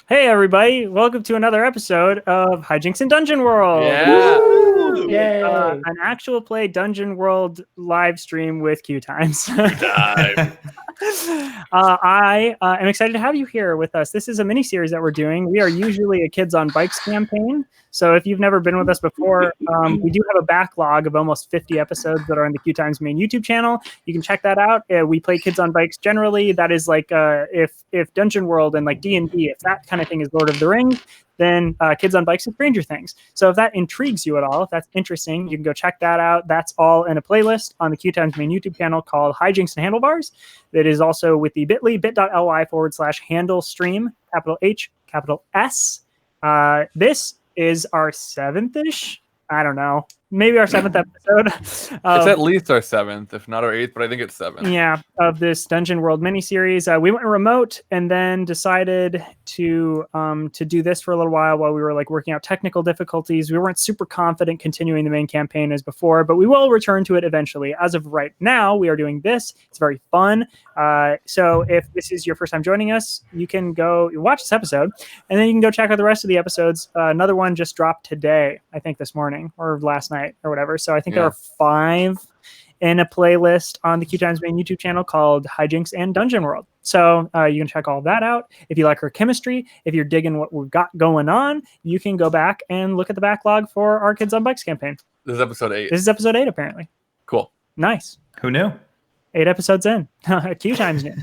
Hey everybody, welcome to another episode of Hijinks and Dungeon World. Yeah. Woo! Yay. An actual play Dungeon World live stream with QueueTimes. QueueTime. I am excited to have you here with us. This is a mini series that we're doing. We are usually a Kids on Bikes campaign. So if you've never been with us before, we do have a backlog of almost 50 episodes that are on the QueueTimes main YouTube channel. You can check that out. We play Kids on Bikes generally. That is like if Dungeon World and like D&D, if that kind of thing is Lord of the Rings, then Kids on Bikes and Stranger Things. So if that intrigues you at all, if that's interesting, you can go check that out. That's all in a playlist on the QueueTimes main YouTube channel called Hijinks and Handlebars. That is also with the bit.ly/handle stream, capital H, capital S. This is our seventh-ish, I don't know, maybe our seventh episode. It's at least our seventh, if not our eighth, but I think it's seventh. Yeah, of this Dungeon World miniseries. We went remote and then decided to do this for a little while we were like working out technical difficulties. We weren't super confident continuing the main campaign as before, but we will return to it eventually. As of right now, we are doing this. It's very fun. So if this is your first time joining us, you can go watch this episode, and then you can go check out the rest of the episodes. Another one just dropped today, I think this morning or last night or whatever. So I think there are 5 in a playlist on the QueueTimes main YouTube channel called Hijinks and Dungeon World. So you can check all of that out. If you like our chemistry, if you're digging what we've got going on, you can go back and look at the backlog for our Kids on Bikes campaign. This is episode 8. This is episode 8, apparently. Cool. Nice. Who knew? 8 episodes in. QueueTimes new.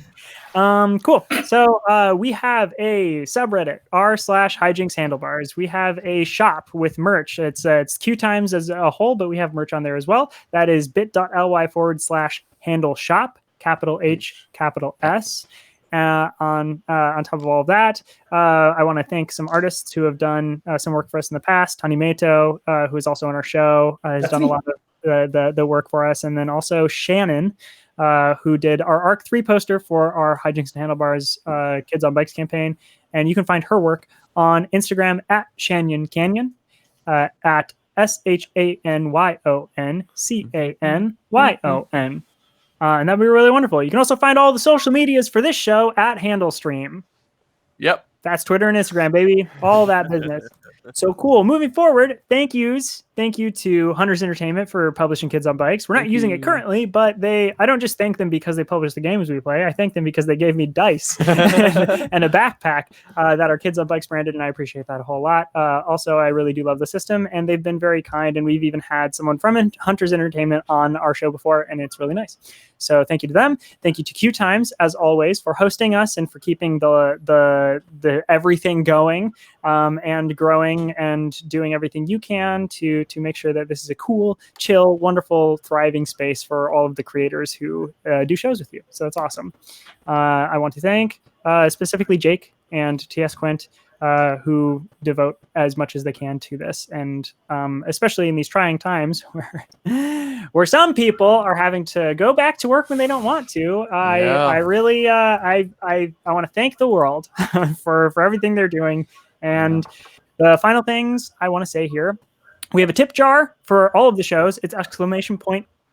Cool. So we have a subreddit, r/Hijinks Handlebars. We have a shop with merch. It's QueueTimes as a whole, but we have merch on there as well. That is bit.ly/handle shop, capital H, capital S. On top of all of that, I want to thank some artists who have done some work for us in the past. Tani Meto, who is also on our show, has done a lot of the work for us. And then also Shannon, who did our Arc 3 poster for our Hijinks and Handlebars Kids on Bikes campaign. And you can find her work on Instagram at Shanyon Canyon, at SHANYONCANYON. And that'd be really wonderful. You can also find all the social medias for this show at HandleStream. Yep. That's Twitter and Instagram, baby. All that business. So cool. Moving forward, thank you to Hunters Entertainment for publishing Kids on Bikes. We're not using it currently, but I don't just thank them because they publish the games we play. I thank them because they gave me dice and a backpack that are Kids on Bikes branded, and I appreciate that a whole lot. Also, I really do love the system, and they've been very kind, and we've even had someone from Hunters Entertainment on our show before, and it's really nice. So thank you to them. Thank you to QueueTimes, as always, for hosting us and for keeping the everything going and growing and doing everything you can to make sure that this is a cool, chill, wonderful, thriving space for all of the creators who do shows with you. So that's awesome. I want to thank specifically Jake and TS Quint, who devote as much as they can to this, and especially in these trying times where some people are having to go back to work when they don't want to. I really I want to thank the world for everything they're doing. And the final things I want to say here: we have a tip jar for all of the shows. It's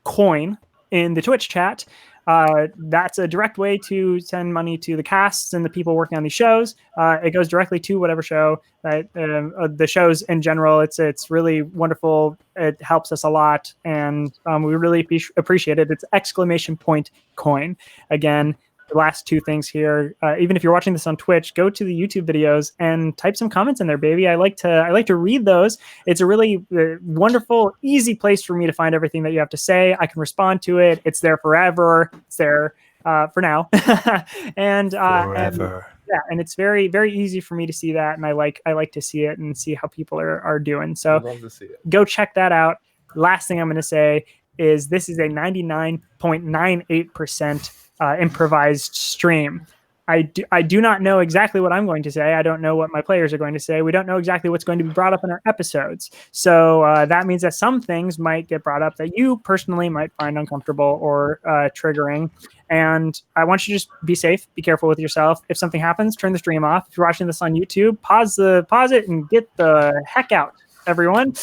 !coin in the Twitch chat. That's a direct way to send money to the casts and the people working on these shows. It goes directly to whatever show, the shows in general. It's really wonderful. It helps us a lot, and we really appreciate it. It's !coin. Again, the last 2 things here. Even if you're watching this on Twitch, go to the YouTube videos and type some comments in there, baby. I like to read those. It's a really wonderful, easy place for me to find everything that you have to say. I can respond to it. It's there forever. It's there for now, and Forever. and it's very, very easy for me to see that, and I like to see it and see how people are doing. So I'd love to see it. Go check that out. Last thing I'm going to say is this is a 99.98% improvised stream. I do not know exactly what I'm going to say. I don't know what my players are going to say. We don't know exactly what's going to be brought up in our episodes. So that means that some things might get brought up that you personally might find uncomfortable or triggering. And I want you to just be safe, be careful with yourself. If something happens, turn the stream off. If you're watching this on YouTube, pause it and get the heck out, everyone.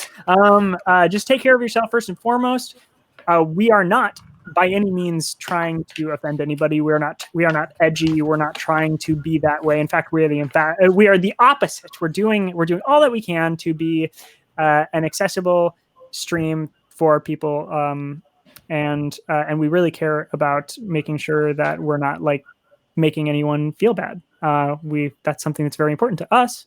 Just take care of yourself first and foremost. We are not by any means trying to offend anybody. We are not edgy. We're not trying to be that way. In fact, we are the opposite. We're doing all that we can to be an accessible stream for people, and we really care about making sure that we're not like making anyone feel bad. That's something that's very important to us.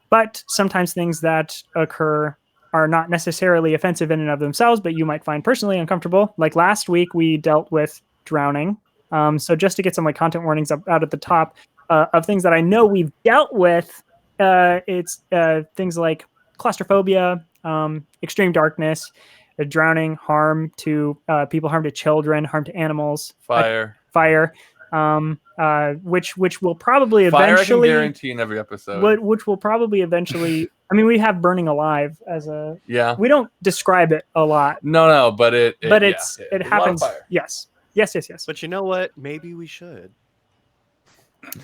But sometimes things that occur are not necessarily offensive in and of themselves, but you might find personally uncomfortable. Like last week, we dealt with drowning. So just to get some like content warnings out at the top of things that I know we've dealt with, it's things like claustrophobia, extreme darkness, drowning, harm to people, harm to children, harm to animals, fire, which will probably eventually I can guarantee in every episode. Which will probably eventually. I mean, we have burning alive as a. Yeah. We don't describe it a lot. No, but it happens. Yes. But you know what? Maybe we should.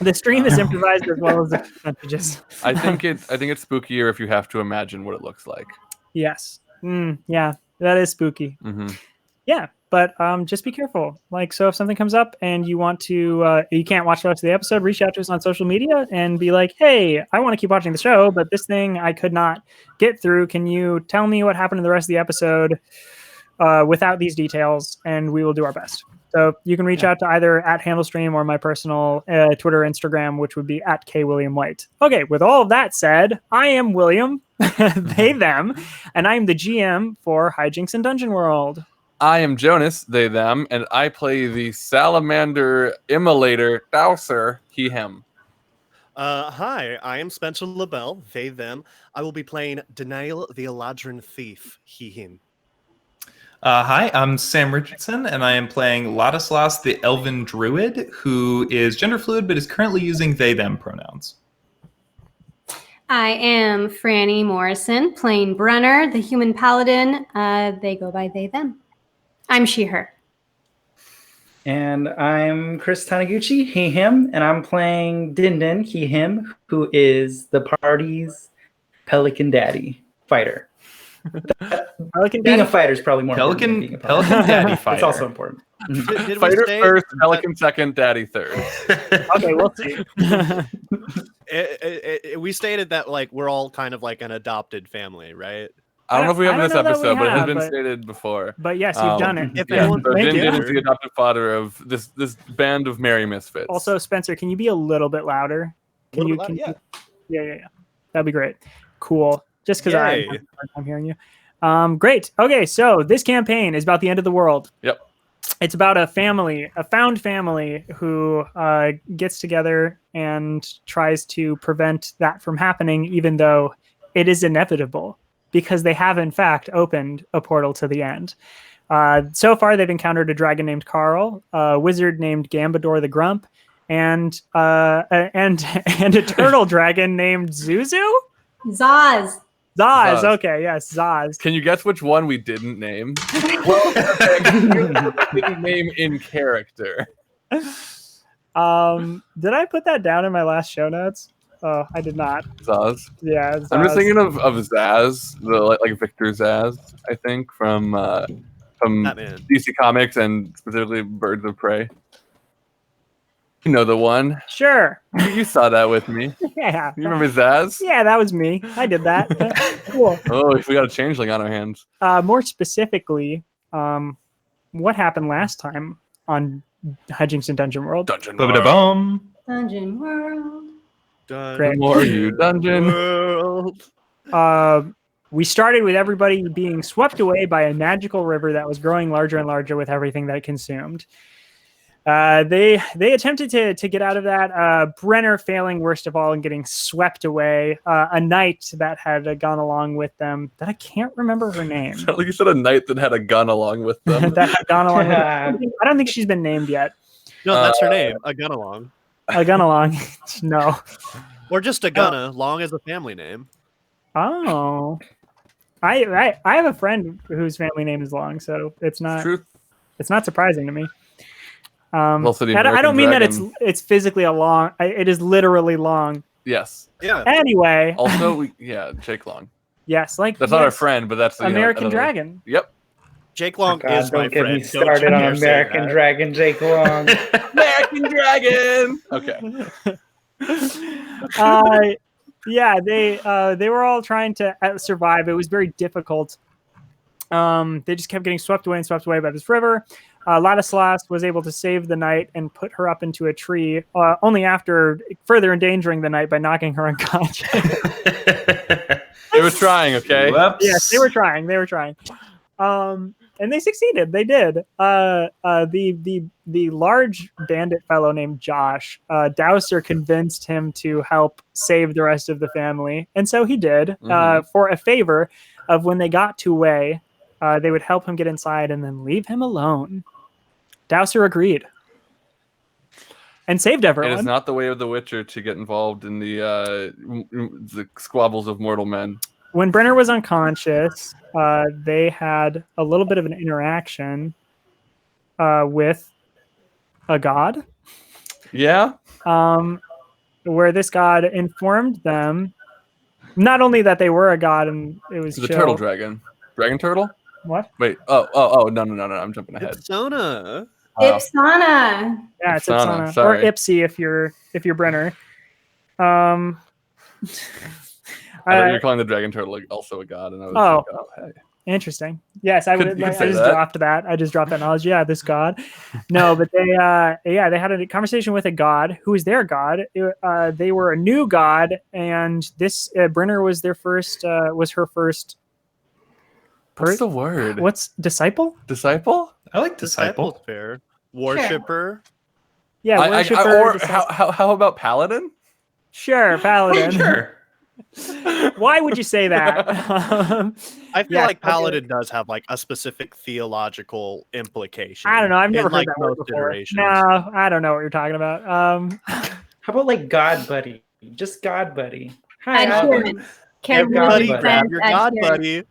The stream is improvised as well as the percentages. I think it's spookier if you have to imagine what it looks like. Yes. Yeah, that is spooky. Mm-hmm. Yeah, but just be careful. Like, so if something comes up and you want to, you can't watch the rest of the episode, reach out to us on social media and be like, hey, I want to keep watching the show, but this thing I could not get through. Can you tell me what happened in the rest of the episode without these details? And we will do our best. So you can reach out to either at HandleStream or my personal Twitter, Instagram, which would be at KWilliamWhite. Okay, with all of that said, I am William, they, them, and I am the GM for Hijinks and Dungeon World. I am Jonas, they, them, and I play the Salamander Immolator, Dowser, he, him. Hi, I am Spencer LaBelle, they, them. I will be playing Denial the Eladrin Thief, he, him. Hi, I'm Sam Richardson, and I am playing Ladislas the Elven Druid, who is gender fluid but is currently using they, them pronouns. I am Franny Morrison, playing Brenner, the human paladin. They go by they, them. I'm she, her. And I'm Chris Taniguchi, he, him, and I'm playing Dindin, he, him, who is the party's Pelican Daddy fighter. Being a fighter is probably more important than being a Pelican Daddy fighter. It's also important. Did Fighter we first, Pelican second, Daddy third. Okay, we'll see. We stated that like we're all kind of like an adopted family, right? I don't know if we have in this episode, but it has been but- stated before. But yes, you've done it. If Yeah, anyone, so thank Din you. is the adopted father of this band of merry misfits. Also, Spencer, can you be a little bit louder? Can you? Yeah. Yeah. That'd be great. Cool. Just because Yay. I'm hearing you. Great. Okay, so this campaign is about the end of the world. Yep. It's about a found family who gets together and tries to prevent that from happening, even though it is inevitable, because they have in fact opened a portal to the end. So far, they've encountered a dragon named Carl, a wizard named Gambador the Grump, and a turtle dragon named Zuzu. Zaz. Zaz. Okay, yes, Zaz. Can you guess which one we didn't name? Didn't name in character. Did I put that down in my last show notes? Oh, I did not. Zaz. Yeah, I'm just Zaz. thinking of Zaz, like Victor Zaz, I think, from Batman. DC Comics and specifically Birds of Prey. You know the one. Sure. You saw that with me. Yeah. You remember Zaz? Yeah, that was me. I did that. Cool. Oh, we got a changeling on our hands. More specifically, what happened last time on Hijinks and Dungeon World? Dungeon World. Ba-ba-da-bum. Dungeon World. Great. More you dungeon. World. We started with everybody being swept away by a magical river that was growing larger and larger with everything that it consumed. They attempted to get out of that. Brenner failing worst of all and getting swept away. A knight that had gone along with them that I can't remember her name. Like you said, a knight that had a gun along with them. That had gone along with them. I don't think she's been named yet. No, that's her name. A gun along. A gun along. No. Or just a gunna, long as a family name. Oh. I have a friend whose family name is long, so it's not Truth. it's not surprising to me. Also, the I don't American mean Dragon. that it's physically a long. It is literally long. Yes. Yeah. Anyway, Also, Jake Long. yes, like That's not our yes, friend, but that's the American another- Dragon. Yep. Jake Long God, is my don't get friend. me Don't started you on dare say American that. Dragon Jake Long. American Dragon. Okay. Yeah, they were all trying to survive. It was very difficult. They just kept getting swept away and swept away by this river. Ladislas was able to save the knight and put her up into a tree, only after further endangering the knight by knocking her unconscious. They were trying, okay? Whoops. Yes, they were trying. They were trying. And they succeeded. They did. The large bandit fellow named Josh, Dowser convinced him to help save the rest of the family, and so he did. For a favor of when they got to Wei, they would help him get inside and then leave him alone. Dowser agreed and saved It everyone. is not the way of the Witcher to get involved in the squabbles of mortal men. When Brenner was unconscious, they had a little bit of an interaction with a god, Yeah? where this god informed them not only that they were a god and it was The chill. turtle dragon. Dragon turtle? What? Wait. Oh, no. I'm jumping ahead. Ipsona. Wow. Ipsana. Yeah, it's Ipsana, Ipsana. Or sorry. Ipsy if you're Brenner. I thought you were calling the dragon turtle like, also a god, and I was like, oh, hey. Interesting. Yes, I Could- would. you could I say just that. dropped that. I just dropped that knowledge. Yeah, this god. No, but they had a conversation with a god who was their god. They were a new god, and this Brenner was their first. Was her first. What's the word? What's disciple? Disciple? I like disciple. Disciple's fair. Worshipper. Yeah, worshiper. Or disciple. how about paladin? Sure, paladin. Sure. Why would you say that? I feel Yes, like paladin does have like a specific theological implication. I don't know. I've never in, heard like that word most before. iterations. No, I don't know what you're talking about. How about like God Buddy? Just God Buddy. Hi, Adherent. Everybody God grab Friends, your god adherent. buddy.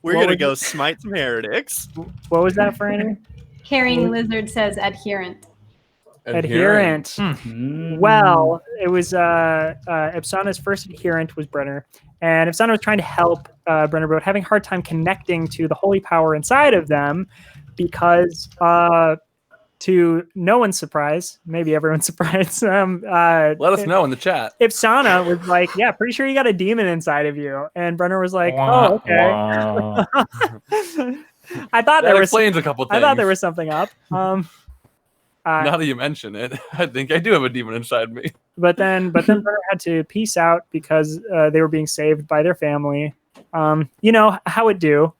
We're What gonna was go smite some heretics. What was that, Franny? Carrying Lizard says adherent. Adherent. Mm. Well, it was Ipsana's first adherent was Brenner, and Ipsana was trying to help Brenner, but having a hard time connecting to the holy power inside of them because, to no one's surprise, maybe everyone's surprise, Let us know in the chat. Ipsana was like, "Yeah, pretty sure you got a demon inside of you," and Brenner was like, Wah, "Oh, okay." wah. I thought That there was. explains a couple I things. thought there was something up. Now that you mention it, I think I do have a demon inside me. But then Brenner had to peace out because they were being saved by their family. You know how it do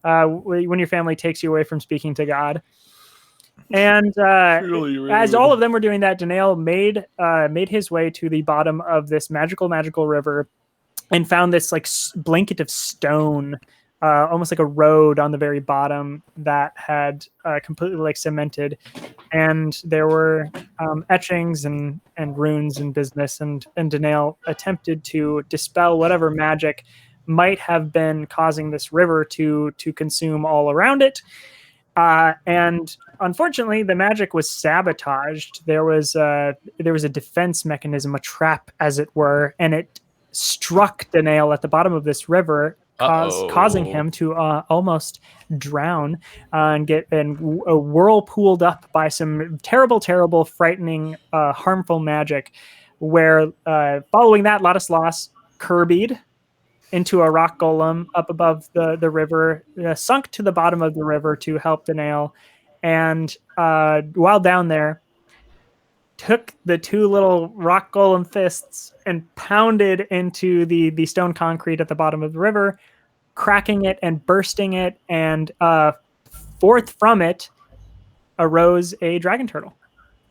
when your family takes you away from speaking to God. And Really as rude. all of them were doing that, Danael made his way to the bottom of this magical river and found this like blanket of stone, almost like a road on the very bottom that had completely like cemented, and there were etchings and runes and business, and Danael attempted to dispel whatever magic might have been causing this river to consume all around it. And unfortunately, the magic was sabotaged. There was a defense mechanism, a trap, as it were, and it struck Danael at the bottom of this river, causing him to almost drown and get whirlpooled up by some terrible, frightening, harmful magic. Where following that, Ladislas Kirby'd into a rock golem up above the river, sunk to the bottom of the river to help Danael, and while down there, took the two little rock golem fists and pounded into the stone concrete at the bottom of the river, cracking it and bursting it, and forth from it arose a dragon turtle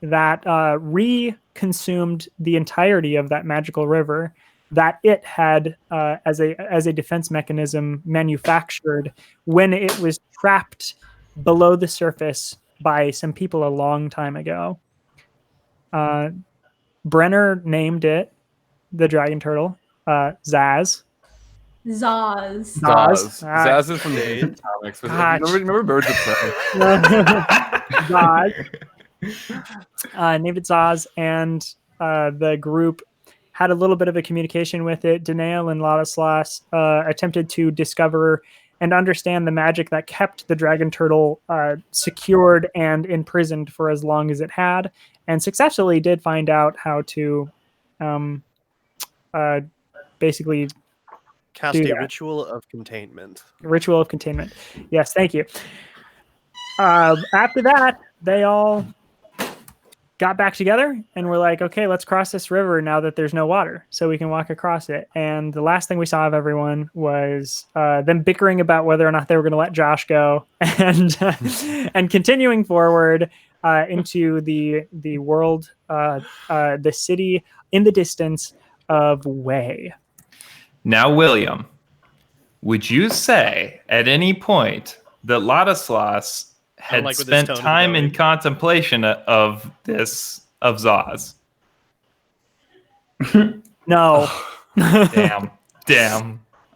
that re-consumed the entirety of that magical river that it had as a defense mechanism manufactured when it was trapped below the surface by some people a long time ago. Brenner named it the dragon turtle, Zaz. Zaz. Zaz. Zaz is from the comics. Gosh. Remember Birds of Prey? Zaz. Named it Zaz, and the group had a little bit of a communication with it. Danael and Ladislas attempted to discover and understand the magic that kept the dragon turtle secured and imprisoned for as long as it had, and successfully did find out how to basically Cast do a that. ritual of containment. Ritual of containment. Yes, thank you. After that, they all got back together and were like, okay, let's cross this river now that there's no water so we can walk across it. And the last thing we saw of everyone was them bickering about whether or not they were going to let Josh go, and and continuing forward into the world, the city in the distance of Way. Now, William, would you say at any point that Ladislas had like where this spent tone is time in going. contemplation of Zaz? No. Damn.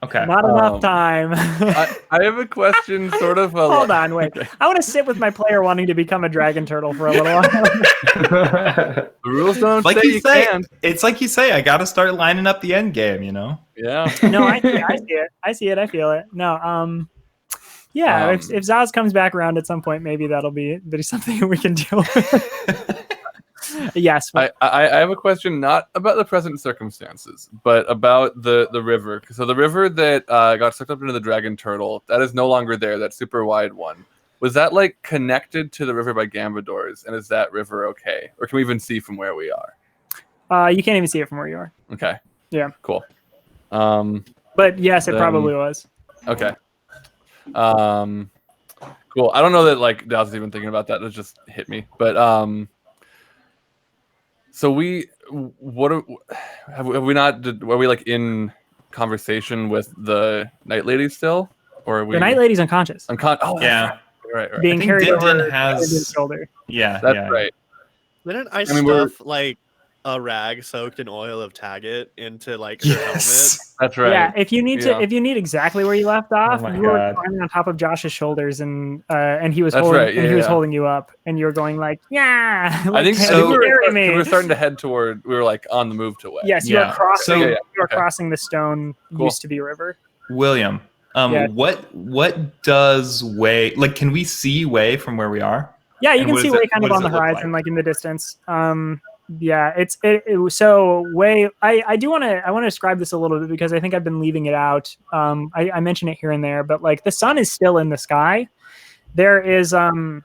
Okay. Not enough time. I have a question, sort of. Hold on, wait. I want to sit with my player wanting to become a dragon turtle for a little while. The rules don't Like say you say, can't. it's like you say. I got to start lining up the end game. You know. Yeah. No, I see it. I see it. I feel it. No, yeah. If Zaz comes back around at some point, maybe that'll be something we can deal with. Yes. I have a question, not about the present circumstances, but about the river. So the river that got sucked up into the dragon turtle, that is no longer there. That super wide one. Was that like connected to the river by Gambadors? And is that river okay? Or can we even see from where we are? You can't even see it from where you are. Okay. Yeah. Cool. But yes, it probably was. Okay. Cool. I don't know that like Daz was even thinking about that. It just hit me. But so have we not? Were we like in conversation with the night lady still, or are we? The night lady's unconscious, Oh Yeah. right. being I think carried Dinton over has- his shoulder. Yeah. That's yeah. right. Didn't I I mean, we're- stuff like a rag soaked in oil of Taggett into like her Yes. That's right. Yeah, if you need Yeah. if you need exactly where you left off, my you were God. climbing on top of Josh's shoulders, and he was That's holding right, and he yeah, was yeah. holding you up, and you were going like, yeah. I think so- we carry me. were starting to head toward. We were like on the move to Way. Yes, you Yeah. are crossing. So- you are okay. crossing the stone Cool. used to be river. William, Yeah. what does Way like? Can we see Way from where we are? Yeah, you And can what see does Way it- kind of what on does the it look horizon, like? like in the distance. Yeah, so Way. I do want to describe this a little bit because I think I've been leaving it out. I mention it here and there, but like the sun is still in the sky. There is the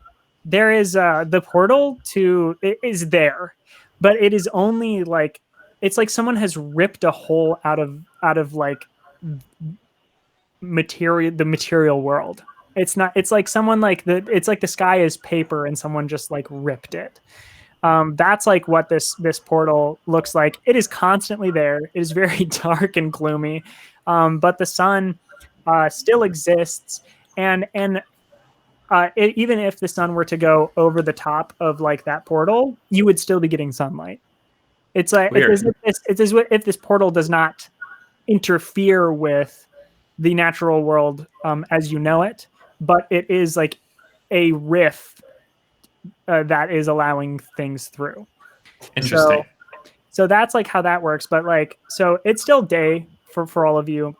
portal to it is there, but it is only like it's like someone has ripped a hole out of like the material world. It's not. It's like someone like it's like the sky is paper and someone just like ripped it. That's like what this portal looks like. It is constantly there. It is very dark and gloomy, but the sun still exists. And even if the sun were to go over the top of like that portal, you would still be getting sunlight. It's like it's as if this portal does not interfere with the natural world as you know it, but it is like a rift that is allowing things through. Interesting. So that's like how that works. But like, so it's still day for all of you,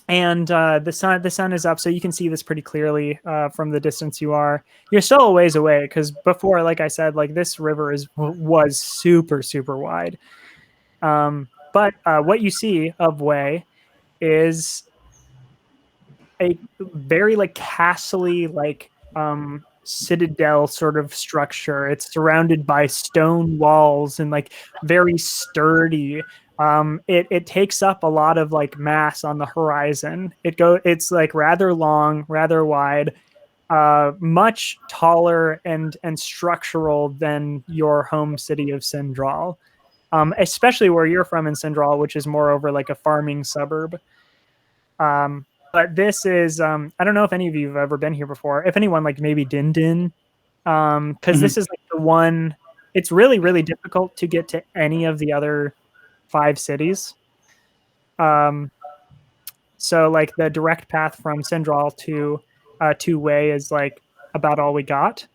and the sun is up, so you can see this pretty clearly from the distance you are. You're still a ways away because before, like I said, like this river was super wide. But what you see of Way is a very like castle-y like citadel sort of structure. It's surrounded by stone walls and like very sturdy. It takes up a lot of like mass on the horizon. It's like rather long, rather wide, much taller and structural than your home city of Sindral, especially where you're from in Sindral, which is moreover like a farming suburb. But this is, I don't know if any of you have ever been here before. If anyone, like maybe Din, because this is like the one. It's really difficult to get to any of the other 5 cities. So like the direct path from Sindral to Way is like about all we got.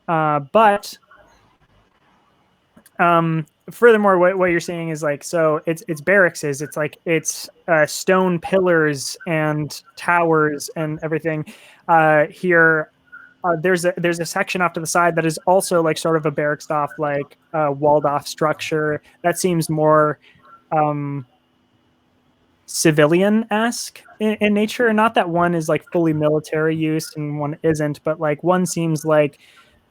But furthermore, what you're saying is like, so it's barracks. It's stone pillars and towers and everything. Here, there's a section off to the side that is also like sort of a barracks off, like walled off structure that seems more civilian-esque in nature. Not that one is like fully military use and one isn't, but like one seems like,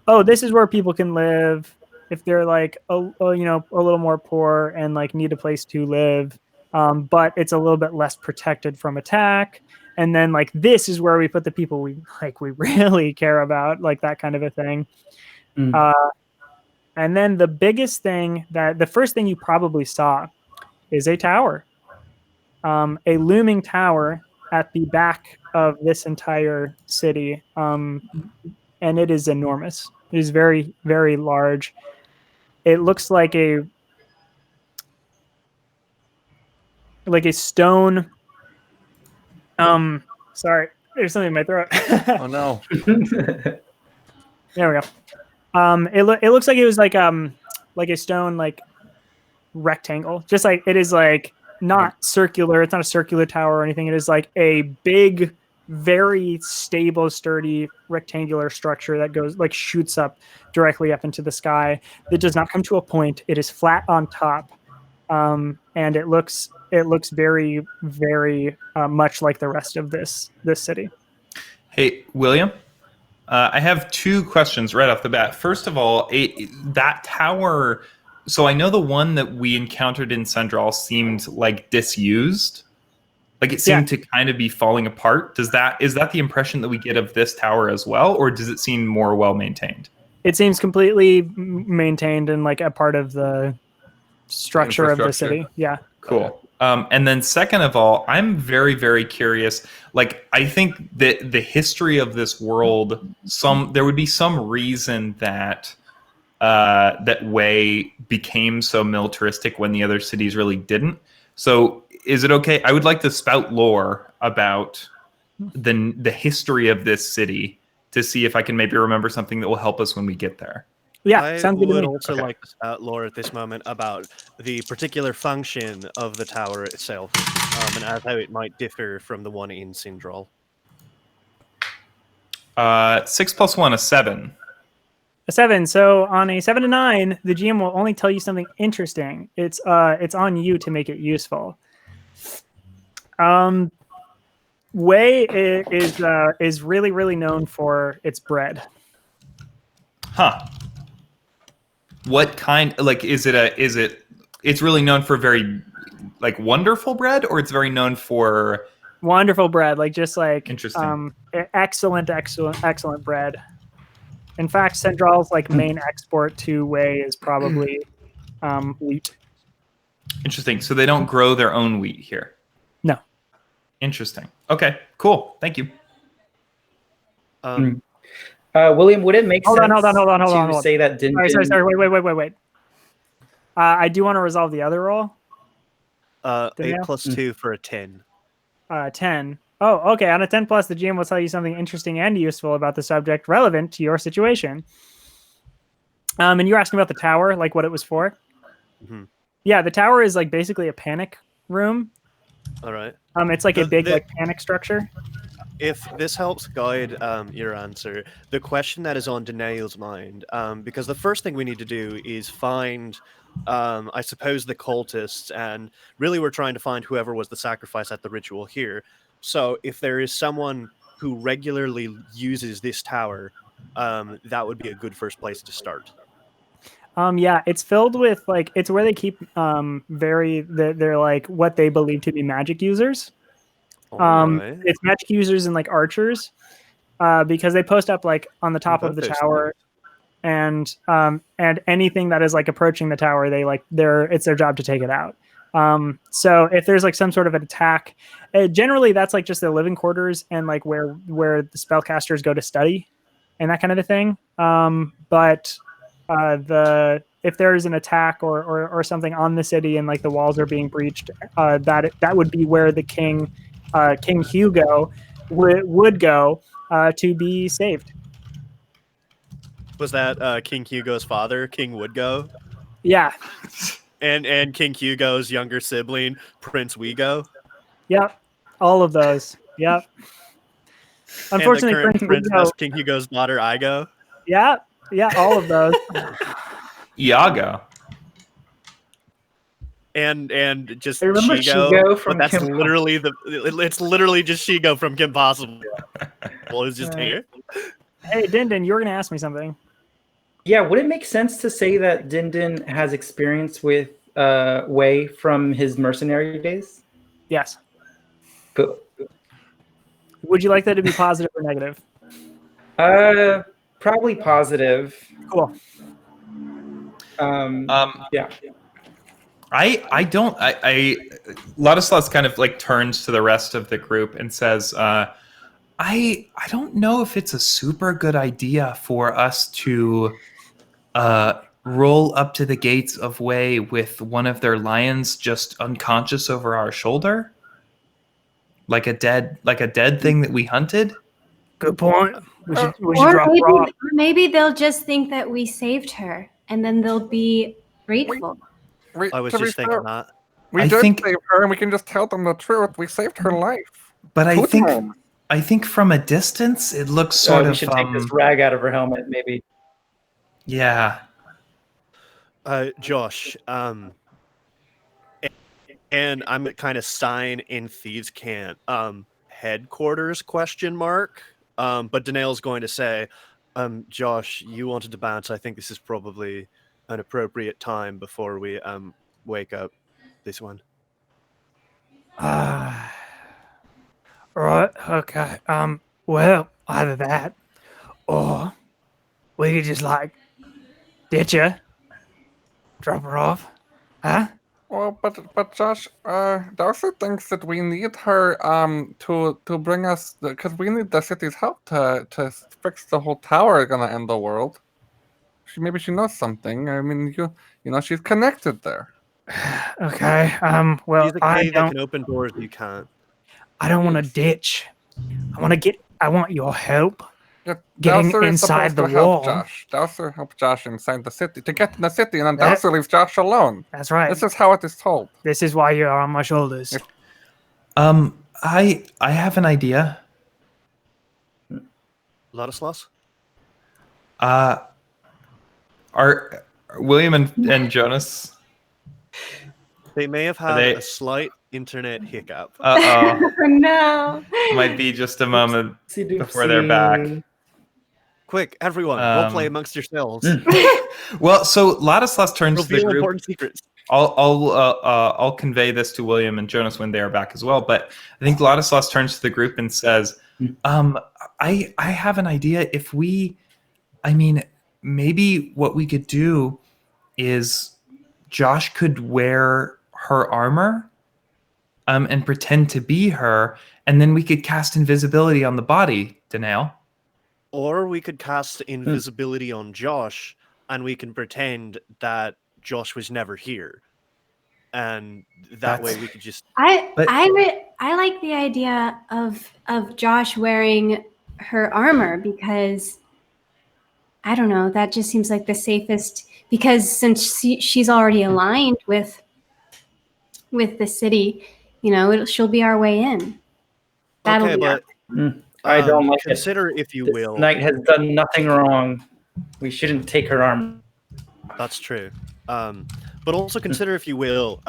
oh, this is where people can live if they're like a little more poor and like need a place to live, but it's a little bit less protected from attack. And then like this is where we put the people we really care about, like that kind of a thing. And then the biggest thing, the first thing you probably saw is a tower. A looming tower at the back of this entire city, and it is enormous. It is very, very large. It looks like a stone. Sorry, there's something in my throat. Oh no! There we go. It looks like it was like a stone like rectangle, just like it is like. Not circular. It's not a circular tower or anything. It is like a big, very stable, sturdy, rectangular structure that goes like shoots up directly up into the sky. It does not come to a point. It is flat on top, and it looks very, very much like the rest of this city. Hey, William, I have two questions right off the bat. First of all, that tower. So I know the one that we encountered in Central seemed like disused. Like it seemed to kind of be falling apart. Is that the impression that we get of this tower as well, or does it seem more well maintained? It seems completely maintained and like a part of the structure of the city. Yeah. Cool. And then second of all, I'm very, very curious. Like, I think that the history of this world, there would be some reason that Wei became so militaristic when the other cities really didn't. So is it okay? I would like to spout lore about the history of this city to see if I can maybe remember something that will help us when we get there. Yeah, sounds good to me. I would also like to spout lore at this moment about the particular function of the tower itself, and how it might differ from the one in Sindral. 6 + 1 is 7. A 7. So on a 7 to 9, the GM will only tell you something interesting. It's on you to make it useful. Wei is really, really known for its bread. Huh. What kind? Like, is it? It's really known for very, like, wonderful bread, or it's very known for wonderful bread, like just like interesting, excellent bread. In fact, Central's like main export to Wei is probably wheat. Interesting. So they don't grow their own wheat here. No. Interesting. Okay. Cool. Thank you. William, would it make sense hold on. to say that didn't? Sorry. Wait. I do want to resolve the other roll. 8 + 2 for a 10. 10. Oh, okay. On a 10 plus, the GM will tell you something interesting and useful about the subject relevant to your situation. And you're asking about the tower, like what it was for? Mm-hmm. Yeah, the tower is like basically a panic room. All right. It's like a big like panic structure. If this helps guide your answer, the question that is on Danail's mind, because the first thing we need to do is find, I suppose, the cultists, and really we're trying to find whoever was the sacrifice at the ritual here. So if there is someone who regularly uses this tower, that would be a good first place to start. Yeah, it's filled with like, it's where they keep they're like what they believe to be magic users. Right. It's magic users and like archers, because they post up like on the top of the tower, and anything that is like approaching the tower, it's their job to take it out. So if there's like some sort of an attack, generally that's like just their living quarters and like where the spellcasters go to study and that kind of a thing. But if there's an attack or something on the city and like the walls are being breached, that would be where the King Hugo would go to be saved. Was that King Hugo's father, King Woodgo? Yeah. And King Hugo's younger sibling, Prince Wego. Yep. All of those. Yep. Unfortunately, and the current Prince princess, Wego. King Hugo's daughter, Igo. Yeah. Yeah. All of those. Iago. And just I remember Shigo, Shigo from but that's Kim- literally it's literally just Shigo from Kim Possible. It's just here. Hey, Dindin, you were gonna ask me something. Yeah, would it make sense to say that Dindin has experience with Wei from his mercenary days? Yes. But, Would you like that to be positive or negative? probably positive. Cool. Yeah. I Ladislaus kind of like turns to the rest of the group and says, I don't know if it's a super good idea for us to roll up to the gates of Wei with one of their lions just unconscious over our shoulder. Like a dead thing that we hunted. Good point. We should Or drop Rob. maybe they'll just think that we saved her, and then they'll be grateful. I was just thinking that. We I did think- save her, and we can just tell them the truth. We saved her life. But I Totem. think from a distance it looks sort we of should take this rag out of her helmet, maybe. yeah. Josh, and I'm kind of sighing in Thieves' Cant. Headquarters question mark. But Danail's going to say, Josh, you wanted to bounce. I think this is probably an appropriate time before we wake up this one. Right. Okay. Well, either that, or we could just like ditch her, drop her off, huh? Well, but Josh, Darcy thinks that we need her to bring us because we need the city's help to fix the whole tower gonna end the world. Maybe she knows something. I mean, you know she's connected there. Okay. Well, She's a I cave that don't. can open doors you can't. I don't want to ditch. I want your help Yeah, getting Dowser is inside supposed the to help wall. Josh. Dowser helped Josh inside the city to get in the city, and then That- Dowser leaves Josh alone. That's right. This is how it is told. This is why you're on my shoulders. I have an idea. Ladislaus? Are William and Jonas? They may have had they- a slight internet hiccup. Uh-oh. No. Might be just a moment Oopsie before they're back. doopsie. Quick, everyone, role play amongst yourselves. Well, so Ladislaus turns to the Reveal group. important secrets. I'll convey this to William and Jonas when they are back as well. But I think Ladislaus turns to the group and says, I have an idea. Maybe what we could do is Josh could wear her armor and pretend to be her, and then we could cast invisibility on the body, Danail. Or we could cast invisibility on Josh, and we can pretend that Josh was never here, and that way we could just. I like the idea of Josh wearing her armor because I don't know, that just seems like the safest, because since she's already aligned with the city, she'll be our way in. That'll Okay, be but I don't like it. consider, if you This will. knight has done nothing wrong. We shouldn't take her armor. That's true. But also consider, if you will,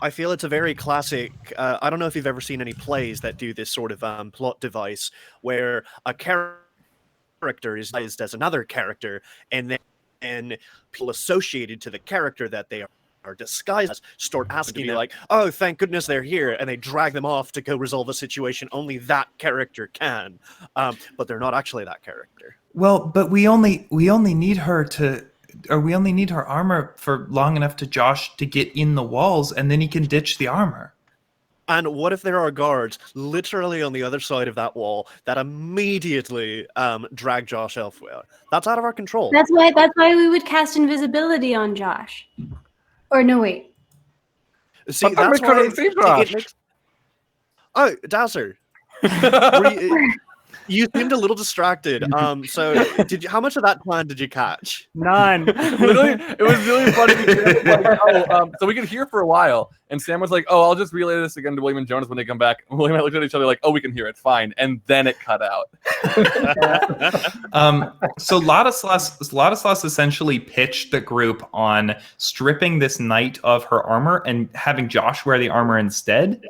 I feel it's a very classic. I don't know if you've ever seen any plays that do this sort of plot device where a character is disguised as another character, and then people associated to the character that they are disguised as start asking, they're like, "Oh, thank goodness they're here," and they drag them off to go resolve a situation only that character can. But they're not actually that character. Well, but we only need her to, or we only need her armor for long enough to Josh to get in the walls, and then he can ditch the armor. And what if there are guards literally on the other side of that wall that immediately drag Josh elsewhere? That's out of our control. That's why we would cast invisibility on Josh. Or no, wait. See, But then that's we why couldn't see Josh. Oh, Dowser. You seemed a little distracted. So how much of that plan did you catch? None. Literally, it was really funny because so we could hear for a while, and Sam was like, "Oh, I'll just relay this again to William and Jonas when they come back." And William and I looked at each other like, "Oh, we can hear it, fine," and then it cut out. So Ladislas essentially pitched the group on stripping this knight of her armor and having Josh wear the armor instead.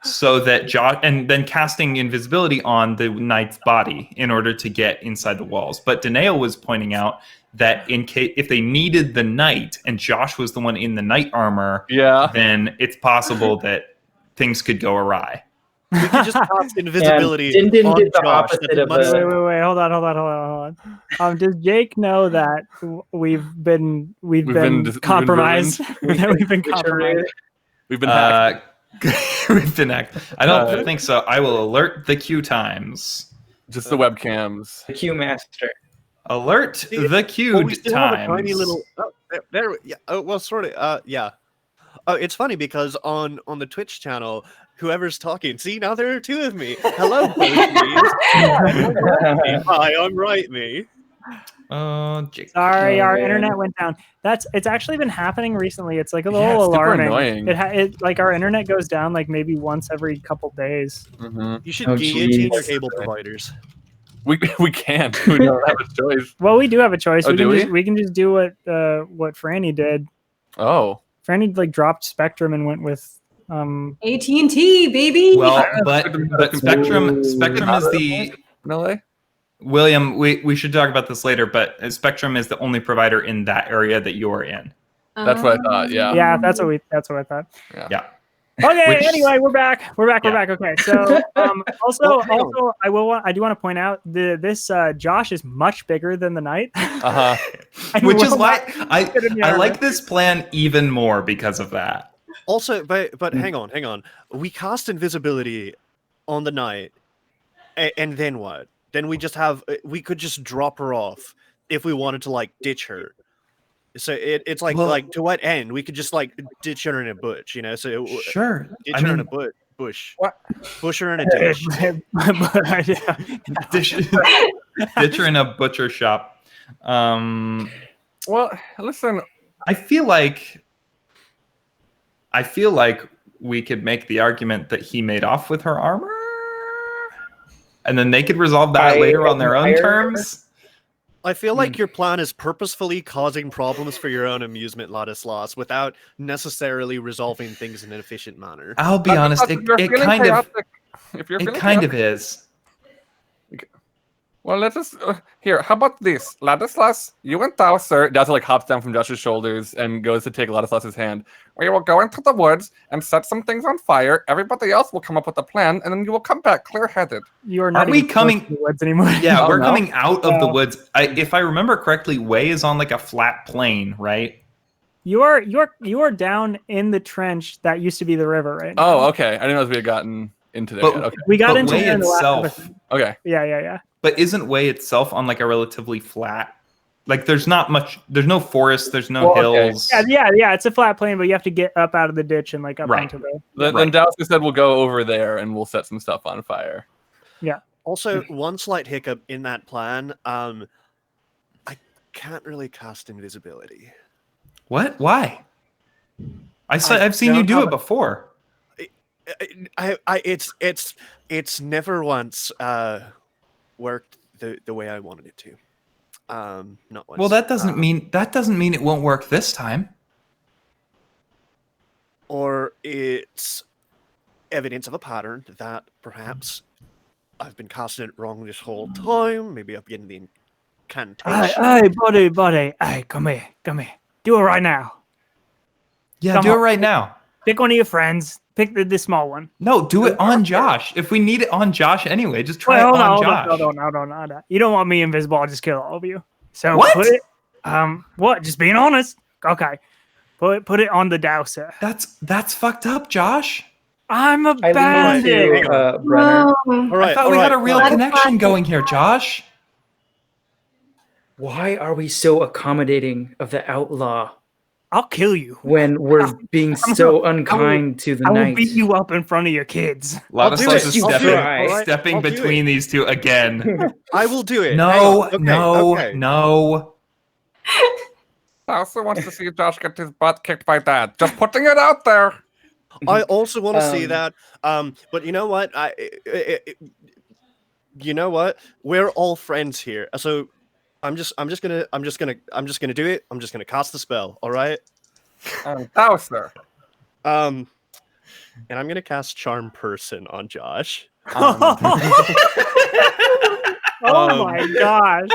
So that Josh, and then casting invisibility on the knight's body in order to get inside the walls. But Danae was pointing out that in case if they needed the knight and Josh was the one in the knight armor, then it's possible that things could go awry. We could just cast invisibility. Din Din on did the Josh. opposite of Wait, hold on. Does Jake know that we've been compromised? We've been compromised. We've been hacked. We've been hacked. I don't think so. I will alert the QueueTimes. Just the webcams. The Q Master. Alert the QueueTimes. We still have a tiny little. There. Yeah. Oh, well, sort of. Yeah. Oh, it's funny because on the Twitch channel, whoever's talking. See, now there are two of me. Hello, both Hi, I'm Right Me. Jake. Sorry, our internet went down. It's actually been happening recently. It's like a little alarming. Annoying. It like our internet goes down like maybe once every couple days. Mm-hmm. You should guillotine your cable providers. We can't. We don't have a choice. Well, we do have a choice. Oh, We can just do what Franny did. Oh. Franny like dropped Spectrum and went with AT&T, baby. Well, but Spectrum is the No way. William. We should talk about this later, but Spectrum is the only provider in that area that you're in. That's what I thought. Yeah. Yeah, that's what I thought. Yeah. Okay. Anyway, we're back. We're back. Okay. So, also, I do want to point out this Josh is much bigger than the knight. Which is why I like this plan even more because of that. Also, but hang on. We cast invisibility on the knight, and then what? Then we could just drop her off if we wanted to like ditch her. So it's like to what end? We could just like ditch her in a bush, you know? So sure, ditch her in a bush. What? Push her in a dish. Ditch her in a butcher shop. Well, listen. I feel like we could make the argument that he made off with her armor, and then they could resolve that later on their own terms. I feel like your plan is purposefully causing problems for your own amusement, Ladislas, without necessarily resolving things in an efficient manner. I'll be honest, it kind of is. Well, let us here. How about this, Ladislas? You and thou, sir. Dazza like hops down from Josh's shoulders and goes to take Ladislas's hand. We will go into the woods and set some things on fire. Everybody else will come up with a plan, and then you will come back clear-headed. You are not. Are we coming to the woods anymore? Yeah, we're coming out of the woods. If I remember correctly, Way is on like a flat plain, right? You are down in the trench that used to be the river, right? Oh, okay. I didn't know we had gotten into there. Yet. Okay. We got into Way itself. Okay. Yeah. But isn't Way itself on like a relatively flat? Like there's not much. There's no forest. There's no hills. Okay. Yeah. It's a flat plain, but you have to get up out of the ditch and like up into the. Then Dowska said we'll go over there and we'll set some stuff on fire. Yeah. Also, one slight hiccup in that plan. I can't really cast invisibility. What? Why? I've seen you do it before. It's never once worked the way I wanted it to. Not once. Well, that doesn't mean it won't work this time. Or it's evidence of a pattern that perhaps I've been casting it wrong this whole time. Maybe I'm getting the incantation. Hey, buddy. Hey, come here. Do it right now. Yeah, do it right now. Pick one of your friends. Pick the small one. No, do it on Josh. If we need it on Josh anyway, just try it on Josh. Hold on. You don't want me invisible. I'll just kill all of you. So what? Put it. What? Just being honest. Okay. Put it on the dowser. That's fucked up, Josh. I'm a bandit. Brenner. I thought we had a real connection going here, Josh. Why are we so accommodating of the outlaw? I'll kill you. when we're being so unkind to the I will knight. beat you up in front of your kids. A lot of do slices it. I'll do it. Alright, stepping I'll do between these two again. I will do it. Hang No, on. Okay, no, okay. no. I also want to see Josh get his butt kicked by Dad. Just putting it out there. I also want to see Um, that. But you know what? You know what? We're all friends here. So I'm just gonna do it. I'm just gonna cast the spell. All right. Dowser. And I'm gonna cast Charm Person on Josh. Oh my gosh.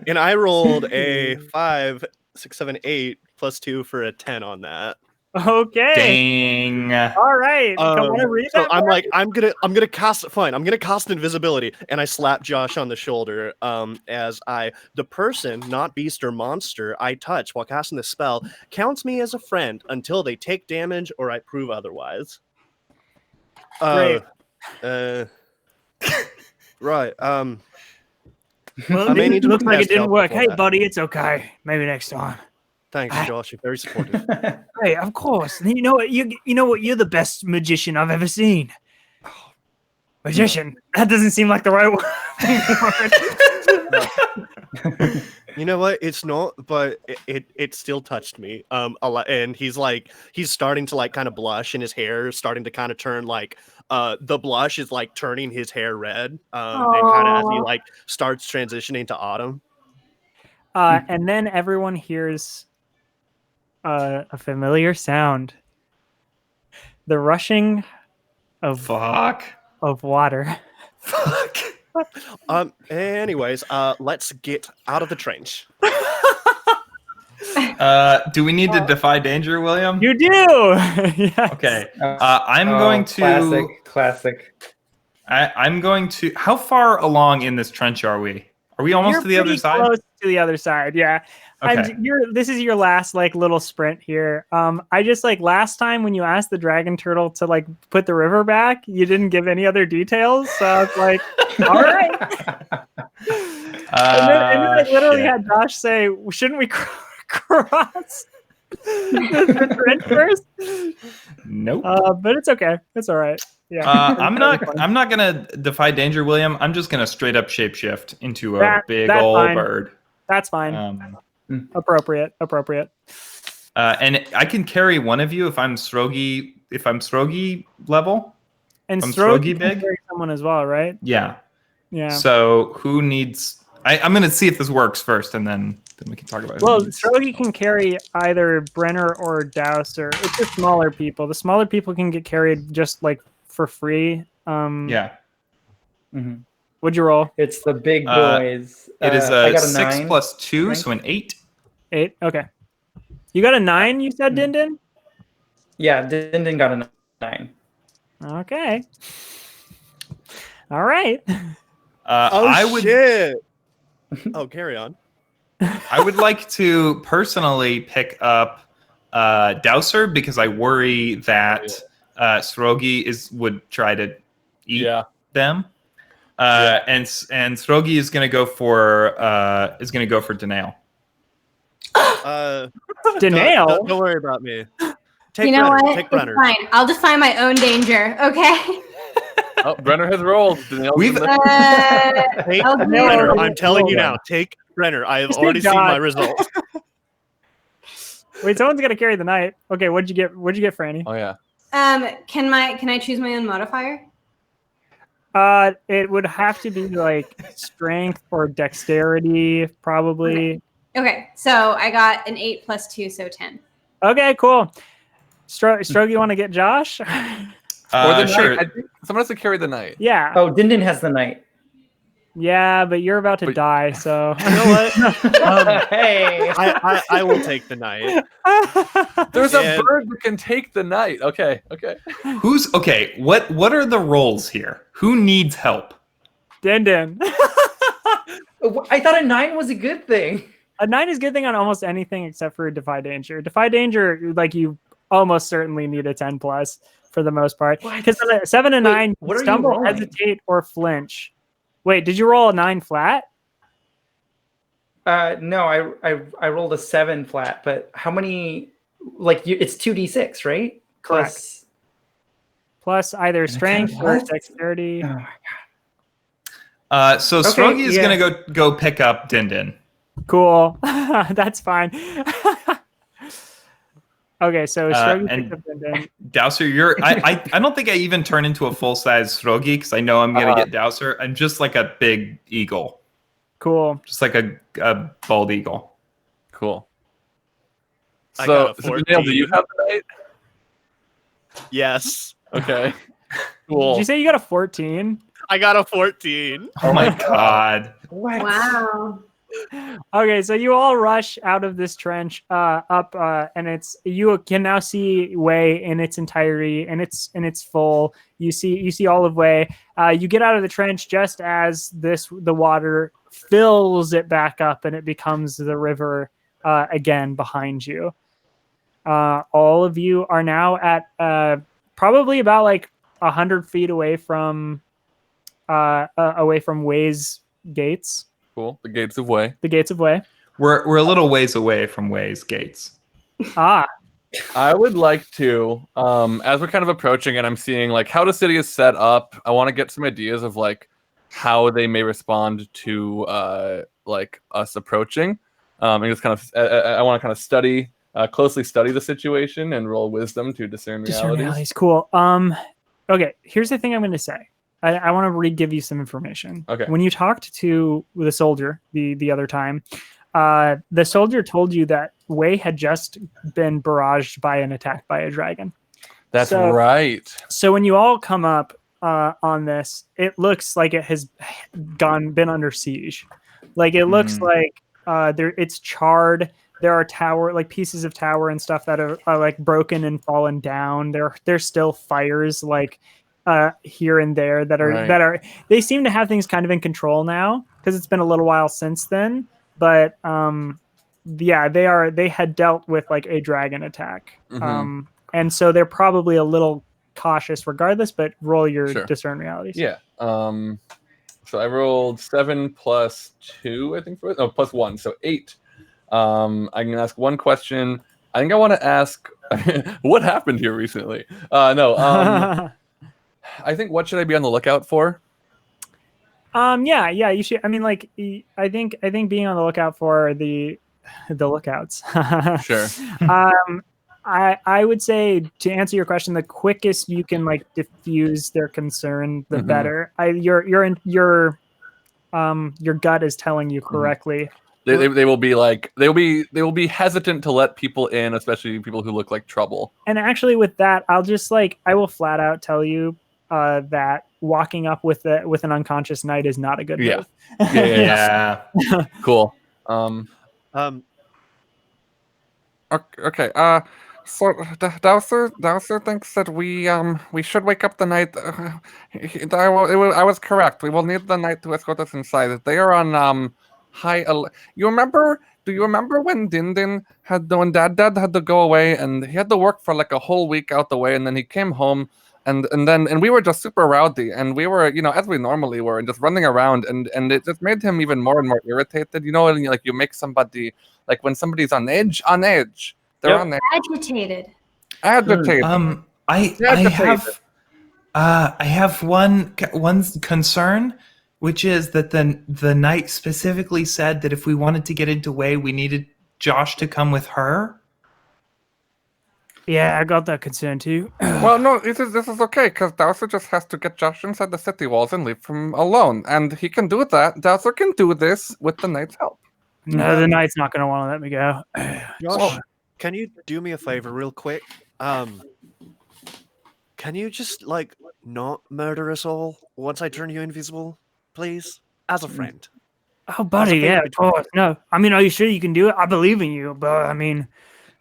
And I rolled a 5, 6, 7, 8 plus 2 for a 10 on that. Okay. Dang. All right. Come on, read So that. I'm for like, I'm gonna cast fine. I'm gonna cast invisibility, and I slap Josh on the shoulder. As the person, not beast or monster, I touch while casting the spell counts me as a friend until they take damage or I prove otherwise. Great. Right. Well, I may need to looks like it cast didn't help work. before Hey, that. buddy, it's okay. Maybe next time. Thanks, Josh. You're very supportive. Hey, of course. You know what? You know what? You're the best magician I've ever seen. Magician. That doesn't seem like the right word. You know what? It's not, but it still touched me. A lot, and he's starting to like kind of blush, and his hair is starting to kind of turn like the blush is like turning his hair red. And kind of as he Aw. like starts transitioning to autumn. And then everyone hears a familiar sound. The rushing of water. Fuck. Anyways, let's get out of the trench. Do we need to defy danger, William? You do. Yes. Okay. I'm going to. Classic. I'm going to. How far along in this trench are we? Are we almost You're to the other pretty side? close to the other side, yeah. Okay. This is your last like little sprint here. I just like last time when you asked the dragon turtle to like put the river back, you didn't give any other details. So I was like, all right. And then I literally had Josh say, shouldn't we cross the trench first? Nope. But it's okay. It's all right. Yeah. I'm not gonna defy danger, William. I'm just gonna straight up shapeshift into a big that's old fine. bird. That's fine. Appropriate. And I can carry one of you if I'm Strogi level. And I'm Strogi Strogi big? carry someone as well, right? Yeah. Yeah. So who needs? I'm gonna see if this works first, and then we can talk about it. Well, Strogi can carry either Brenner or Dowser. It's the smaller people. The smaller people can get carried just like for free. Yeah. Mm-hmm. What'd you roll? It's the big boys. It is I a got a 6 9. plus 2, Right? so an 8. 8. Okay. You got a 9, you said, Dindin? Yeah, Dindin got a 9. Okay. All right. I would. Shit. Oh, carry on. I would like to personally pick up Dowser because I worry that Srogi would try to eat them. And Srogi is going to go for Danail. Danail? Don't worry about me. Take You know Brenner. what? Take It's Brenner. fine. I'll defy my own danger. Okay. Oh, Brenner has rolled. We've- Take I'll do Brenner. it. I'm telling you now. Take Brenner. I have Just already take seen my God. results. Wait, someone's gonna carry the knight. Okay, what'd you get? What'd you get, Franny? Oh yeah. Can I choose my own modifier? It would have to be like strength or dexterity, probably. Okay, so I got an 8 plus 2, so 10. Okay, cool. Strogi, you want to get Josh? Or the sure. knight. I think someone has to carry the knight. Yeah. Oh, Dindin has the knight. Yeah, but you're about to But- die, so. You know what? Hey. I will take the knight. There's And- a bird that can take the knight. Okay. Who's okay? What are the roles here? Who needs help? Dindin. I thought a 9 was a good thing. A 9 is a good thing on almost anything except for Defy Danger. Defy Danger, like you almost certainly need a 10 plus for the most part. What? Because 7 and Wait, 9, what are you stumble, rolling? hesitate, or flinch. Wait, did you roll a 9 flat? No, I rolled a 7 flat, but how many? Like it's 2d6, right? Correct. Plus either strength or what? dexterity. Oh, So Okay, Strogi is yeah. gonna go pick up Din Din. Cool. That's fine. Okay, so Strogi and- picks up Din. Dowser, I don't think I even turn into a full size Strogi because I know I'm gonna get Dowser. I'm just like a big eagle, Cool. just like a bald eagle. Cool. I got So, a Danielle, do you 14. have the knight? Yes, Okay. Did Cool. you say you got a 14? I got a 14. Oh my god! What? Wow. Okay, so you all rush out of this trench up, and you can now see Way in its entirety, and it's full. You see all of Way. You get out of the trench just as the water fills it back up, and it becomes the river again behind you. All of you are now at probably about like 100 feet away from Way's gates. Cool. The gates of Way. The gates of Way. We're a little ways away from Way's gates. Ah, I would like to, as we're kind of approaching and I'm seeing like how the city is set up, I want to get some ideas of like how they may respond to like us approaching. And just kind of, I want to kind of closely study the situation and roll wisdom to discern realities. Cool. Okay, here's the thing I'm going to say. I want to give you some information. Okay. When you talked to the soldier the other time, the soldier told you that Way had just been barraged by an attack by a dragon. That's So- right. So when you all come up on this, it looks like it has been under siege. Like it looks like it's charred. There are pieces of tower and stuff that are like broken and fallen down. There's still fires like here and there that are they seem to have things kind of in control now because it's been a little while since then. But yeah, they had dealt with like a dragon attack. And so they're probably a little cautious regardless, but roll your discern realities. Yeah. So I rolled 7 plus 2, I think, plus 1, so 8. I can ask one question. I think I want to ask what happened here recently. I think what should I be on the lookout for? Yeah, you should. I mean, like, I think being on the lookout for the lookouts. Sure. I would say, to answer your question, the quickest you can like diffuse their concern, the better. Your gut is telling you correctly. They will be hesitant to let people in, especially people who look like trouble. And actually, with that, I will flat out tell you that walking up with an unconscious knight is not a good move. Yeah. Cool. Okay. So Dowser thinks that we should wake up the knight. I was correct. We will need the knight to escort us inside. They are on high alert. Do you remember when Dad had to go away and he had to work for like a whole week out the way, and then he came home and we were just super rowdy, and we were, as we normally were, and just running around, and it just made him even more and more irritated. And like you make somebody, like when somebody's on edge. They're on edge. Agitated. Agitated. I have one concern, which is that the knight specifically said that if we wanted to get into Way, we needed Josh to come with her. Yeah, I got that concern too. Well, no, this is okay, because Dowser just has to get Josh inside the city walls and leave him alone, and he can do that. Dowser can do this with the knight's help. No, the knight's not going to want to let me go. Josh, can you do me a favor real quick? Can you just like not murder us all once I turn you invisible, please? As a friend. Oh, buddy, yeah, of course. No, I mean, are you sure you can do it? I believe in you, but I mean,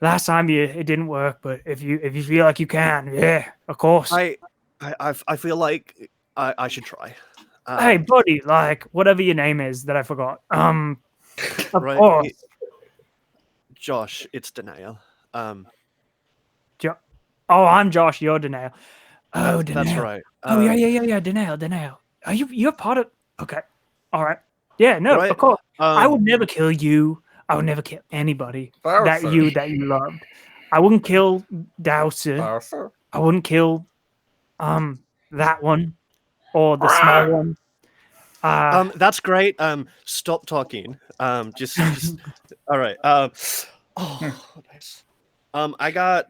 last time it didn't work. But if you feel like you can, yeah, of course. I feel like I should try. Hey, buddy, like whatever your name is that I forgot. Of Right, course. Josh, it's Denial. Oh, I'm Josh. You're Denial. Oh, Denial. That's right. Oh, yeah. Denial. Are you? You're part of? Okay. All right. Yeah, no, Right. of course. I would Um, never kill you. I would never kill anybody that Bowser. you loved. I wouldn't kill Dowser. Bowser. I wouldn't kill that one or the small one. That's great. Stop talking. Just all right. Oh, nice. I got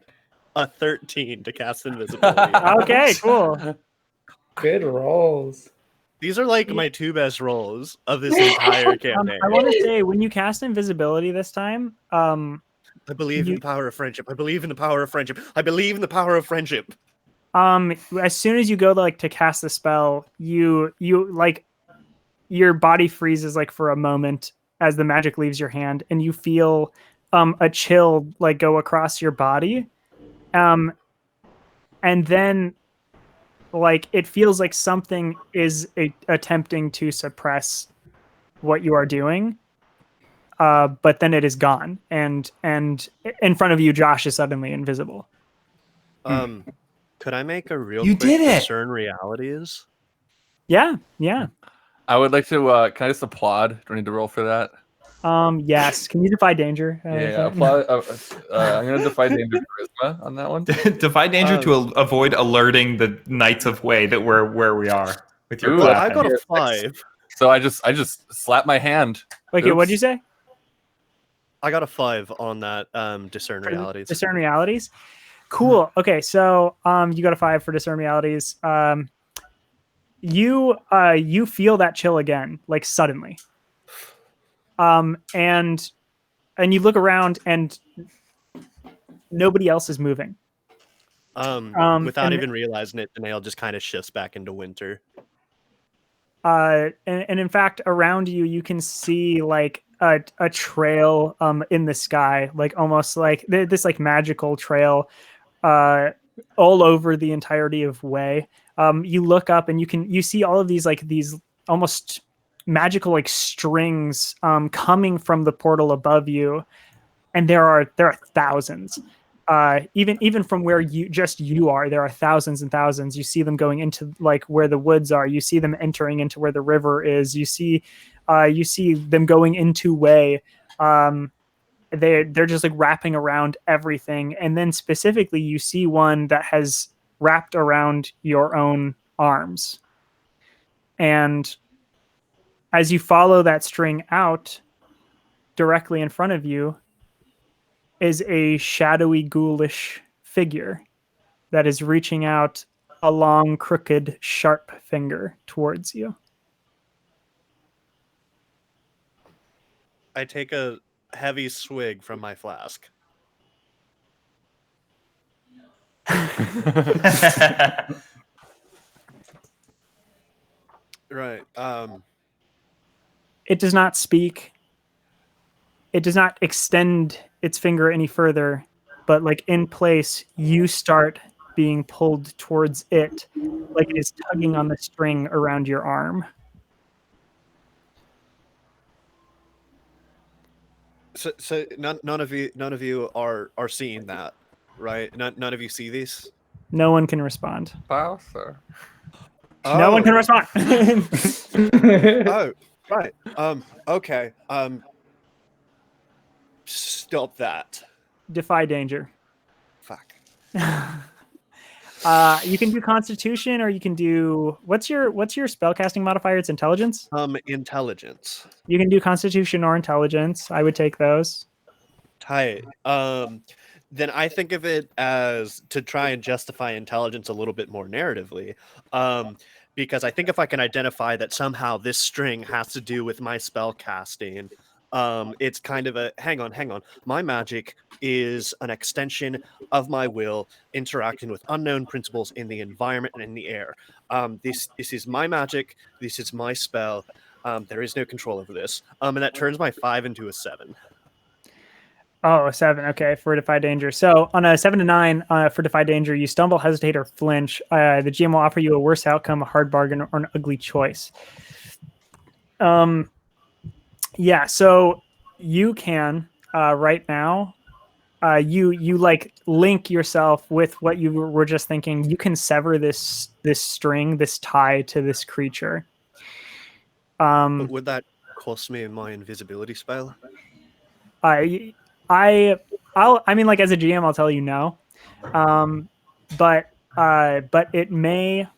a 13 to cast invisibility. Okay, cool. Good rolls. These are like my 2 best rolls of this entire campaign. I want to say when you cast invisibility this time, I believe in the power of friendship. I believe in the power of friendship. I believe in the power of friendship. as soon as you go to cast the spell, you like your body freezes like for a moment as the magic leaves your hand, and you feel a chill like go across your body, and then like it feels like something is attempting to suppress what you are doing, but then it is gone, and in front of you, Josh is suddenly invisible. Could I make a real You quick did it! discern realities? Yeah. I would like to. Can I just applaud? Do I need to roll for that? Yes. Can you defy danger? Yeah, applaud. I'm gonna defy danger charisma on that one. Defy danger to avoid alerting the Knights of Way that we're where we are with your Ooh, Well, clapping. I got a 5. So I just slap my hand. Okay, Oops. what'd you say? I got a 5 on that discern realities. Discern realities. Cool. Okay, so you got a 5 for discern realities. You feel that chill again, like suddenly. And you look around and nobody else is moving. Without and- even realizing it, Danail just kind of shifts back into winter. And in fact, around you, you can see like a trail in the sky, like almost like this like magical trail all over the entirety of Way. You look up and you see all of these almost magical like strings coming from the portal above you, and there are thousands. Even from where you are, there are thousands and thousands. You see them going into like where the woods are. You see them entering into where the river is. You see them going into Way. They're just like wrapping around everything, and then specifically you see one that has wrapped around your own arms. And as you follow that string out, directly in front of you is a shadowy, ghoulish figure that is reaching out a long, crooked, sharp finger towards you. I take a heavy swig from my flask. Right. It does not speak. It does not extend its finger any further, but like in place, you start being pulled towards it, like it is tugging on the string around your arm. So none of you are seeing that, right? None of you see these. No one can respond. Bowser. No one can respond. Oh, right. Okay. Stop that. Defy danger. Fuck. You can do Constitution, or you can do what's your spellcasting modifier? It's Intelligence. Intelligence. You can do Constitution or Intelligence. I would take those. Tight. Then I think of it as to try and justify intelligence a little bit more narratively. Because I think if I can identify that somehow this string has to do with my spell casting, it's kind of a hang on. My magic is an extension of my will interacting with unknown principles in the environment and in the air. This is my magic. This is my spell. There is no control over this. And that turns my 5 into a 7. Oh, a 7. Okay, for Defy Danger. So on a 7 to 9 for Defy Danger, you stumble, hesitate, or flinch. The GM will offer you a worse outcome, a hard bargain, or an ugly choice. Yeah, so you can right now. You like link yourself with what you were just thinking. You can sever this string, this tie to this creature. But would that cost me my invisibility spell? I mean, like, as a GM, I'll tell you no. But it may.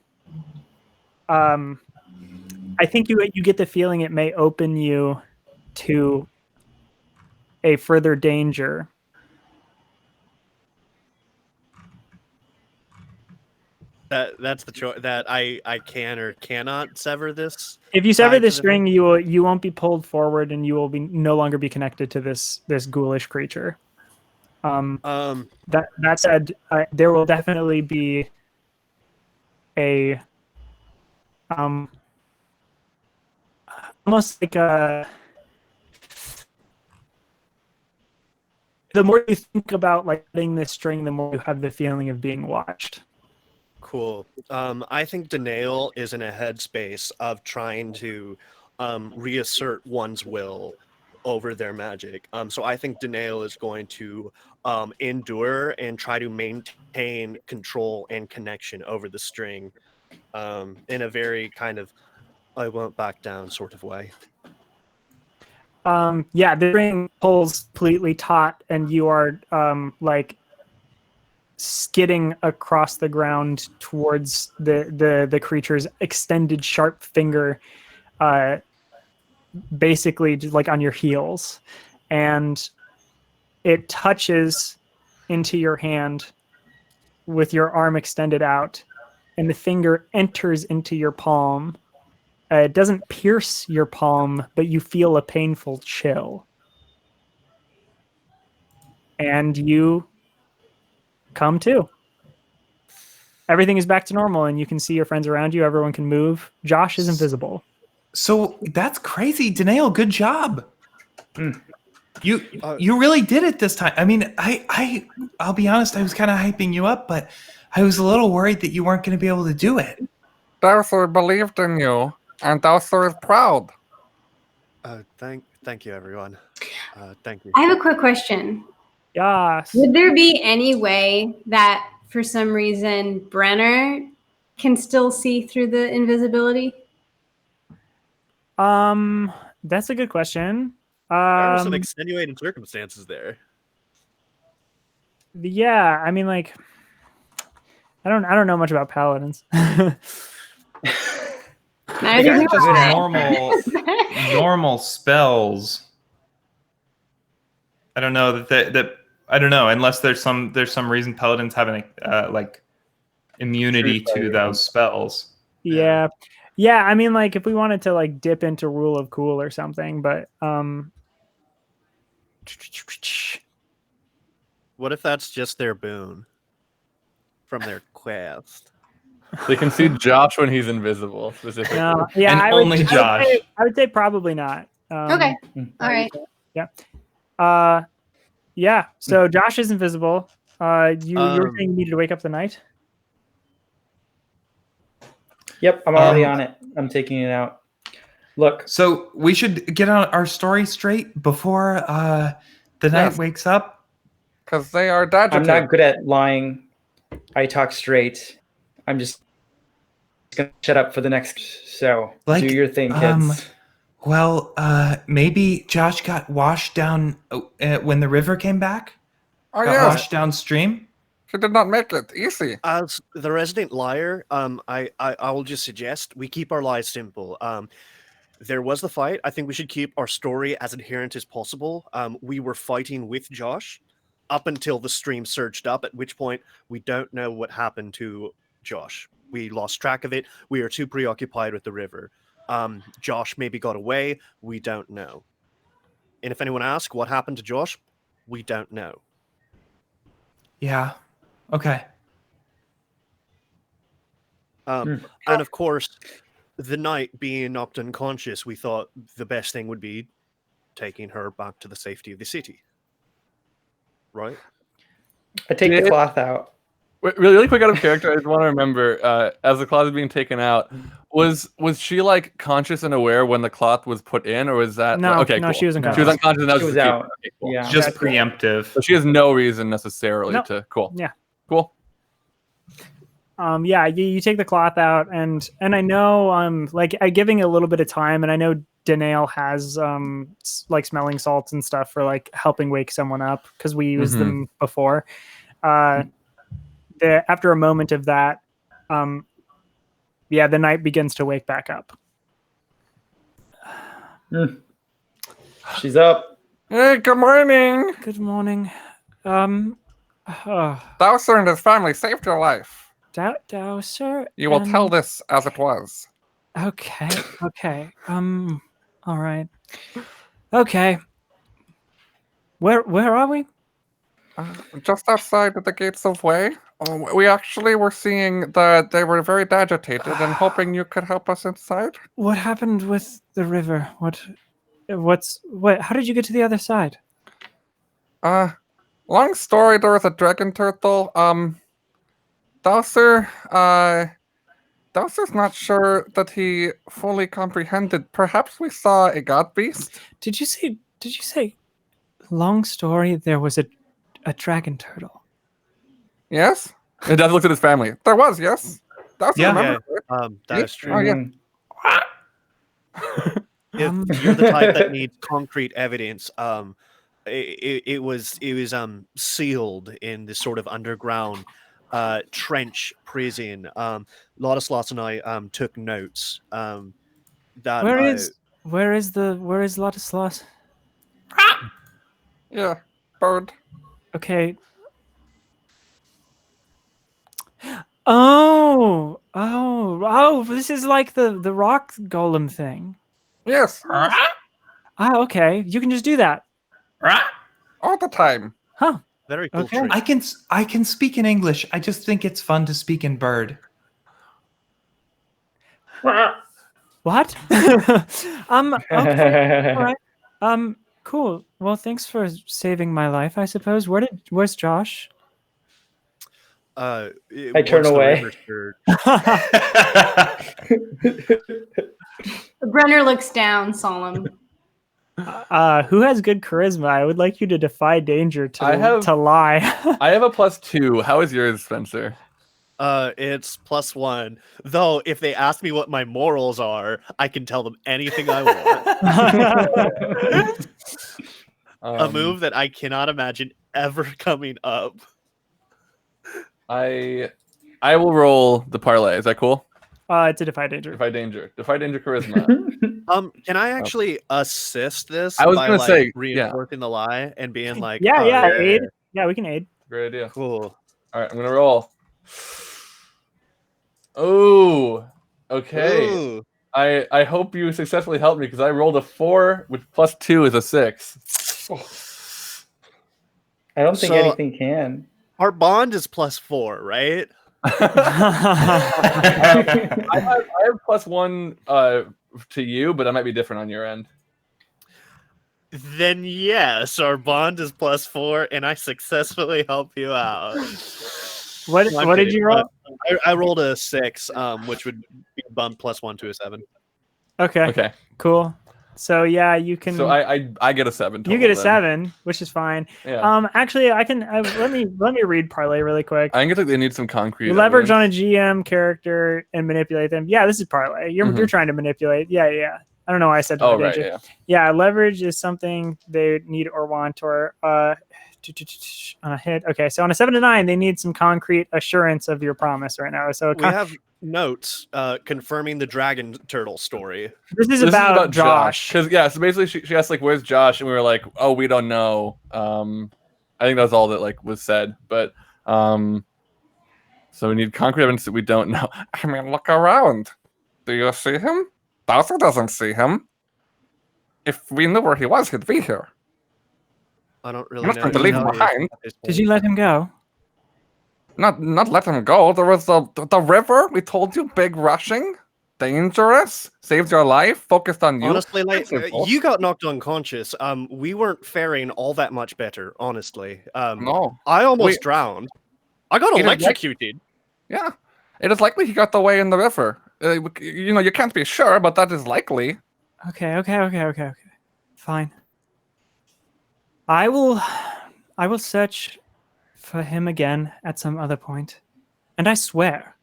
I think you get the feeling it may open you to a further danger. That's the choice that I can or cannot sever this. If you sever tied to the string, you won't be pulled forward, and you will be no longer be connected to this ghoulish creature. That said, there will definitely be a almost like a. The more you think about like letting this string, the more you have the feeling of being watched. Cool. I think Danail is in a headspace of trying to reassert one's will over their magic. So I think Danail is going to endure and try to maintain control and connection over the string in a very kind of I won't back down sort of way. Yeah, the string pulls completely taut, and you are like skidding across the ground towards the creature's extended sharp finger, basically just like on your heels, and it touches into your hand with your arm extended out, and the finger enters into your palm. It doesn't pierce your palm, but you feel a painful chill. And you come to. Everything is back to normal, and you can see your friends around you. Everyone can move. Josh is invisible. So that's crazy, Danail. Good job. You really did it this time. I mean, I'll be honest. I was kind of hyping you up, but I was a little worried that you weren't going to be able to do it. Dowser believed in you, and Dowser is proud. Thank you, everyone. Thank you. I have a quick question. Yes. Would there be any way that, for some reason, Brenner can still see through the invisibility? That's a good question. There are some extenuating circumstances there. Yeah, I mean, like, I don't know much about paladins. They got just normal spells. I don't know that I don't know, unless there's some reason paladins have an like immunity to those spells. Yeah. I mean, like, if we wanted to like dip into Rule of Cool or something, but what if that's just their boon from their quest? They can see Josh when he's invisible, specifically. No, yeah, And only Josh. I would say probably not. Okay. All right. Yeah. Yeah. So Josh is invisible. You were saying you needed to wake up the knight? Yep, I'm already on it. I'm taking it out. Look. So we should get our story straight before the knight wakes up. Because they are dodgy. I'm not good at lying. I talk straight. I'm just gonna shut up for the next. So do your thing, kids. Well, maybe Josh got washed down when the river came back. Oh, got washed downstream. She did not make it easy. As the resident liar, I will just suggest we keep our lies simple. There was the fight. I think we should keep our story as adherent as possible. We were fighting with Josh up until the stream surged up, at which point we don't know what happened to Josh. We lost track of it. We are too preoccupied with the river. Josh maybe got away. We don't know. And if anyone asks what happened to Josh, we don't know. Yeah. Okay. And of course, the knight being knocked unconscious, we thought the best thing would be taking her back to the safety of the city. Right? I take the cloth out. Really quick out of character, I just want to remember, as the cloth is being taken out, was she like conscious and aware when the cloth was put in, or was that no? Okay, no, cool. she was unconscious. She was unconscious and that She was was out. Okay, cool. Yeah, just preemptive. So she has no reason necessarily to. Cool. Yeah. Cool. yeah, you take the cloth out, and I know like giving it a little bit of time, and I know Danail has like smelling salts and stuff for like helping wake someone up because we used them before. After a moment of that, yeah, the knight begins to wake back up. She's up. Hey, good morning. Good morning. Dowser and his family saved your life. Dowser. You will tell this as it was. Okay. Okay. All right. Okay. Where are we? Just outside of the gates of Way. We actually were seeing that they were very agitated and hoping you could help us inside. What happened with the river? What? How did you get to the other side? Long story, there was a dragon turtle. Dowser's not sure that he fully comprehended. Perhaps we saw a god beast? Did you say long story, there was a dragon turtle? Yes? And Dowser looks at his family. There was, yes? Dowser Yeah. remember. That is true. Oh, yeah. If you're the type that needs concrete evidence, it was sealed in this sort of underground trench prison. Ladislaus and I took notes. Where is Ladislaus? Yeah, bird. Okay. Oh! This is like the rock golem thing. Yes, Okay. You can just do that, all the time. huh? Very cool. Okay. Trick. I can speak in English. I just think it's fun to speak in bird. What? Okay. All right. Cool. Well, thanks for saving my life, I suppose. Where's Josh? I turn away. Brenner looks down, solemn. Who has good charisma? I would like you to defy danger to lie. I have a +2. How is yours, Spencer? It's +1. Though, if they ask me what my morals are, I can tell them anything I want. A move that I cannot imagine ever coming up. I will roll the parlay. Is that cool? It's a defy danger. Defy danger charisma. Can I actually assist this? I was by, gonna like, say, reinforcing the lie and being like, aid. Yeah, we can aid. Great idea. Cool. All right, I'm gonna roll. Oh, okay. Ooh. I hope you successfully helped me because I rolled a 4, which +2 is a 6. I don't think So- anything can. Our bond is +4, right? I have +1 to you, but I might be different on your end. Then yes, our bond is +4, and I successfully help you out. What No, I'm did kidding. you roll? I rolled a 6, which would be bumped +1 to a 7. Okay. Okay, Cool. So yeah, you can. so I get a 7. you get a total then. 7, which is fine. Yeah. Actually, I can. let me read parlay really quick. I think they need some concrete. You leverage on evidence. a GM character and manipulate them. Yeah, this is parlay. You're trying to manipulate. Yeah. I don't know why I said. Oh defy right, danger. yeah. Yeah, leverage is something they need or want or on a hit. Okay, so on a 7 to 9, they need some concrete assurance of your promise right now. So We have notes confirming the dragon turtle story. this is This about Josh. Because so basically she asked like, "Where's Josh?" And we were like, "Oh, we don't know." I think that was all that like was said. But so we need concrete evidence that we don't know. I mean, look around. Do you see him? Dowser doesn't see him. If we knew where he was, he'd be here. I don't You're really not know. going to leave him behind. Did you let him go? Not let him go. There was the river. We told you, big rushing, dangerous, saved your life, focused on you. Honestly, like Simple. you got knocked unconscious. We weren't faring all that much better, honestly. No. I almost We- drowned. I got It is like- electrocuted. Yeah. It is likely he got the way in the river. You can't be sure, but that is likely. Okay. Fine. I will search for him again at some other point. And I swear,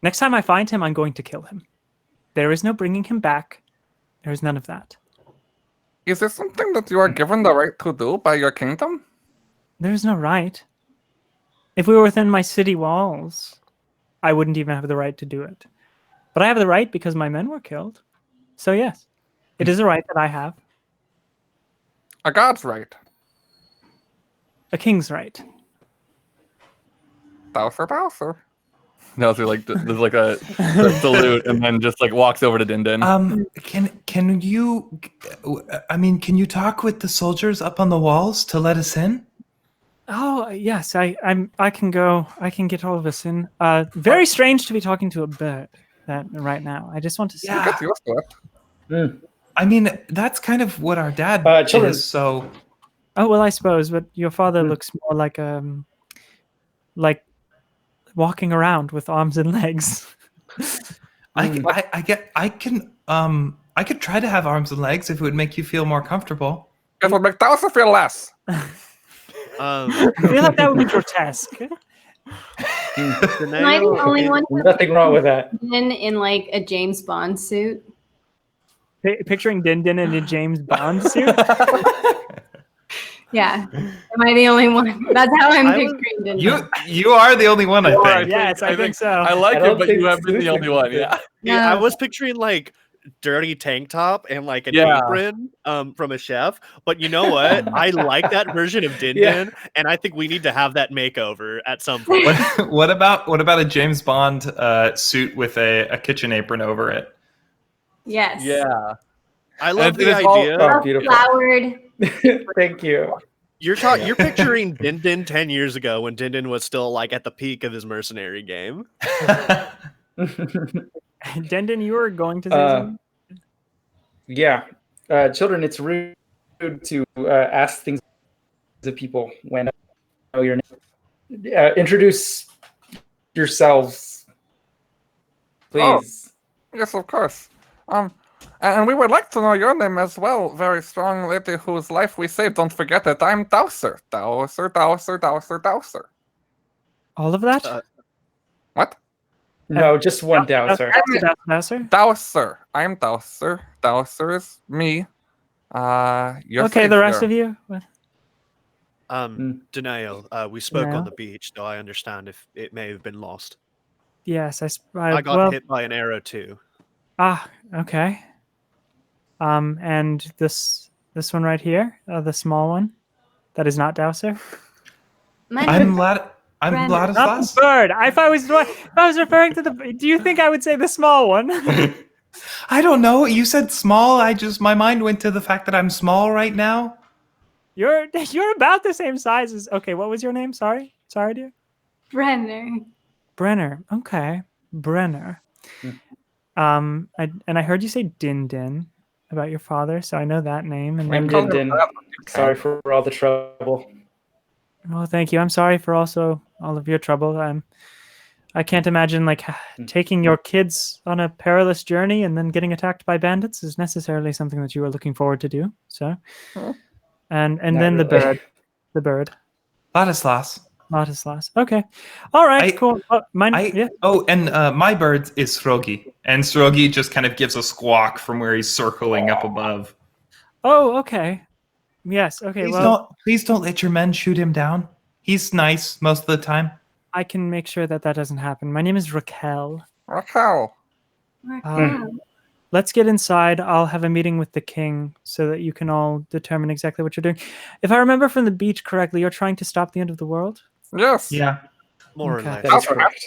Next time I find him, I'm going to kill him. There is no bringing him back. There is none of that. Is this something that you are given the right to do by your kingdom? There is no right. If we were within my city walls, I wouldn't even have the right to do it. But I have the right because my men were killed. So yes, it is a right that I have. A god's right. A king's right. Dowser. Dowser like does like a salute and then just like walks over to Din Din. Can you? I mean, can you talk with the soldiers up on the walls to let us in? Oh yes, I can go. I can get all of us in. Very strange to be talking to a bird right now. I just want to see. Yeah. Get used to it. I mean, that's kind of what our dad children. is. So, Oh well, I suppose, but your father looks more like walking around with arms and legs. I could try to have arms and legs if it would make you feel more comfortable. It would make Dowser feel less. I feel like that would be grotesque. Am I the only one Nothing wrong with that. in like a James Bond suit? Picturing Din Din in a James Bond suit. Yeah. Am I the only one? That's how I'm picturing Din. You are the only one, I think. Yes, I think so. I like I it, don't but think you have been the only one. Yeah. Yeah, I No. was picturing like dirty tank top and like an Yeah. apron from a chef. But you know what? I like that version of Din Din, and I think we need to have that makeover at some point. What about a James Bond suit with a kitchen apron over it? Yes. Yeah. I love And the it is all- idea. Oh, A beautiful. flowered. Thank you. You're picturing Din Din 10 years ago when Din Din was still like at the peak of his mercenary game. Din Din, you were going to say something? Yeah. Children, it's rude to ask things to people when I know your name. Introduce yourselves, please. Yes, of course. And we would like to know your name as well, very strong lady whose life we saved. Don't forget it. I'm Dowser. Dowser. All of that? What? No, just one dowser. Dowser? Dowser. I'm Dowser. Dowser is me. Your Okay, the rest of you? What? Denial, we spoke Denial? on the beach, though I understand if it may have been lost. Yes, I got well, hit by an arrow too. Okay. And this one right here, the small one, that is not Dowser. My I'm name- Brenner. Not Ladislas. the bird. If I was referring to the, do you think I would say the small one? I don't know. You said small. My mind went to the fact that I'm small right now. You're about the same size as. Okay, what was your name? Sorry, dear. Brenner. Brenner. Okay, Brenner. I heard you say Din Din about your father, so I know that name. And I'm then, Din Din. Sorry for all the trouble. well, thank you. I'm sorry for also all of your trouble. I can't imagine like taking your kids on a perilous journey and then getting attacked by bandits is necessarily something that you are looking forward to do. So, and Not then really. the bird, Ladislas. Okay, all right, I- cool. Yeah. Oh, and my bird is Srogi. And Srogi just kind of gives a squawk from where he's circling up above. Oh, okay. Yes. Okay. Please don't let your men shoot him down. He's nice most of the time. I can make sure that doesn't happen. My name is Raquel. Raquel. Let's get inside. I'll have a meeting with the king so that you can all determine exactly what you're doing. If I remember from the beach correctly, you're trying to stop the end of the world? Yes. Yeah. More Okay. or less. That is correct.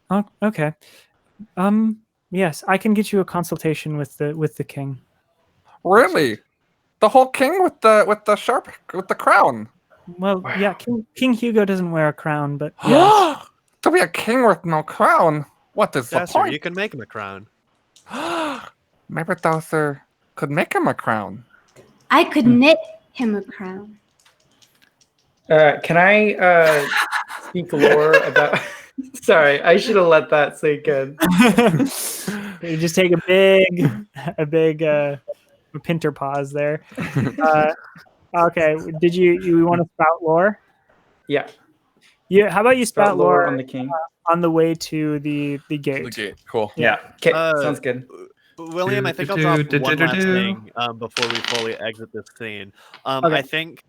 Oh, okay. Yes, I can get you a consultation with the king. Really? The whole king with the crown. Well, Wow. yeah, King Hugo doesn't wear a crown, but yeah. To be a king with no crown. What is the That's right, point? you can make him a crown. Maybe Dowser could make him a crown. I could knit him a crown. Can I speak lore about? Sorry, I should have let that sink in. You just take a big pinter pause there. Okay, did you want to spout lore? Yeah. Yeah. How about you spout lore on the king. on the way to the gate? The gate. Cool. Yeah. Okay, sounds good. William, I think I'll drop one last thing before we fully exit this scene. Okay. I think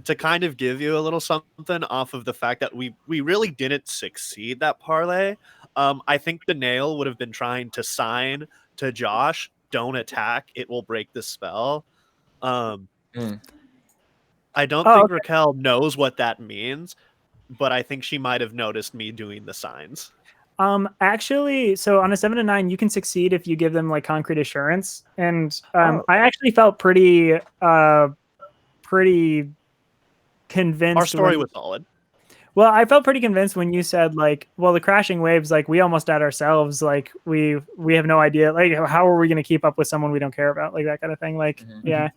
to kind of give you a little something off of the fact that we really didn't succeed that parlay. I think the nail would have been trying to sign to Josh, "Don't attack, it will break the spell." I don't think Raquel knows what that means, but I think she might have noticed me doing the signs. Actually, so on a 7 to 9, you can succeed if you give them like concrete assurance. And I actually felt pretty convinced. Our story was solid. Well, I felt pretty convinced when you said like, well, the crashing waves, like we almost at ourselves, like we have no idea, like how are we going to keep up with someone we don't care about, like that kind of thing. Like, yeah.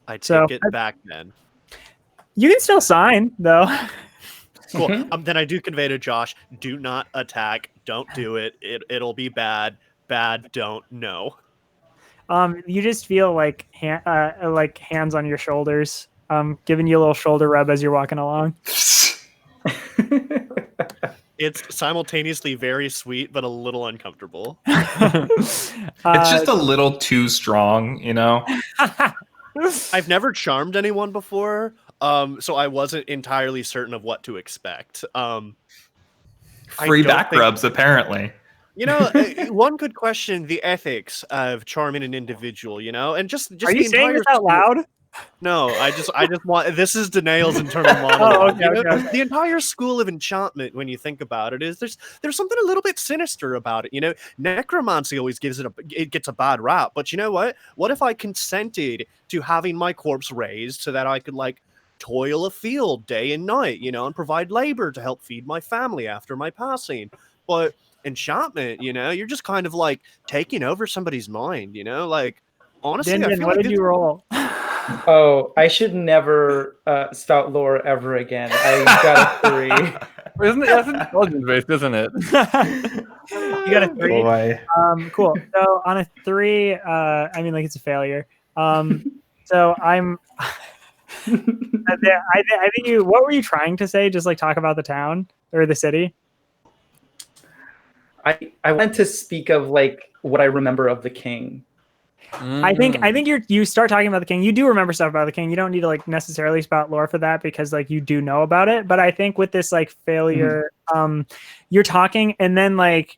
I take it back then. You can still sign though. Cool. Then I do convey to Josh, do not attack. Don't do it. It'll be bad. Bad. Don't. No. You just feel like hands on your shoulders, giving you a little shoulder rub as you're walking along. It's simultaneously very sweet, but a little uncomfortable. It's just a little too strong, you know? I've never charmed anyone before, so I wasn't entirely certain of what to expect. Free back rubs, apparently. You know, one could question the ethics of charming an individual, you know? And just Are you saying this out loud? No, I just want. This is Danail's internal monologue. Okay. The entire school of enchantment, when you think about it, is there's something a little bit sinister about it. You know, necromancy always gets a bad rap. But you know what? What if I consented to having my corpse raised so that I could like toil a field day and night, you know, and provide labor to help feed my family after my passing? But enchantment, you know, you're just kind of like taking over somebody's mind, you know, like honestly, I feel what like did you roll? Oh, I should never spout lore ever again. I got a 3. Isn't it? That's intelligence based, isn't it? You got a 3. Boy. Cool. So on a 3, I mean, like it's a failure. So I'm. I think you. What were you trying to say? Just like talk about the town or the city. I want to speak of like what I remember of the king. I think you start talking about the king. You do remember stuff about the king. You don't need to like necessarily spout lore for that because like you do know about it. But I think with this like failure, you're talking and then like,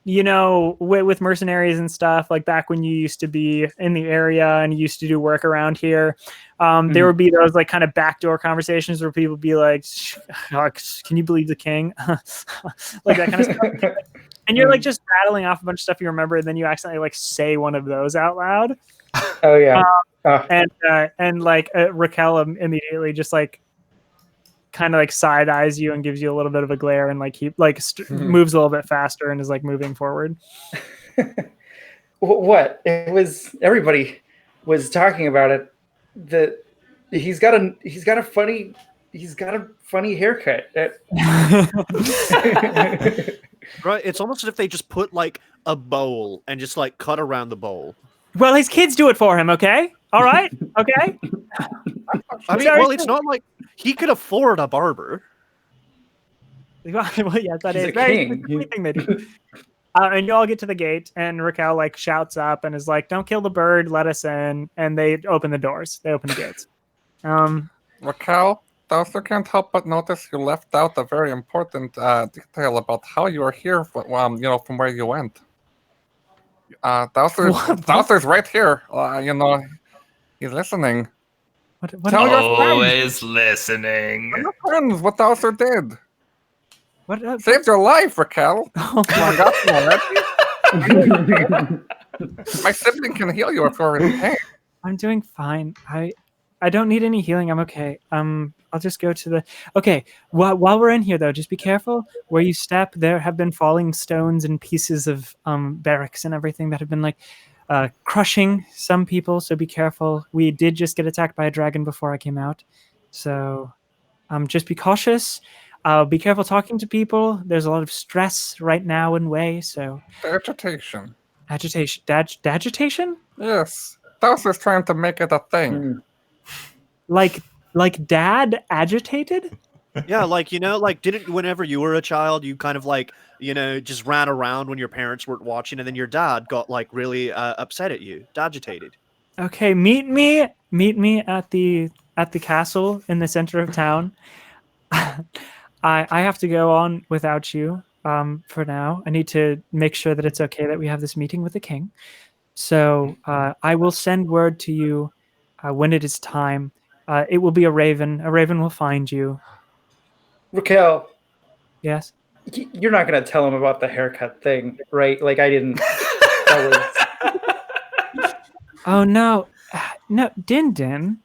you know, with mercenaries and stuff like back when you used to be in the area and you used to do work around here, there would be those like kind of backdoor conversations where people would be like, can you believe the king? Like that kind of stuff. And you're like just rattling off a bunch of stuff you remember, and then you accidentally like say one of those out loud. Oh yeah. And like Raquel immediately just like kind of like side eyes you and gives you a little bit of a glare, and like he like moves a little bit faster and is like moving forward. What? It was everybody was talking about it. He's got a funny haircut. Right, it's almost as if they just put like a bowl and just like cut around the bowl. Well, his kids do it for him, okay? All right, okay. I mean, well, it's not like he could afford a barber. Well, yes, that He's is a very king. thing they do. And you all get to the gate, and Raquel like shouts up and is like, "Don't kill the bird, let us in." And they open the doors. They open the gates. Raquel, I also can't help but notice you left out a very important detail about how you are here, you know, from where you went. Dowser's right here. You know, he's listening. What Tell your friends. Always listening. Tell your friends what Dowser did. What? Saved your life, Raquel. Oh my God, my sibling can heal you if you're in pain. I'm doing fine. I don't need any healing. I'm okay. I'll just go to the. Okay. While we're in here, though, just be careful where you step. There have been falling stones and pieces of barracks and everything that have been like crushing some people. So be careful. We did just get attacked by a dragon before I came out. So just be cautious. Be careful talking to people. There's a lot of stress right now in Way. So Agitation. Agitation. Agitation? Yes. Dowser's trying to make it a thing. Like dad agitated? Yeah, like didn't whenever you were a child, you kind of like just ran around when your parents weren't watching, and then your dad got like really upset at you, agitated. Okay, meet me at the castle in the center of town. I have to go on without you for now. I need to make sure that it's okay that we have this meeting with the king. So I will send word to you when it is time. It will be a raven. A raven will find you. Raquel, Yes. you're not gonna tell him about the haircut thing, right? Like I didn't. That was. Oh no, no, Din Din.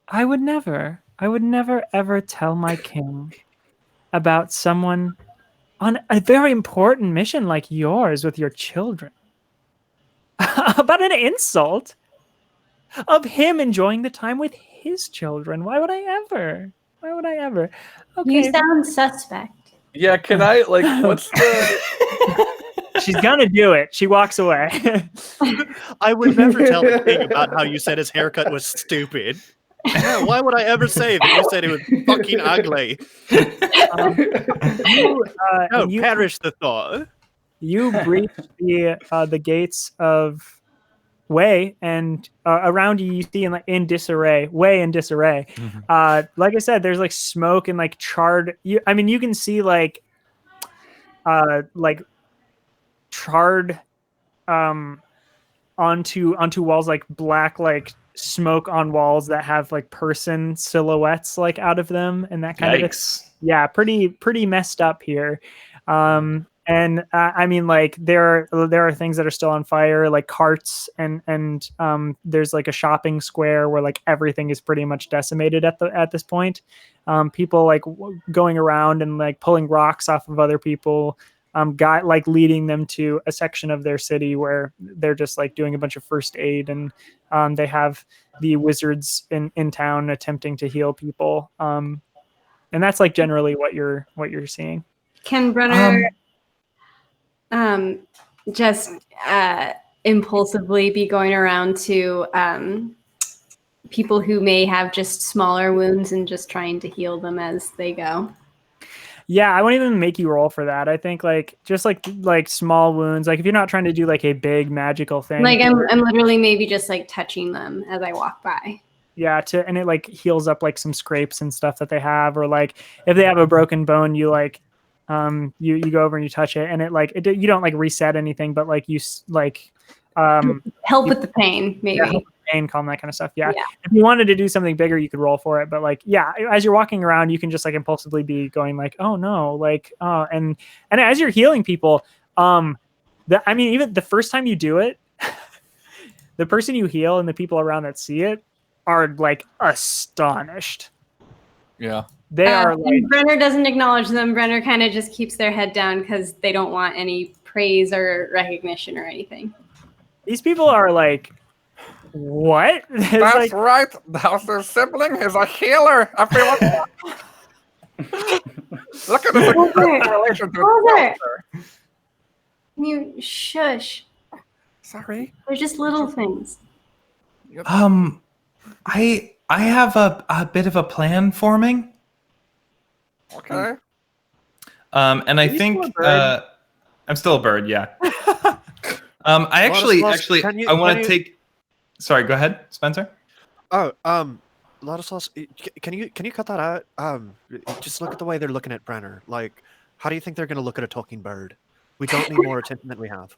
I would never ever tell my king about someone on a very important mission like yours with your children. About an insult of him enjoying the time with his children. Why would I ever? Why would I ever? You Okay. sound suspect. Yeah, can I like? What's the? She's gonna do it. She walks away. I would never tell the king about how you said his haircut was stupid. Yeah, why would I ever say that you said it was fucking ugly? Perish the thought. You breach the gates of Way, and around you, you see in disarray, Way in disarray. Like I said, there's like smoke and like charred. You can see like charred onto walls, like black like smoke on walls that have like person silhouettes like out of them and that kind of yeah, pretty messed up here. And like there are things that are still on fire, like carts, and there's like a shopping square where like everything is pretty much decimated at this point. People like going around and like pulling rocks off of other people. Like leading them to a section of their city where they're just like doing a bunch of first aid, and they have the wizards in town attempting to heal people. And that's like generally what you're seeing. Can Brenner just impulsively be going around to people who may have just smaller wounds and just trying to heal them as they go? Yeah, I won't even make you roll for that. I think like just like small wounds. Like if you're not trying to do like a big magical thing. Like I'm literally maybe just like touching them as I walk by. Yeah, and it like heals up like some scrapes and stuff that they have, or like if they have a broken bone, you like you go over and you touch it, and you don't like reset anything, but like you like help with the pain, maybe. Yeah, help with the pain, calm, that kind of stuff. Yeah. If you wanted to do something bigger, you could roll for it, but like as you're walking around, you can just like impulsively be going like, oh no, like and as you're healing people, even the first time you do it, the person you heal and the people around that see it are like astonished. Yeah. They are like. Brenner doesn't acknowledge them. Brenner kind of just keeps their head down because they don't want any praise or recognition or anything. These people are like, what? That's right. Bowser's sibling is a healer. Everyone. Look at this relation to Bowser. Can you shush? Sorry. They're just little things. I have a bit of a plan forming. Okay. And I think I'm still a bird. Yeah. I actually I want to take. Sorry, go ahead, Spencer. Oh, Ladislaus, can you cut that out? Just look at the way they're looking at Brenner. Like, how do you think they're going to look at a talking bird? We don't need more attention than we have.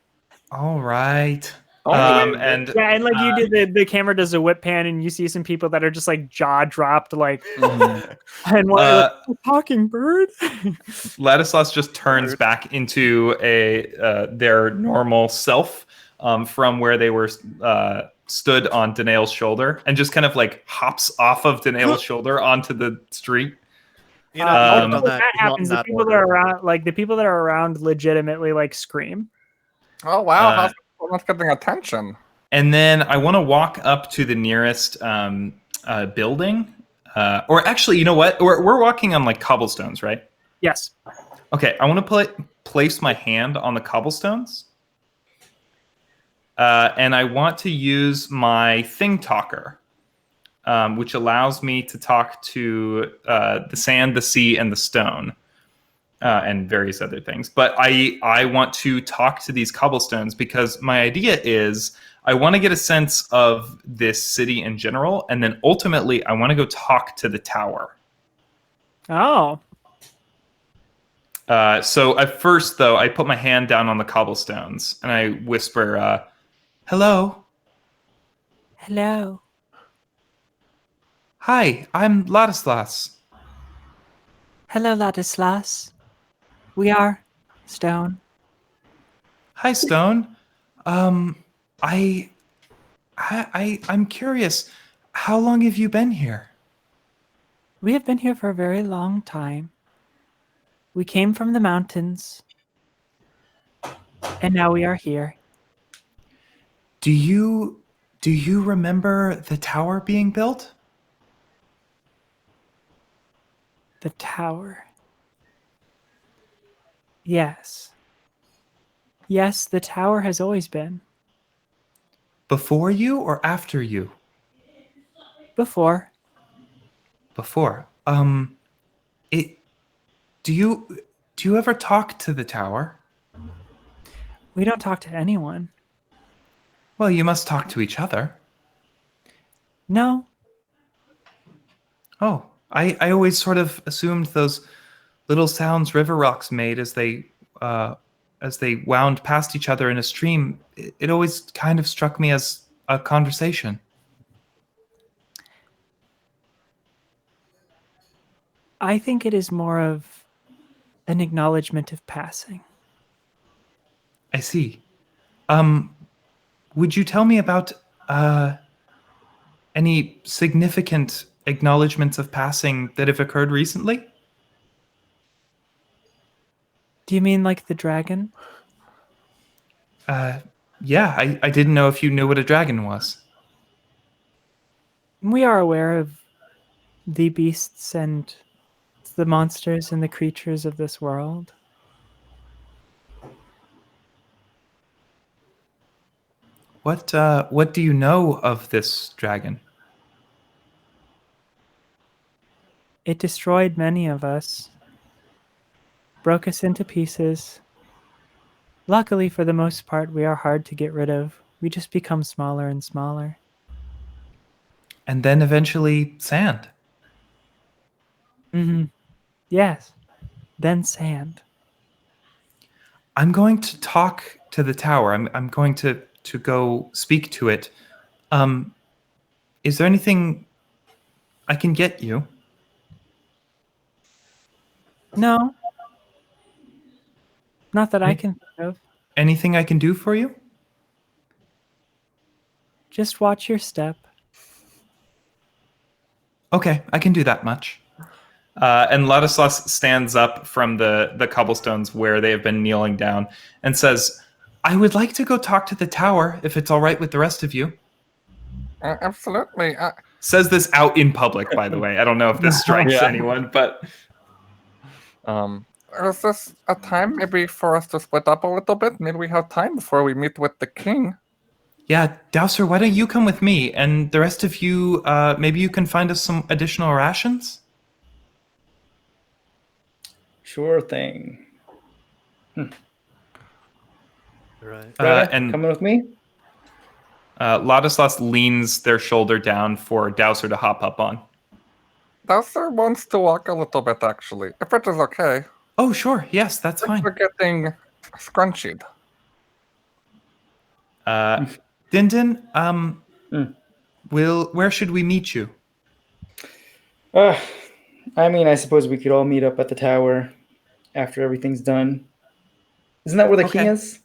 All right. And like you did the camera does a whip pan, and you see some people that are just like jaw dropped, like and like, talking bird. Ladislaus just turns back into their normal self from where they were stood on Danail's shoulder, and just kind of like hops off of Danail's shoulder onto the street. You know, that happens. The people that are around legitimately like scream. Oh wow! How's not getting attention? And then I want to walk up to the nearest building, or actually, you know what? We're walking on like cobblestones, right? Yes. Okay, I want to place my hand on the cobblestones, and I want to use my thing talker which allows me to talk to the sand, the sea, and the stone, and various other things. But I want to talk to these cobblestones because my idea is I want to get a sense of this city in general, and then ultimately I want to go talk to the tower. Oh. So at first, though, I put my hand down on the cobblestones and I whisper, hello. Hello. Hi, I'm Ladislas. Hello, Ladislas. We are Stone. Hi, Stone. I'm curious. How long have you been here? We have been here for a very long time. We came from the mountains, and now we are here. Do you remember the tower being built? The tower. Yes. Yes, the tower has always been. Before you or after you? Before. Before. Do you ever talk to the tower? We don't talk to anyone. Well, you must talk to each other. No. Oh, I always sort of assumed those little sounds river rocks made as they wound past each other in a stream. It always kind of struck me as a conversation. I think it is more of an acknowledgement of passing. I see. Would you tell me about any significant acknowledgements of passing that have occurred recently? Do you mean like the dragon? Yeah, I didn't know if you knew what a dragon was. We are aware of the beasts and the monsters and the creatures of this world. What do you know of this dragon? It destroyed many of us, broke us into pieces. Luckily, for the most part, we are hard to get rid of. We just become smaller and smaller. And then eventually sand. Mm-hmm. Yes. Then sand. I'm going to talk to the tower. I'm going to go speak to it. Is there anything I can get you? No. Not that I can think of. Anything I can do for you? Just watch your step. Okay, I can do that much. And Ladislas stands up from the cobblestones where they have been kneeling down and says, I would like to go talk to the tower if it's all right with the rest of you. Absolutely. Says this out in public, by the way. I don't know if this strikes Yeah. anyone, but Is this a time maybe for us to split up a little bit? Maybe we have time before we meet with the king. yeah, Dowser, why don't you come with me? And the rest of you, maybe you can find us some additional rations? Sure thing. Right. And Coming with me? Ladislas leans their shoulder down for Dowser to hop up on. Dowser wants to walk a little bit, actually, if it is okay. Oh, sure. Yes, that's fine. We're getting scrunchied. Dindin, where should we meet you? I mean, I suppose we could all meet up at the tower after everything's done. Isn't that where the king Okay. is?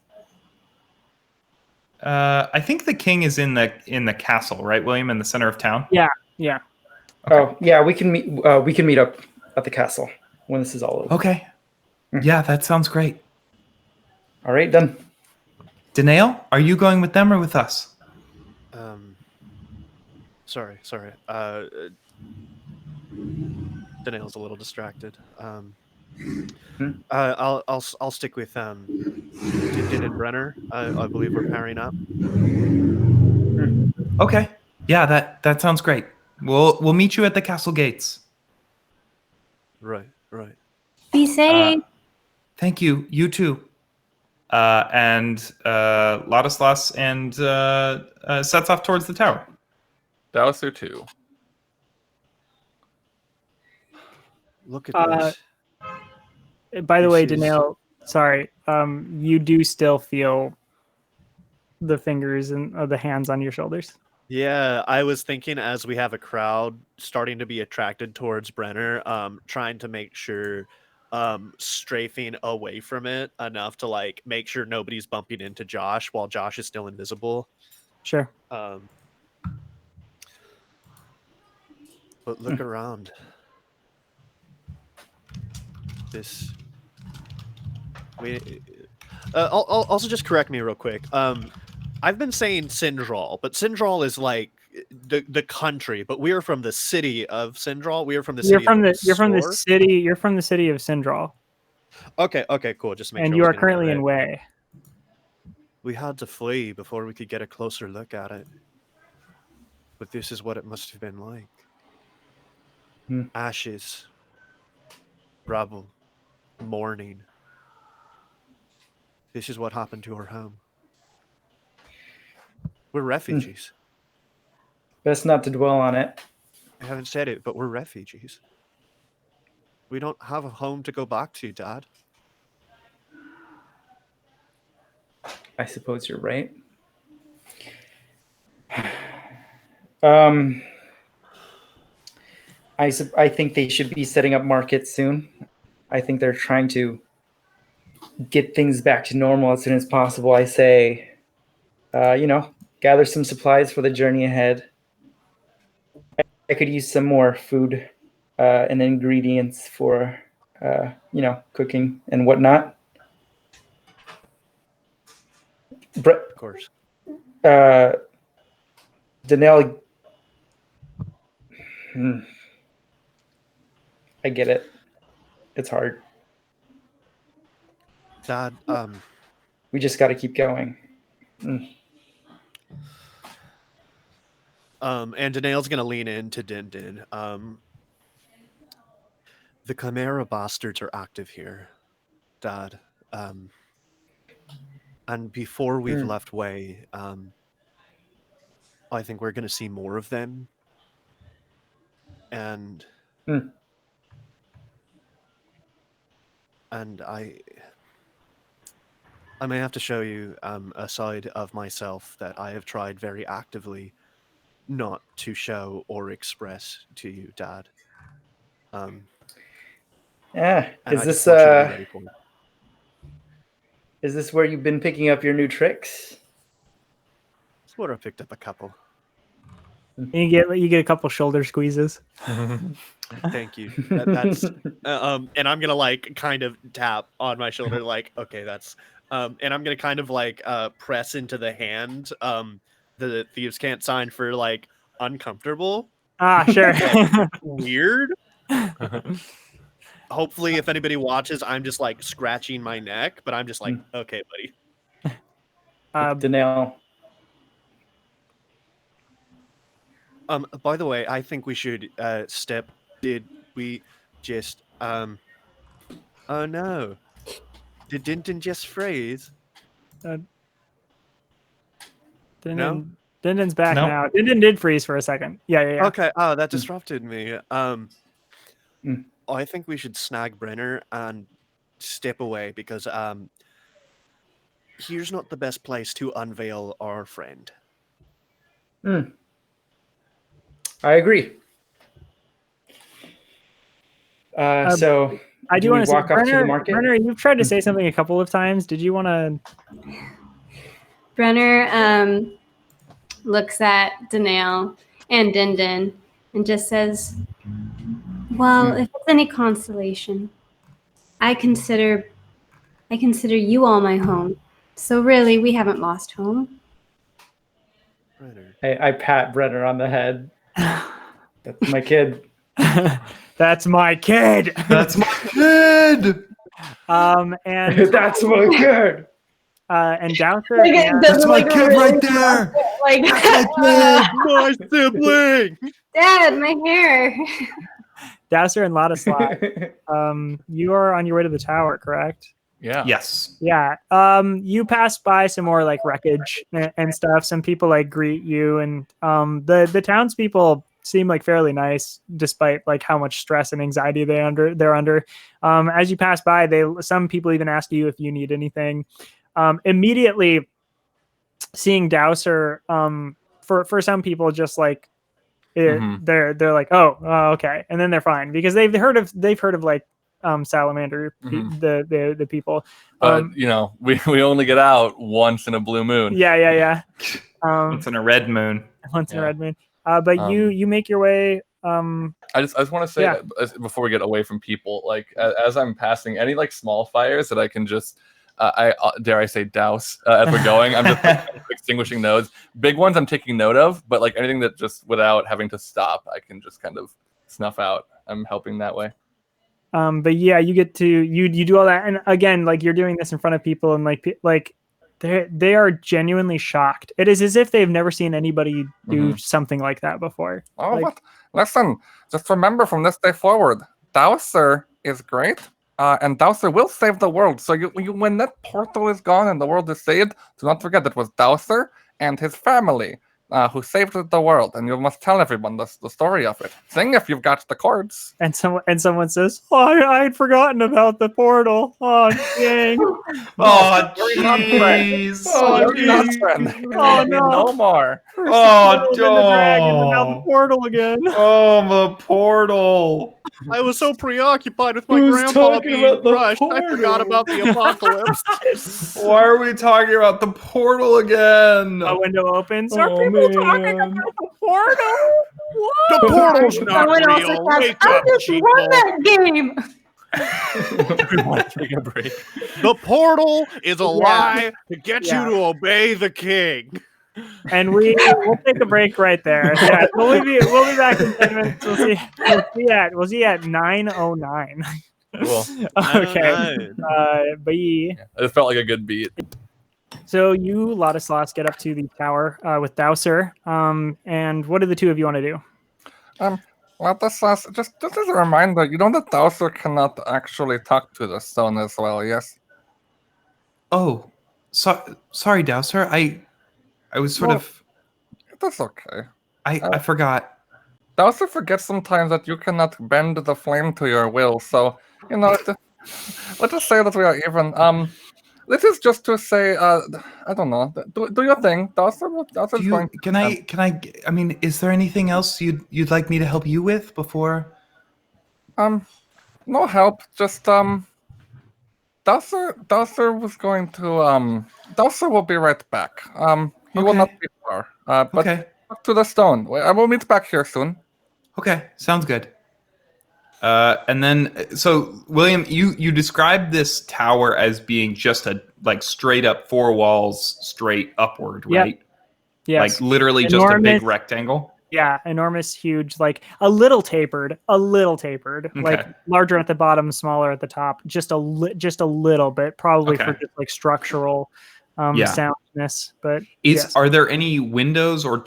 I think the king is in the castle, right, William, in the center of town? Yeah. Okay. Oh, yeah, we can meet. We can meet up at the castle when this is all over. Okay. Yeah, that sounds great. All right, done. Danae, are you going with them or with us? Sorry. Daniel's a little distracted. I'll stick with Din and Brenner. I believe we're pairing up. Okay. Yeah, that sounds great. We'll meet you at the castle gates. Right. Be safe. Thank you. You too. And Ladislas and sets off towards the tower. Dowser 2. Look at this. By the way, This is- Danielle, sorry, you do still feel the fingers and the hands on your shoulders. Yeah, I was thinking as we have a crowd starting to be attracted towards Brenner, trying to make sure strafing away from it enough to like make sure nobody's bumping into Josh while Josh is still invisible. Sure. But look around. This. Also just correct me real quick. I've been saying Sindral, but Sindral is like the country, but we are from the city of Sindral. We are from the city. You're from the city. You're from the city of Sindral. Okay, cool. Just make and sure. You are currently in Way. We had to flee before we could get a closer look at it. But this is what it must have been like. Ashes, rubble, mourning. This is what happened to our home. We're refugees. Best not to dwell on it. I haven't said it, but we're refugees. We don't have a home to go back to, Dad. I suppose you're right. I think they should be setting up markets soon. I think they're trying to get things back to normal as soon as possible. I say, gather some supplies for the journey ahead. I could use some more food and ingredients for, cooking and whatnot. Of course. Danelle, I get it. It's hard. Dad, we just got to keep going. And Danelle's gonna lean into Din Din. The Chimera bastards are active here, Dad. And before we've left Way, I think we're gonna see more of them. And I may have to show you a side of myself that I have tried very actively not to show or express to you, Dad. Is this where you've been picking up your new tricks? That's where I picked up a couple. You get a couple shoulder squeezes. Thank you. That's and I'm gonna like kind of tap on my shoulder, like, okay, that's and I'm gonna kind of like press into the hand the thieves can't sign for like uncomfortable. Sure. Like, weird. Hopefully, if anybody watches, I'm just like scratching my neck, but I'm just like, okay, buddy. Danelle. By the way, I think we should step. Did we just oh no. Did Dinton just freeze? Dindin's back now. Dindin did freeze for a second. Yeah. Okay. Oh, that disrupted me. I think we should snag Brenner and step away because here's not the best place to unveil our friend. I agree. So I do want to say, walk up to the market? Brenner, you've tried to say something a couple of times. Did you want to? Brenner looks at Danae and Dindin and just says, well, if it's any consolation, I consider you all my home. So really, we haven't lost home. Brenner. I pat Brenner on the head. That's my kid. That's my kid. That's my kid. And that's my kid. and Dowser. Like, it does, That's my like, kid really right there. Like, My sibling. Dad, my hair. Dowser and Ladislav, you are on your way to the tower, correct? Yeah. Yes. Yeah. You pass by some more like wreckage and stuff. Some people like greet you, and the townspeople seem like fairly nice, despite like how much stress and anxiety they're under. As you pass by, some people even ask you if you need anything. Immediately seeing Dowser, for some people, just like they're like, oh, okay, and then they're fine because they've heard of like salamander the people. But we only get out once in a blue moon. Yeah. Once in a red moon. Once in a red moon. But you make your way. I just want to say that before we get away from people, like as I'm passing any like small fires that I can just dare I say douse as we're going. I'm just extinguishing those. Big ones I'm taking note of, but like anything that just without having to stop, I can just kind of snuff out. I'm helping that way. But yeah, you get to you do all that, and again, like you're doing this in front of people, and like they are genuinely shocked. It is as if they've never seen anybody do something like that before. Oh, like, what? Listen, just remember from this day forward, Dowser is great, and Dowser will save the world. So you when that portal is gone and the world is saved, do not forget it was Dowser and his family who saved the world, and you must tell everyone the story of it. Sing if you've got the chords. And someone says, "Oh, I had forgotten about the portal." Oh, dang! Oh, jeez! Oh, no more. Oh, The dragon, and now the portal again. Oh, the portal! I was so preoccupied with my Who's grandpa talking being about the crushed, I forgot about the apocalypse. Why are we talking about the portal again? A window opens. Oh, Are people talking man. about the portal? The portal's not Someone also real. says, Wake I up, just Chico. won that game. Everyone take a break. The portal is a Yeah. lie to get Yeah. you to obey the king. And we'll take a break right there. Yeah, we'll be back in 10 minutes. We'll see at 9:09. Cool. Okay. Bye. It felt like a good beat. So you, Ladislaus, get up to the tower with Dowser. And what do the two of you want to do? Well, just as a reminder, you know that Dowser cannot actually talk to the stone as well, yes? Oh, sorry, Dowser. I was sort of. That's okay. I forgot. Dowser forgets sometimes that you cannot bend the flame to your will, so, let's just say that we are even. This is just to say, I don't know, do your thing. Dowser's going to... Can I mean, is there anything else you'd like me to help you with before? No help, just, Dowser was going to, Dowser will be right back. He will not be far. But Okay. back to the stone. I will meet back here soon. Okay, sounds good. And then, so William, you described this tower as being just a straight up 4 walls straight upward, right? Yes. Like literally just a big rectangle. Yeah, enormous, huge, like a little tapered, like larger at the bottom, smaller at the top, just a little bit, probably for just like structural soundness. But are there any windows or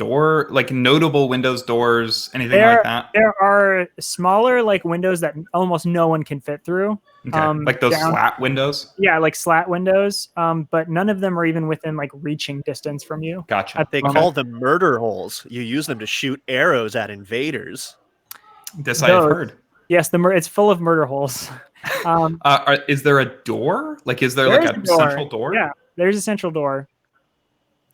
notable windows, doors, anything like that? There are smaller like windows that almost no one can fit through. Okay. Like those slat windows? Yeah, like slat windows. But none of them are even within like reaching distance from you. Gotcha. They call them murder holes. You use them to shoot arrows at invaders. This I have heard. Yes, it's full of murder holes. Is there a door? Like, is there like a central door? Yeah, there's a central door.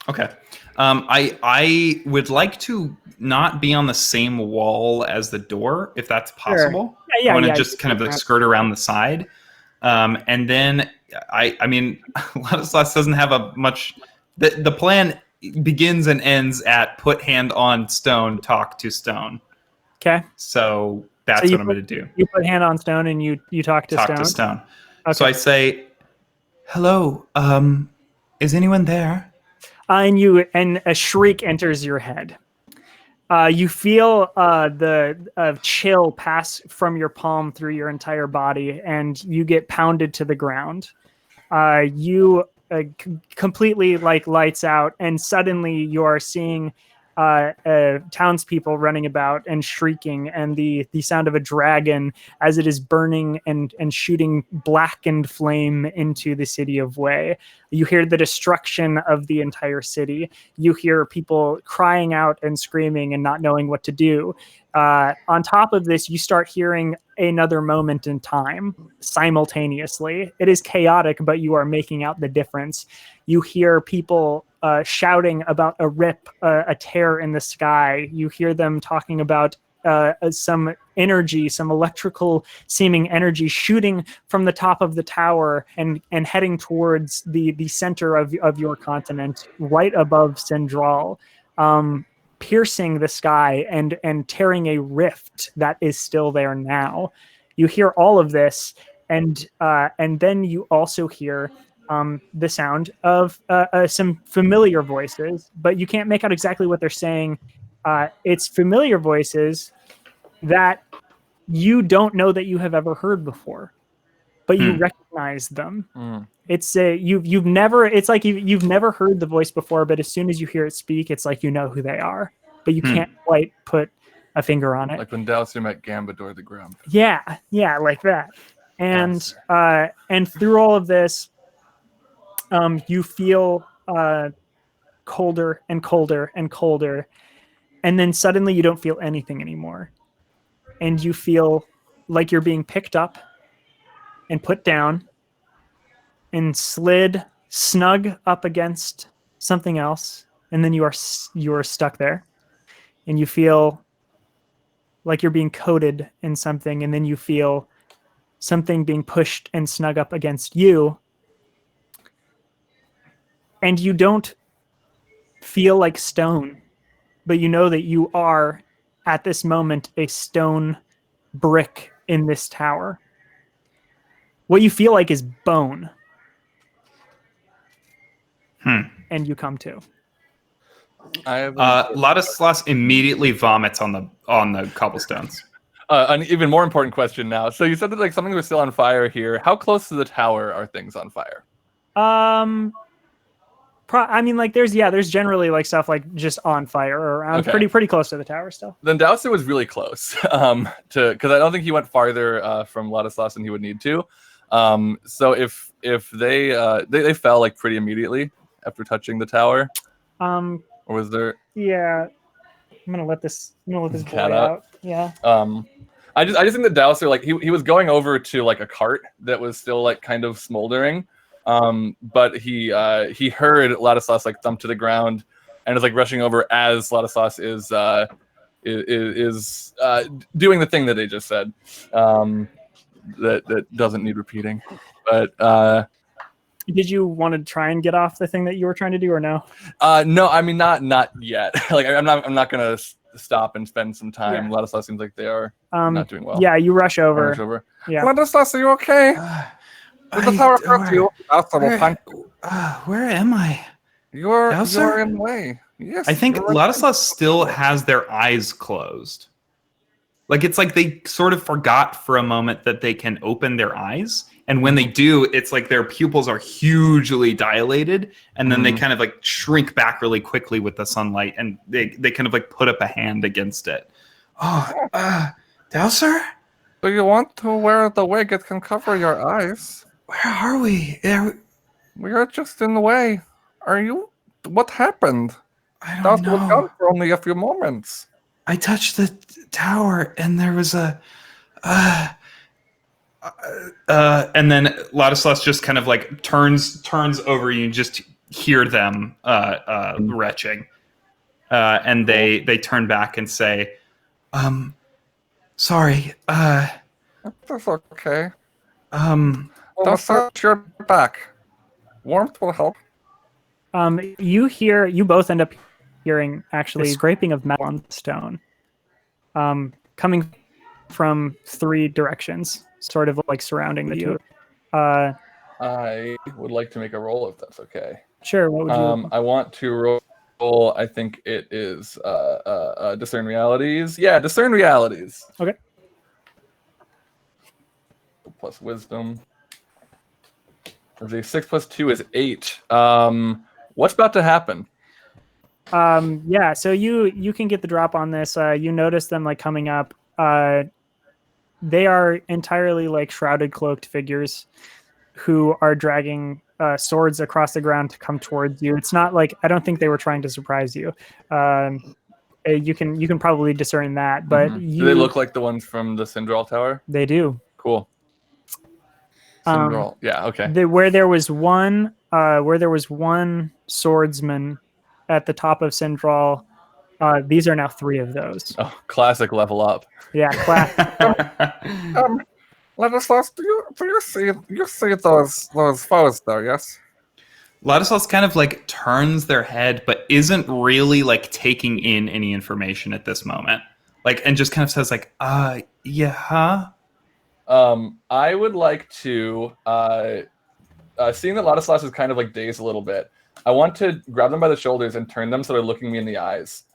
Okay. I would like to not be on the same wall as the door, if that's possible. Sure. Yeah, I want to just kind of like skirt around the side. And then I mean, Ladislaus doesn't have a much. The plan begins and ends at put hand on stone, talk to stone. Okay. So that's what I'm going to do. You put hand on stone and you talk to stone. Talk to stone. Okay. So I say, "Hello. Is anyone there?" And a shriek enters your head. You feel the chill pass from your palm through your entire body, and you get pounded to the ground. You completely like lights out, and suddenly you are seeing townspeople running about and shrieking, and the sound of a dragon as it is burning and shooting blackened flame into the city of Wei. You hear the destruction of the entire city. You hear people crying out and screaming and not knowing what to do. On top of this, you start hearing another moment in time simultaneously. It is chaotic, but you are making out the difference. You hear people shouting about a rip, a tear in the sky. You hear them talking about some energy, some electrical seeming energy shooting from the top of the tower and heading towards the center of your continent, right above Central, piercing the sky and tearing a rift that is still there now. You hear all of this, and then you also hear the sound of some familiar voices, but you can't make out exactly what they're saying. It's familiar voices that you don't know that you have ever heard before, but you recognize them. It's you've never. It's like you've never heard the voice before, but as soon as you hear it speak, it's like you know who they are, but you can't quite put a finger on it. Like when Dowser met Gambador the Grump. Yeah, like that. And through all of this, you feel colder and colder and colder, and then suddenly you don't feel anything anymore, and you feel like you're being picked up and put down and slid snug up against something else, and then you are stuck there, and you feel like you're being coated in something, and then you feel something being pushed and snug up against you, and you don't feel like stone, but you know that you are at this moment a stone brick in this tower. What you feel like is bone. And you come to. Ladislas immediately vomits on the cobblestones. An even more important question now. So you said that like something was still on fire here. How close to the tower are things on fire? I mean, like there's generally like stuff like just on fire or around, pretty close to the tower still. Then Dowser was really close because I don't think he went farther from Ladislas than he would need to. So if they fell like pretty immediately after touching the tower, or was there? Yeah, I'm gonna let this boy Cat out. Yeah. I just think that Dowser, like he was going over to like a cart that was still like kind of smoldering. But he heard Ladislas like thump to the ground and is like rushing over as Ladislas is doing the thing that they just said. That doesn't need repeating. But did you want to try and get off the thing that you were trying to do, or no? No, I mean not yet. Like I'm not gonna stop and spend some time. Ladislas seems like they are not doing well. Yeah, you rush over. Yeah. Ladislas, are you okay? The tower hurt you. Where am I? You're in the way. Yes. I think Ladislas still has their eyes closed. Like it's like they sort of forgot for a moment that they can open their eyes. And when they do, it's like their pupils are hugely dilated. And then they kind of like shrink back really quickly with the sunlight. And they kind of like put up a hand against it. Dowser? Do you want to wear the wig? It can cover your eyes. Where are we? We are just in the way. Are you? What happened? I don't know. That was gone for only a few moments. I touched the tower, and there was a. And then Ladislas just kind of like turns over. You just hear them retching, and they turn back and say, "Sorry." That's okay. Don't touch your back. Warmth will help. You both end up hearing actually scraping of metal on stone, coming from 3 directions, sort of like surrounding you. I would like to make a roll if that's okay. Sure. What would you? I want to roll. I think it is discern realities. Yeah, discern realities. Okay. Plus wisdom. Let's see, 6 plus 2 is 8. What's about to happen? Yeah, so you can get the drop on this. You notice them like coming up. They are entirely like shrouded, cloaked figures who are dragging swords across the ground to come towards you. It's not like I don't think they were trying to surprise you. You can probably discern that, but Do they look like the ones from the Syndral Tower? They do. Cool. Syndral. Yeah. Okay. Where there was one swordsman at the top of Syndral, these are now 3 of those. Oh, classic level up. Yeah, classic. Ladislas, do you see those foes there? Yes. Ladislas kind of like turns their head, but isn't really like taking in any information at this moment. Like, and just kind of says like, yeah, huh? I would like to, seeing that Ladislas is kind of like dazed a little bit, I want to grab them by the shoulders and turn them so they're looking me in the eyes,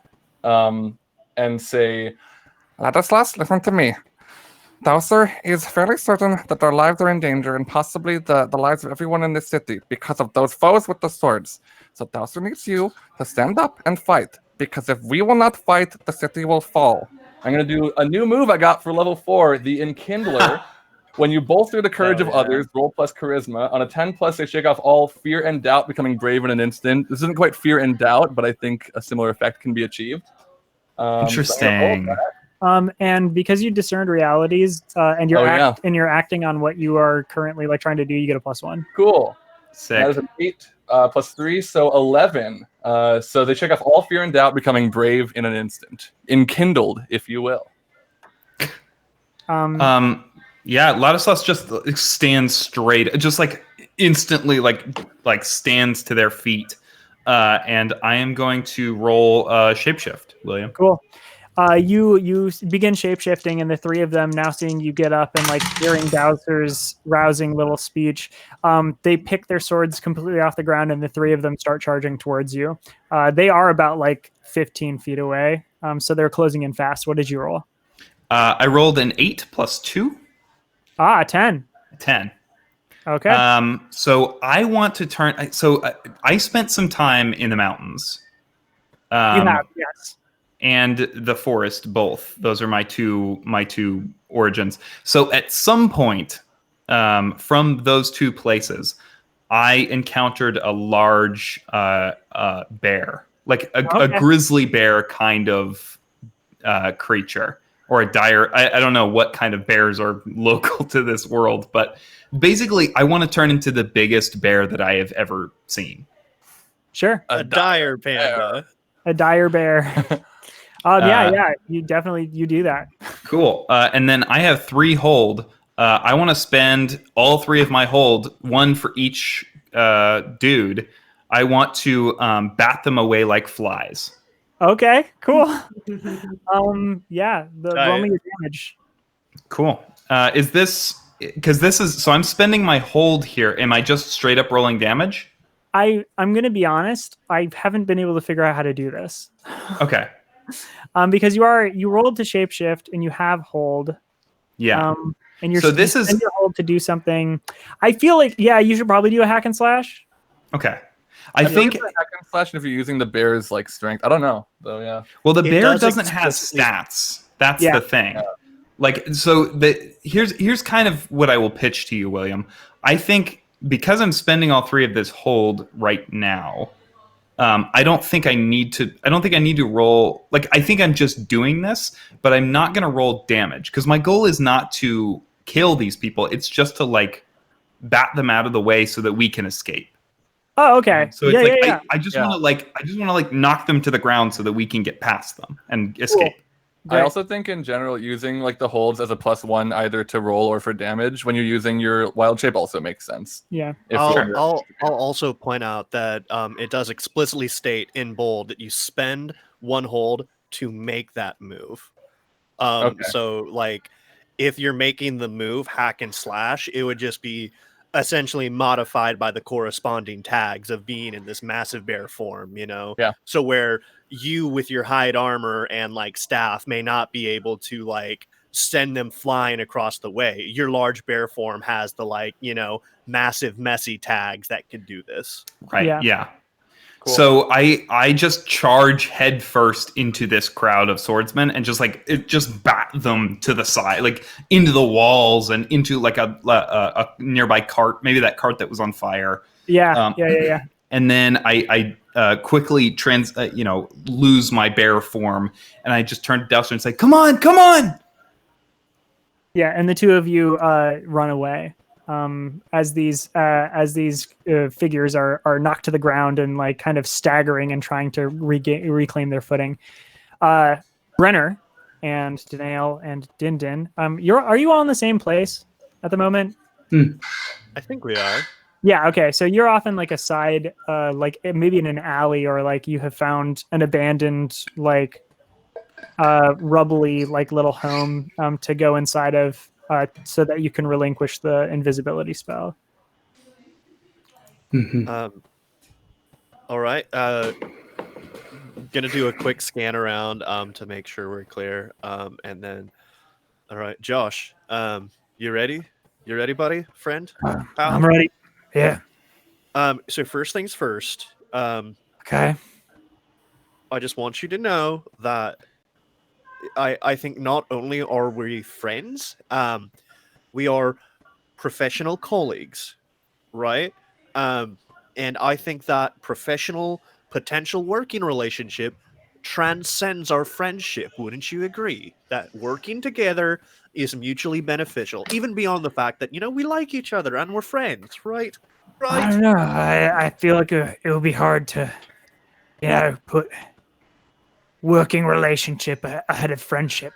and say, Ladislas, listen to me. Dowser is fairly certain that their lives are in danger and possibly the lives of everyone in this city because of those foes with the swords. So Dowser needs you to stand up and fight, because if we will not fight, the city will fall. I'm going to do a new move I got for level 4, the Enkindler. When you bolster the courage of others, roll plus charisma. On a 10 plus, they shake off all fear and doubt, becoming brave in an instant. This isn't quite fear and doubt, but I think a similar effect can be achieved. Interesting. And because you discerned realities, and you're acting on what you are currently like trying to do, you get a +1. Cool. Sick. That is an 8 plus 3, so 11. So they shake off all fear and doubt, becoming brave in an instant. Enkindled, if you will. Yeah, Ladislas just stands straight, just like instantly like stands to their feet. And I am going to roll shapeshift, William. Cool. You begin shapeshifting, and the 3 of them, now seeing you get up and like hearing Dowser's rousing little speech, they pick their swords completely off the ground, and the 3 of them start charging towards you. They are about like 15 feet away, so they're closing in fast. What did you roll? I rolled an 8 plus 2. 10. 10. Okay. So I want to turn. So I spent some time in the mountains. You have, yes. And the forest, both. Those are my two origins. So at some point, from those 2 places, I encountered a large bear, like a grizzly bear kind of creature, or a dire. I don't know what kind of bears are local to this world, but basically, I want to turn into the biggest bear that I have ever seen. Sure. A dire panda. A dire bear. Yeah, you do that. Cool. And then I have 3 hold. I want to spend all 3 of my hold, 1 for each dude. I want to bat them away like flies. Okay, cool. Roll me your damage. Cool. Is this because this is so? I'm spending my hold here. Am I just straight up rolling damage? I'm going to be honest. I haven't been able to figure out how to do this. Okay. Because you rolled to shapeshift and you have hold. Yeah. And you're so this is your hold to do something. I feel like you should probably do a hack and slash. Okay. I think hack and slash, if you're using the bear's like strength, I don't know though. Yeah. Well, the bear doesn't have stats. That's the thing. Yeah. Like, so here's kind of what I will pitch to you, William. I think because I'm spending all 3 of this hold right now, I don't think I need to roll. Like, I think I'm just doing this, but I'm not going to roll damage because my goal is not to kill these people. It's just to like bat them out of the way so that we can escape. Oh, okay. So it's I just want to like knock them to the ground so that we can get past them and escape. Cool. I also think in general using like the holds as a +1 either to roll or for damage when you're using your wild shape also makes sense. Yeah. I'll also point out that it does explicitly state in bold that you spend 1 hold to make that move. So like if you're making the move hack and slash, it would just be essentially modified by the corresponding tags of being in this massive bear form, you know? Yeah. So where you with your hide armor and like staff may not be able to like send them flying across the way. Your large bear form has the like, massive messy tags that can do this. Right. Yeah. Yeah. Cool. So I just charge head first into this crowd of swordsmen and just bat them to the side, like into the walls and into like a nearby cart, maybe that cart that was on fire. Yeah. Yeah. And then I quickly lose my bear form, and I just turn to Dowser and say, "Come on, come on!" Yeah, and the two of you run away as these figures are knocked to the ground and like kind of staggering and trying to reclaim their footing. Brenner and Danail and Din, are you all in the same place at the moment? I think we are. Yeah. Okay. So you're off in like a side, like maybe in an alley, or like you have found an abandoned like rubbly like little home to go inside of so that you can relinquish the invisibility spell. All right. Gonna do a quick scan around to make sure we're clear. And then, all right, Josh, you ready? You ready, buddy? Friend? Pal? I'm ready. Yeah. So first things first. Okay. I just want you to know that I think not only are we friends, we are professional colleagues, right? And I think that professional potential working relationship transcends our friendship. Wouldn't you agree? That working together is mutually beneficial, even beyond the fact that, we like each other and we're friends, right? I don't know. I feel like it would be hard to, put working relationship ahead of friendship.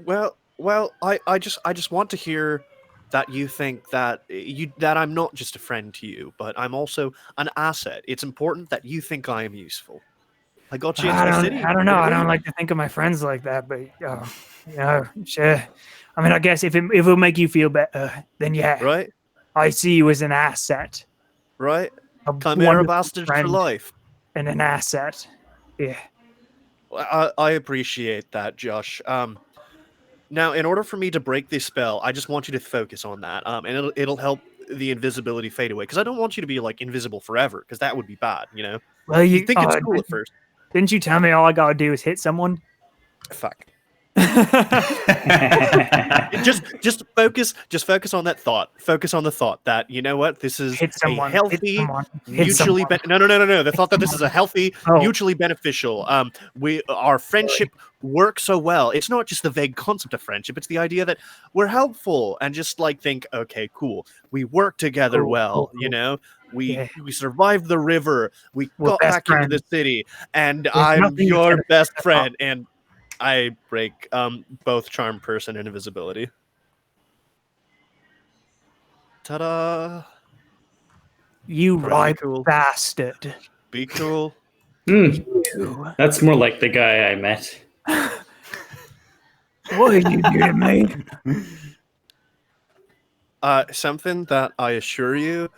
Well, I just want to hear that you think that I'm not just a friend to you, but I'm also an asset. It's important that you think I am useful. I got you into the city. I don't know. I didn't don't we? like to think of my friends like that, but sure. I mean, I guess if it'll make you feel better, then yeah, Right, I see you as an asset, right. a Chimera wonderful bastard for friend life. and an asset. Yeah. I appreciate that, Josh. Now, in order for me to break this spell, I just want you to focus on that. And it'll help the invisibility fade away. Because I don't want you to be like invisible forever, because that would be bad. Well, You think it's cool at first. Didn't you tell me all I gotta do is hit someone? Fuck. Just focus on that thought. Focus on the thought that this is Hit someone. a healthy, Hit someone. mutually no. The thought that this is a healthy, Oh. mutually beneficial. Our friendship works so well. It's not just the vague concept of friendship. It's the idea that we're helpful and just like think, okay, cool. We work together Cool, well. cool. We survived the river. We We're got best back into the friends. city, and There's I'm nothing you your can best about. friend. And I break both charm person and invisibility. Ta-da! You Pretty right cool. bastard. Be cool. You. That's more like the guy I met. What did you do to me? Something that I assure you,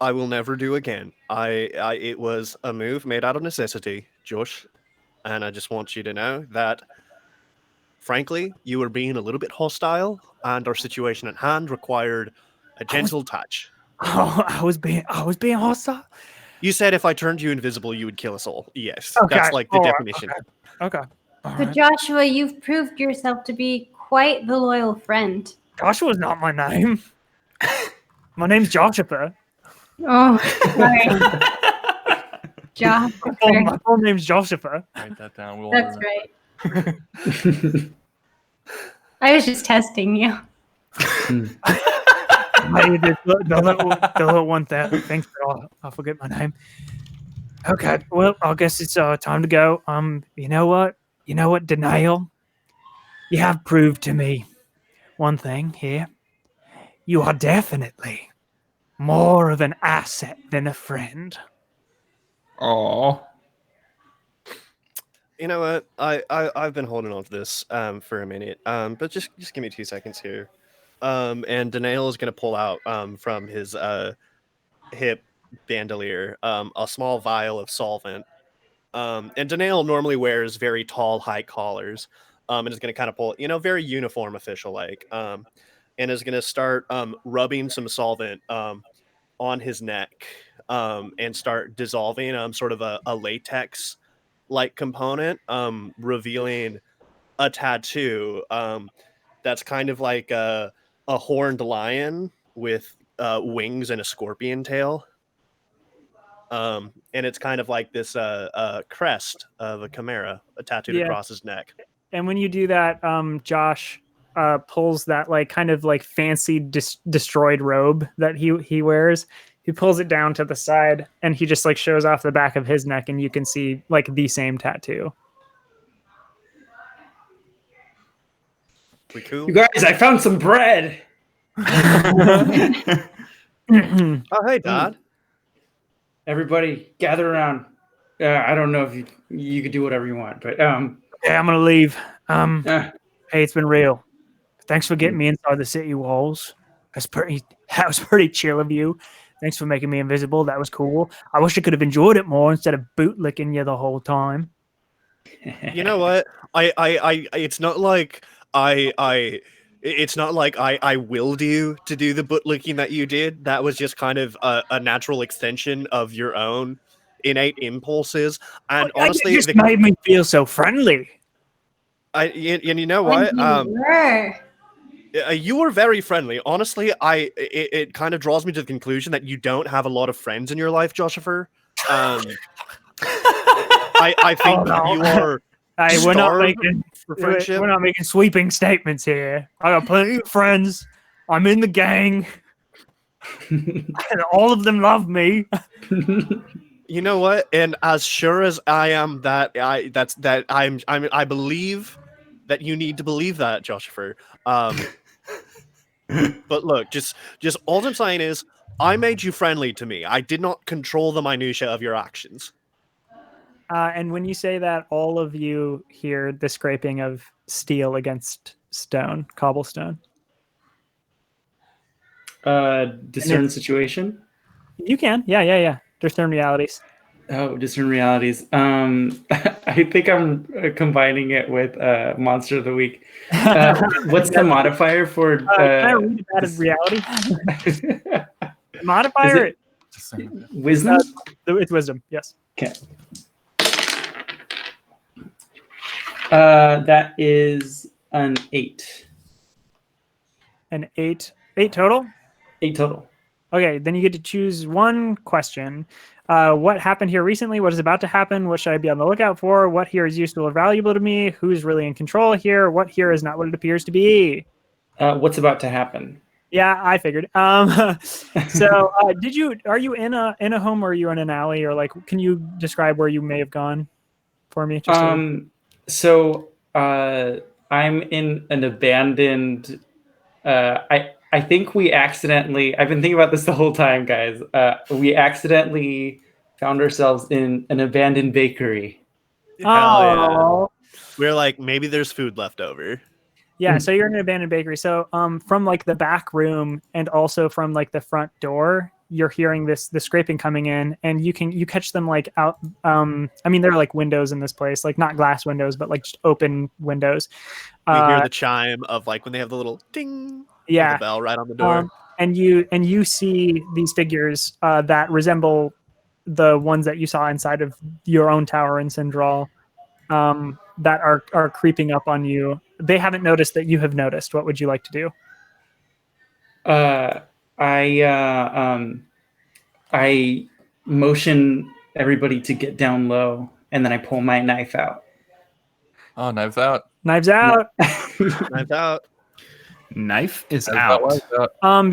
I will never do again. It was a move made out of necessity, Josh, and I just want you to know that, frankly, you were being a little bit hostile, and our situation at hand required a gentle touch. Oh, I was being hostile. You said if I turned you invisible, you would kill us all. Yes, Okay, that's like the all right, definition. Okay. All But right. Joshua, you've proved yourself to be quite the loyal friend. Joshua's not my name. My name's Joshua. Oh, sorry. Josh. My full name's Joshua. Write that down. We'll That's order right. I was just testing you. The little one there. Thanks for I'll forget my name. Okay, well, I guess it's time to go. You know what, Denial? You have proved to me one thing here. You are definitely more of an asset than a friend. Aw. You know what? I've been holding on to this for a minute. But just give me 2 seconds here. And Danail is gonna pull out from his hip bandolier a small vial of solvent. And Danail normally wears very tall, high collars. and is going to kind of pull, very uniform official like, and is going to start rubbing some solvent on his neck, and start dissolving sort of a latex like component, revealing a tattoo that's kind of like a horned lion with wings and a scorpion tail. And it's kind of like this crest of a chimera tattooed Yeah. across his neck. And when you do that, Josh pulls that like kind of like fancy destroyed robe that he wears. He pulls it down to the side, and he just like shows off the back of his neck, and you can see like the same tattoo. We cool? You guys, I found some bread. Oh, hey, Dad. Everybody, gather around. I don't know if you could do whatever you want, but Yeah, I'm gonna leave. uh, Hey, it's been real. Thanks for getting me inside the city walls. That was pretty chill of you. Thanks for making me invisible. That was cool. I wish I could have enjoyed it more instead of bootlicking you the whole time. You know what? It's not like it's not like I willed you to do the bootlicking that you did. That was just kind of a natural extension of your own innate impulses. And honestly, it just made me feel so friendly. and you know what? You were very friendly. Honestly, it kind of draws me to the conclusion that you don't have a lot of friends in your life, Joshifer. I think you are. Hey, we're friendship. not making sweeping statements here. I got plenty of friends. I'm in the gang, and all of them love me. You know what? And as sure as I am that I believe that you need to believe that, Joshifer. But look, just all I'm saying is I made you friendly to me. I did not control the minutia of your actions. And when you say that, all of you hear the scraping of steel against stone, cobblestone. discern situation. You can, yeah. Discern realities. Oh, discern realities. I think I'm combining it with Monster of the Week. What's the modifier for? Can I read that as reality? Modifier? Wisdom? It's wisdom, yes. Okay. That is an 8. An 8. 8 total? 8 total. Okay, then you get to choose one question. What happened here recently? What is about to happen? What should I be on the lookout for? What here is useful or valuable to me? Who's really in control here? What here is not what it appears to be? What's about to happen? Yeah, I figured. So, are you in a home, or are you in an alley, or like, can you describe where you may have gone for me? So I'm in an abandoned. I think we accidentally. I've been thinking about this the whole time, guys. We accidentally found ourselves in an abandoned bakery. Oh, yeah. We're like, maybe there's food left over. Yeah, so you're in an abandoned bakery. So from like the back room and also from like the front door, you're hearing the scraping coming in, and you catch them like out. I mean, there are like windows in this place, like not glass windows, but like just open windows. We hear the chime of like when they have the little ding, yeah, the bell right on the door. And you see these figures that resemble the ones that you saw inside of your own tower in Sindral, that are creeping up on you. They haven't noticed that you have noticed. What would you like to do? I motion everybody to get down low, and then I pull my knife out. Oh, knives out. Knives out. Knives out. Knife is out.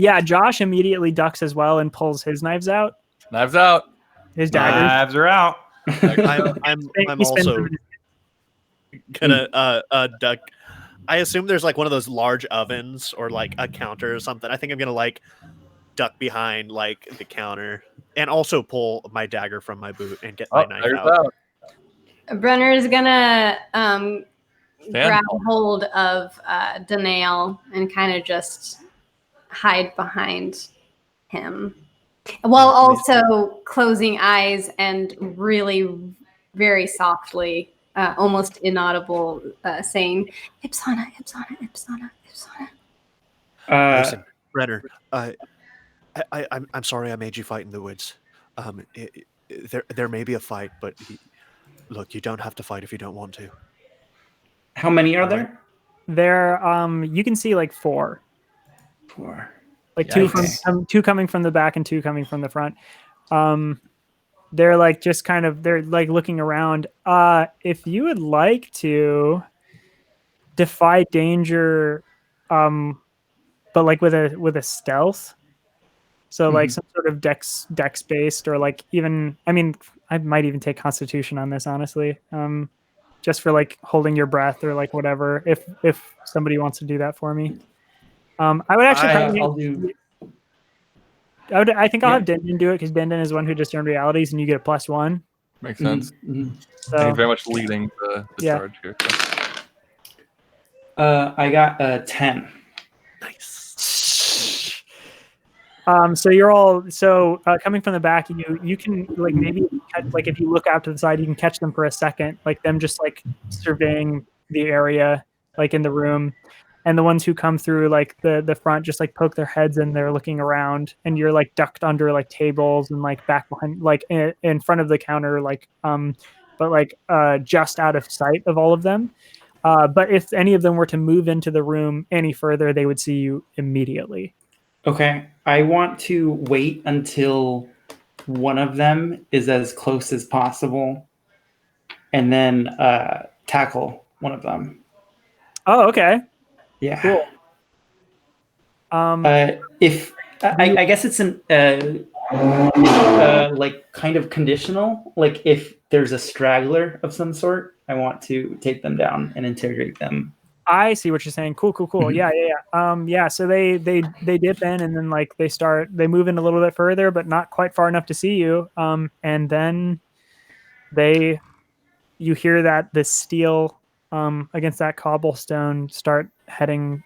Yeah, Josh immediately ducks as well and pulls his knives out. Knives out. His daggers. Knives are out. I'm also gonna duck. I assume there's like one of those large ovens or like a counter or something. I think I'm gonna like duck behind like the counter and also pull my dagger from my boot and get my knife out. Brenner is gonna grab hold of Danail and kind of just hide behind him, while also closing eyes and really very softly almost inaudible saying, Ipsana, Ipsana, Ipsana, Ipsana. Listen, Brenner, I'm sorry I made you fight in the woods. There may be a fight, but look, you don't have to fight if you don't want to. How many are All right. there? There, you can see like 4. 4. Like Yikes. two coming from the back and 2 coming from the front. They're like just kind of they're like looking around. If you would like to defy danger, but like with a stealth, so like some sort of dex based, or like even I mean I might even take Constitution on this, honestly. Just for like holding your breath or like whatever. If somebody wants to do that for me. I would actually I'll do. I think I'll Yeah. have Dindin do it because Dindin is one who discerned realities, and you get a +1. Makes sense. Mhm. So Thank you very much for leading the Yeah. charge here. I got a 10. Nice. so you're all coming from the back. You can like maybe like if you look out to the side, you can catch them for a second, like them just like surveying the area, like in the room. And the ones who come through like the front just like poke their heads in there looking around, and you're like ducked under like tables and like back behind like in front of the counter, like but like just out of sight of all of them. But if any of them were to move into the room any further, they would see you immediately. Okay. I want to wait until one of them is as close as possible, and then tackle one of them. Oh, okay. Yeah. Cool. If I guess it's an like kind of conditional. Like if there's a straggler of some sort, I want to take them down and interrogate them. I see what you're saying. Cool. Yeah. Yeah. So they dip in, and then like they move in a little bit further, but not quite far enough to see you. And then you hear that the steel against that cobblestone start heading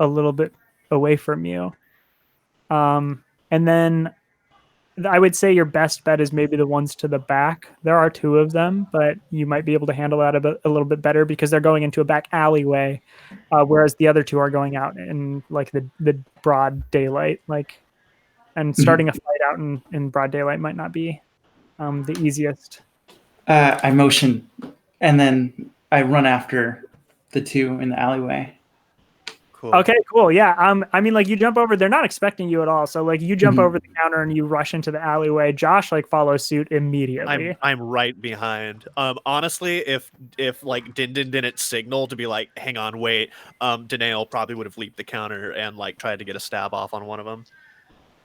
a little bit away from you. And then I would say your best bet is maybe the ones to the back. There are 2 of them, but you might be able to handle that a little bit better because they're going into a back alleyway, whereas the other 2 are going out in like the broad daylight. Like, and starting a fight out in broad daylight might not be the easiest. I motion, and then I run after the 2 in the alleyway. Cool. Okay, cool. Yeah. I mean, like you jump over, they're not expecting you at all. So like you jump over the counter and you rush into the alleyway. Josh like follows suit immediately. I'm right behind. Honestly, if like Dindin didn't signal to be like, hang on, wait, Danail probably would have leaped the counter and like tried to get a stab off on one of them.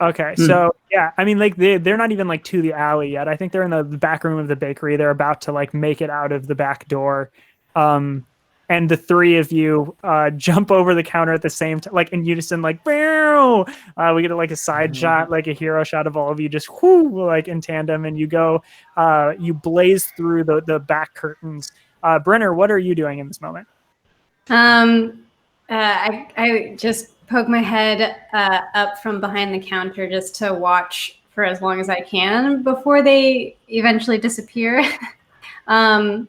Okay, so yeah, I mean, like they're not even like to the alley yet. I think they're in the back room of the bakery. They're about to like make it out of the back door. And the 3 of you jump over the counter at the same time, like in unison, like "Meow!" We get like a side shot, like a hero shot of all of you just whoo, like in tandem, and you go, you blaze through the back curtains. Brenner, what are you doing in this moment? I just poke my head up from behind the counter just to watch for as long as I can before they eventually disappear. And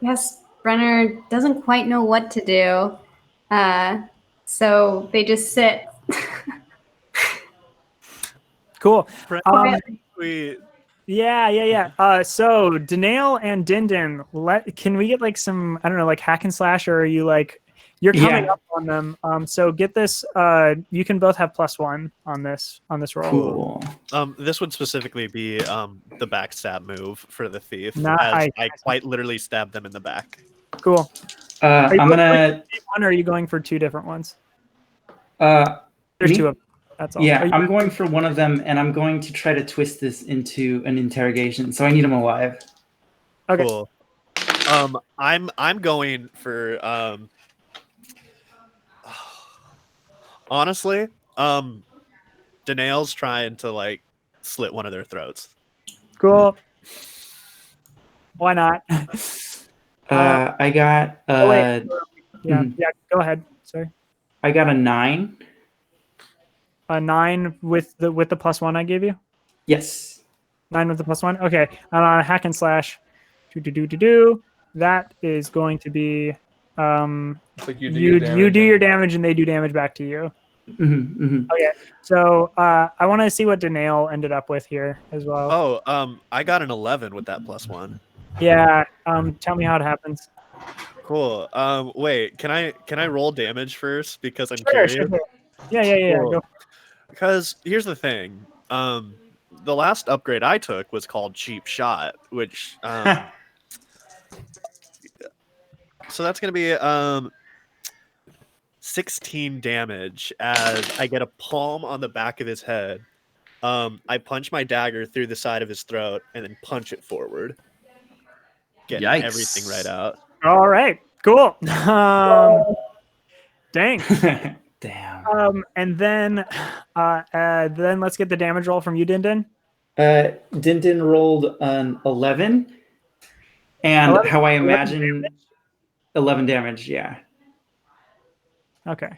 yes, Brenner doesn't quite know what to do. So they just sit. Cool. We Yeah. So Danail and Dindin, can we get like some, I don't know, like hack and slash, or are you like you're coming up on them? So get this. You can both have +1 on this roll. Cool. This would specifically be the backstab move for the thief. Nice. As I quite literally stabbed them in the back. Cool. I'm gonna. One, or are you going for 2 different ones? There's There's 2 of them. That's all. Yeah, I'm going for one of them, and I'm going to try to twist this into an interrogation. So I need him alive. Okay. Cool. I'm going for honestly, Danail's trying to like slit one of their throats. Cool. Why not? I got. Yeah. Go ahead. Sorry. I got a 9. A 9 with the +1 I gave you. Yes. 9 with the +1. Okay. On a hack and slash, That is going to be Like you do you your damage. do your damage and they do damage back to you. Okay, so I want to see what Danail ended up with here as well. Oh, I got an 11 with that +1. Yeah. Tell me how it happens. Cool. Wait, can I roll damage first because I'm Sure, curious? sure. Yeah. Cool. Go. Because here's the thing. The last upgrade I took was called Cheap Shot, which so that's gonna be 16 damage as I get a palm on the back of his head. I punch my dagger through the side of his throat and then punch it forward. Getting Yikes. everything right out. All right. Cool. Dang. Damn. And then let's get the damage roll from you, Dindin. Dinton rolled an 11. And 11 how I 11 imagine 11 damage, yeah. Okay.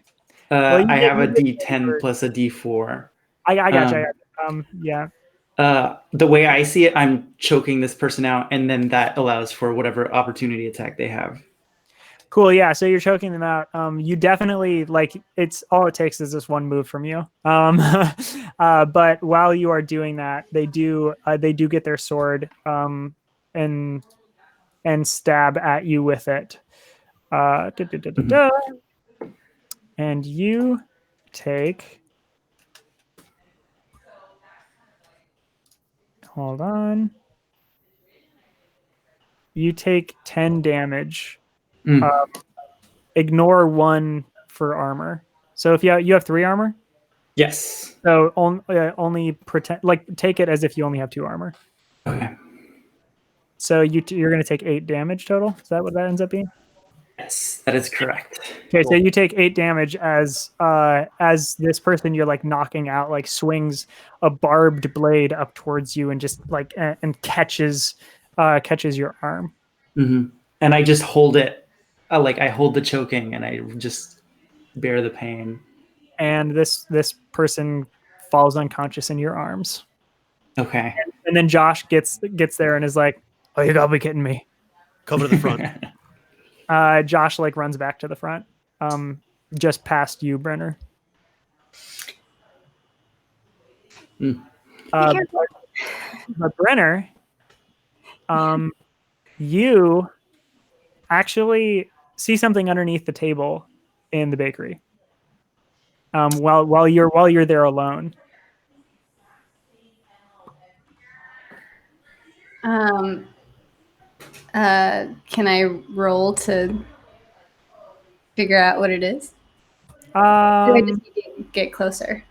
Well, you I get- have a you get D10 your- plus a D4. I gotcha. Yeah. The way I see it, I'm choking this person out, and then that allows for whatever opportunity attack they have. Cool. Yeah. So you're choking them out. You definitely it's all it takes is this one move from you. But while you are doing that, they do get their sword and stab at you with it. And you take. Hold on. You take 10 damage. Ignore 1 for armor. So if you have 3 armor, Yes. so only pretend take it as if you only have 2 armor. Okay. So you're going to take 8 damage total. Is that what that ends up being? Yes, that is correct. Okay, so you take 8 damage as this person you're knocking out swings a barbed blade up towards you and just and catches your arm. And I just hold it, I hold the choking and I just bear the pain. And this person falls unconscious in your arms. Okay. And then Josh gets there and is like, "Oh, you gotta be kidding me!" Cover to the front. Josh runs back to the front, just past you, Brenner. But Brenner, you actually see something underneath the table in the bakery. While you're there alone. Can I roll to figure out what it is? Do I just need to get closer?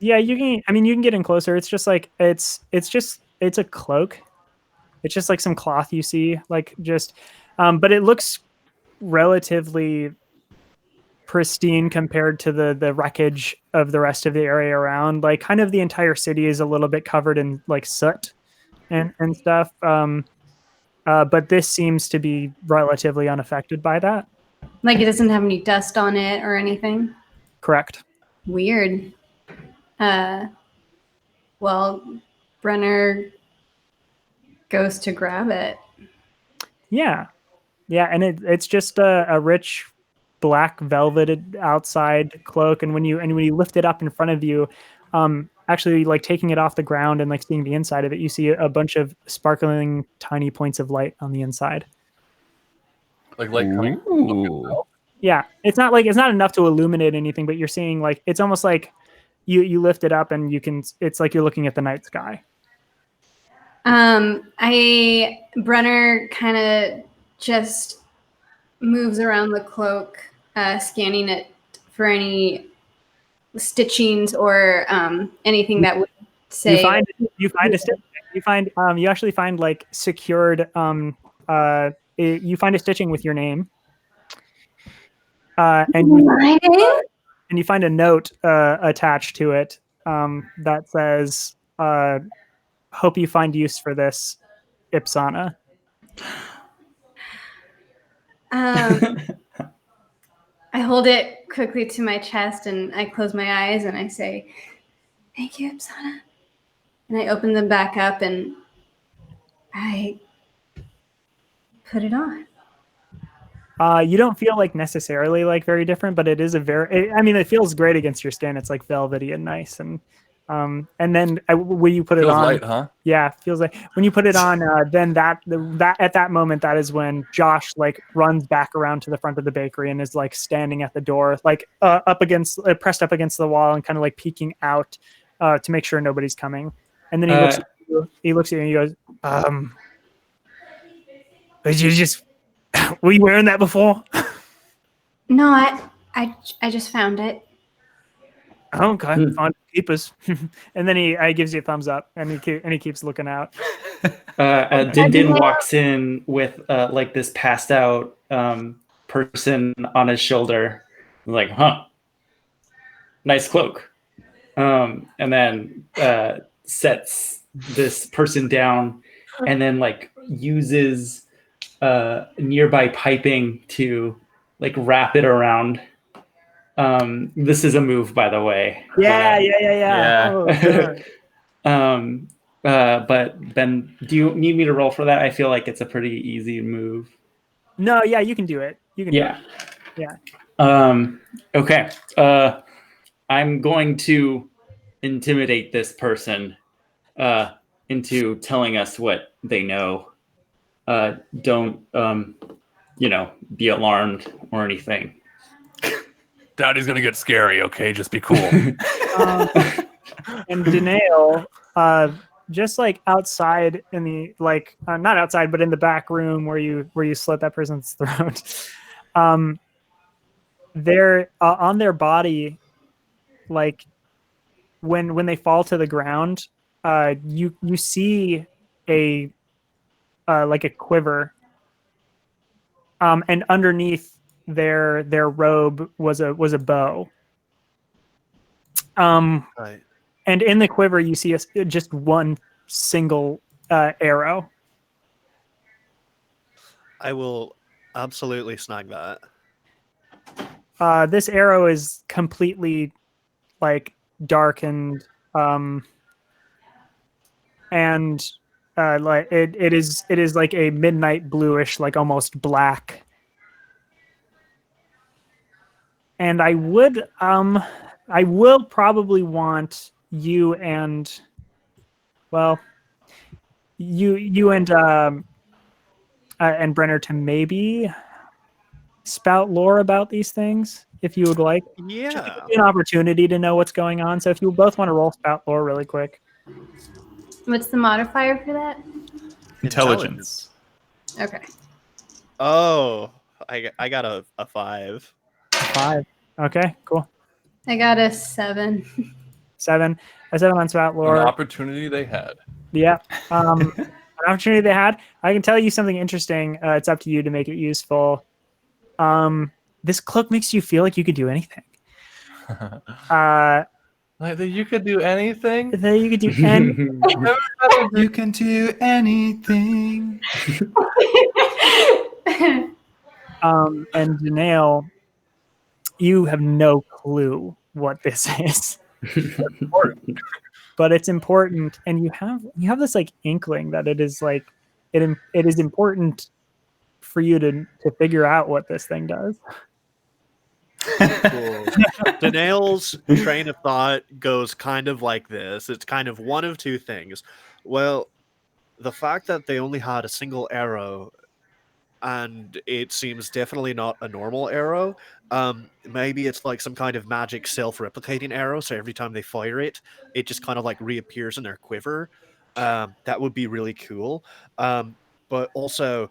Yeah, you can. I mean, you can get in closer. It's just it's a cloak. It's just some cloth you see, but it looks relatively pristine compared to the wreckage of the rest of the area around. Kind of the entire city is a little bit covered in soot and stuff. But this seems to be relatively unaffected by that. It doesn't have any dust on it or anything? Correct. Weird. Well, Brenner goes to grab it. Yeah, and it's just a rich black velveted outside cloak, and when you lift it up in front of you, actually taking it off the ground and seeing the inside of it, you see a bunch of sparkling tiny points of light on the inside. Like coming. Yeah, it's not enough to illuminate anything, but you're seeing it's almost like you lift it up and it's like you're looking at the night sky. Brenner kind of just moves around the cloak, scanning it for any stitchings or anything that would say. You actually find secured. You find a stitching with your name. And you find a note attached to it that says, "Hope you find use for this, Ipsana." I hold it quickly to my chest and I close my eyes and I say, "Thank you, Ipsana." And I open them back up and I put it on. You don't feel like necessarily like very different, but it is a very. I mean, it feels great against your skin. It's like velvety and nice, and then when you put it Feels on, light, huh? yeah, feels like when you put it on. Then that at that moment, that is when Josh like runs back around to the front of the bakery and is like standing at the door, like up against pressed up against the wall and kind of like peeking out to make sure nobody's coming. And then he looks at you, and he goes, "Did you just were you wearing that before?" No, I just found it. Okay, fine, keepers. And then he gives you a thumbs up, and he keeps looking out. Din Din walks in with like this passed out person on his shoulder, like, huh, nice cloak, and then sets this person down, and then like uses nearby piping to like wrap it around. This is a move, by the way. Yeah. Yeah. Oh, God. But Ben, do you need me to roll for that? I feel like it's a pretty easy move. No, yeah, you can do it. You can do it. Yeah. Okay. I'm going to intimidate this person into telling us what they know. Don't be alarmed or anything. Daddy's gonna get scary. Okay, just be cool. And Danae, just like outside in the not outside, but in the back room where you slit that person's throat, they're on their body, like when they fall to the ground, you see a like a quiver, and underneath their robe was a bow. Right. And in the quiver, you see just one single arrow. I will absolutely snag that. This arrow is completely like darkened, and like it is like a midnight bluish, like almost black. And I will probably want you and and Brenner to maybe spout lore about these things if you would like. Yeah. Just to give you an opportunity to know what's going on. So if you both want to roll spout lore really quick. What's the modifier for that? Intelligence. Okay. Oh, I got a 5. 5. Okay, cool. I got a 7. 7. A 7 on spout An lore. opportunity they had. Yeah. An opportunity they had. I can tell you something interesting. It's up to you to make it useful. This cloak makes you feel like you could do anything. Like that you could do anything. That you could do anything. You can do anything. And Danae, you have no clue what this is. But it's important, and you have this like inkling that it is like it is important for you to figure out what this thing does. Cool. Danail's train of thought goes kind of like this. It's kind of one of two things. Well, the fact that they only had a single arrow, and it seems definitely not a normal arrow. Maybe it's like some kind of magic self-replicating arrow, so every time they fire it, it just kind of like reappears in their quiver. That would be really cool. But also,